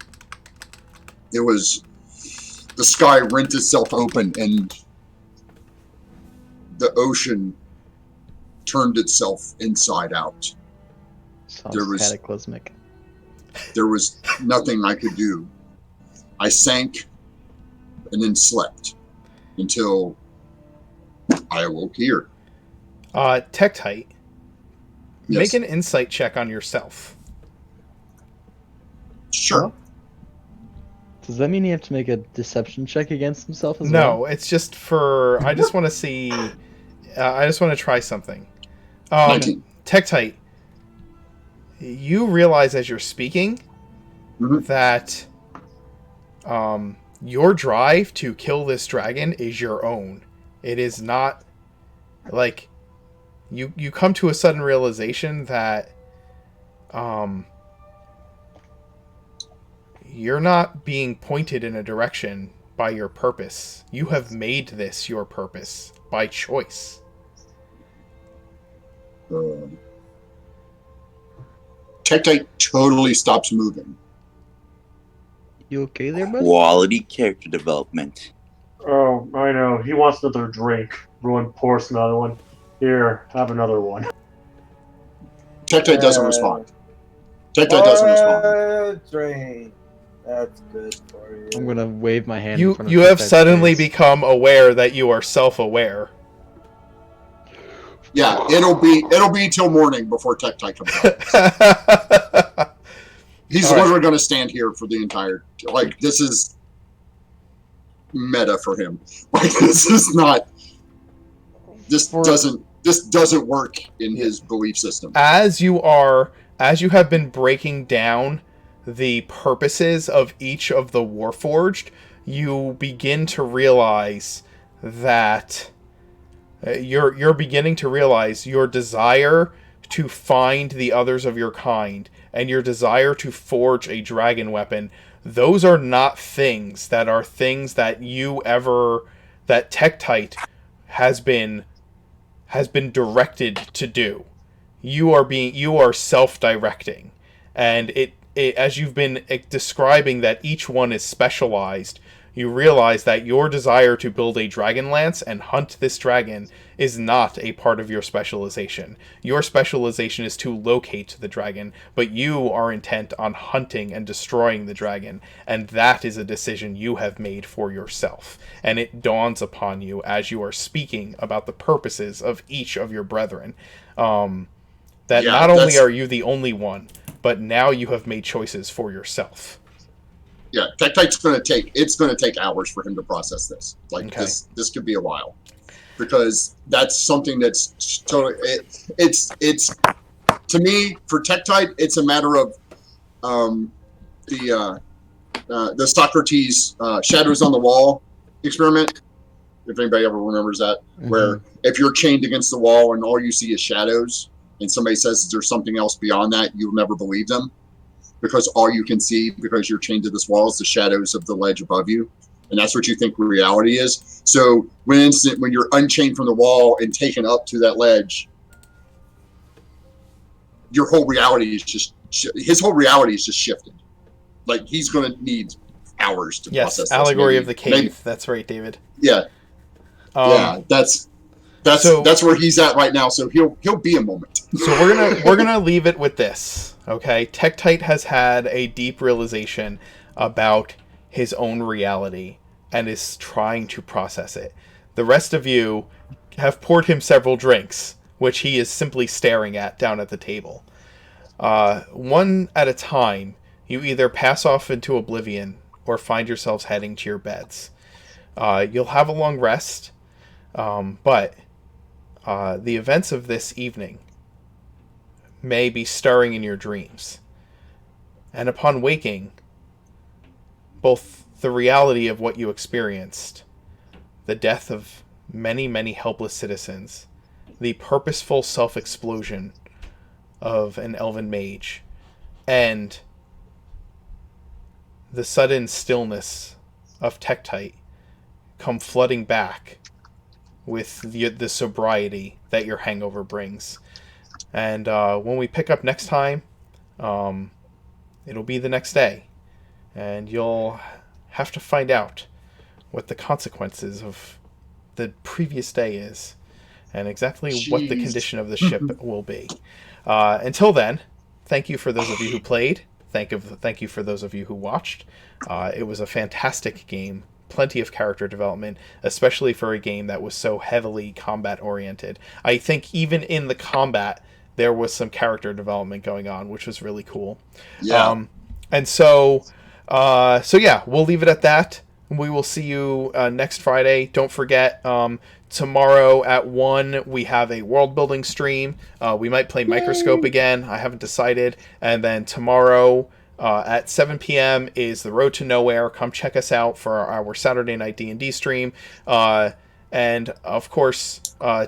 It was the sky rent itself open and the ocean turned itself inside out. Sounds cataclysmic. There was nothing I could do. I sank and then slept until I awoke here. Tektite, Yes. make an insight check on yourself. Sure. Does that mean you have to make a deception check against himself as No, well? it's just for. I just want to see. I just want to try something. 19. Tektite, you realize as you're speaking that your drive to kill this dragon is your own. It is not like you come to a sudden realization that you're not being pointed in a direction by your purpose. You have made this your purpose by choice. Tektite totally stops moving. You okay there, bud? Quality character development. Oh, I know. He wants another drink. Rowan pours another one. Here, have another one. Tektite doesn't respond. Tektite doesn't respond. Drink. That's good for you. I'm gonna wave my hand. in front of You have Tektite's suddenly face. become become aware that you are self-aware. Yeah, it'll be till morning before Tektite comes out. He's literally going to stand here for the entire. Like, this is meta for him. Like, this is not. This doesn't work in his belief system. As you have been breaking down the purposes of each of the Warforged, you begin to realize that you're beginning to realize your desire to find the others of your kind and your desire to forge a dragon weapon. Those are not things that that Tektite has been directed to do. You are self-directing, and it as you've been describing that each one is specialized, you realize that your desire to build a dragon lance and hunt this dragon is not a part of your specialization. Your specialization is to locate the dragon, but you are intent on hunting and destroying the dragon, and that is a decision you have made for yourself. And it dawns upon you as you are speaking about the purposes of each of your brethren, that not only are you the only one, but now you have made choices for yourself. Yeah, Tektite's going to take hours for him to process this. This could be a while, because that's something that's totally. It's to me, for Tektite, it's a matter of the Socrates shadows on the wall experiment. If anybody ever remembers that, where if you're chained against the wall and all you see is shadows, and somebody says there's something else beyond that, you'll never believe them, because all you can see, because you're chained to this wall, is the shadows of the ledge above you, and that's what you think reality is. So when you're unchained from the wall and taken up to that ledge, your whole reality is his whole reality is just shifted. Like, he's going to need hours to process this. Allegory of the cave. That's right, David. Yeah. That's where he's at right now. So he'll be a moment. So we're gonna leave it with this. Okay, Tektite has had a deep realization about his own reality and is trying to process it. The rest of you have poured him several drinks, which he is simply staring at down at the table. One at a time, you either pass off into oblivion or find yourselves heading to your beds. You'll have a long rest, but the events of this evening may be stirring in your dreams. And upon waking, both the reality of what you experienced, the death of many, many helpless citizens, the purposeful self-explosion of an elven mage, and the sudden stillness of Tektite come flooding back with the sobriety that your hangover brings. And when we pick up next time, it'll be the next day, and you'll have to find out what the consequences of the previous day is, and exactly what the condition of the ship will be. Until then, thank you for those of you who played. Thank you for those of you who watched. It was a fantastic game. Plenty of character development, especially for a game that was so heavily combat oriented. I think even in the combat, there was some character development going on, which was really cool. Yeah. So yeah, we'll leave it at that. We will see you next Friday. Don't forget, tomorrow at 1, we have a world building stream. We might play Microscope again. I haven't decided. And then tomorrow at 7 p.m. is The Road to Nowhere. Come check us out for our Saturday night D&D stream. And of course,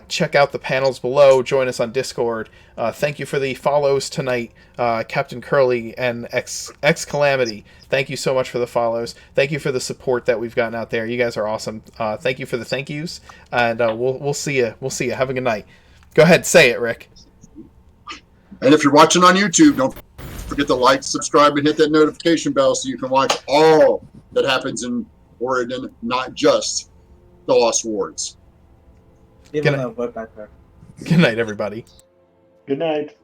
check out the panels below. Join us on Discord. Thank you for the follows tonight, Captain Curly and X Calamity. Thank you so much for the follows. Thank you for the support that we've gotten out there. You guys are awesome. Thank you for the thank yous, and we'll see you. We'll see you. Have a good night. Go ahead, say it, Rick. And if you're watching on YouTube, don't forget to like, subscribe, and hit that notification bell so you can watch all that happens in Oregon, not just the Lost Wards. Even though, but back there. Good night, everybody. Good night.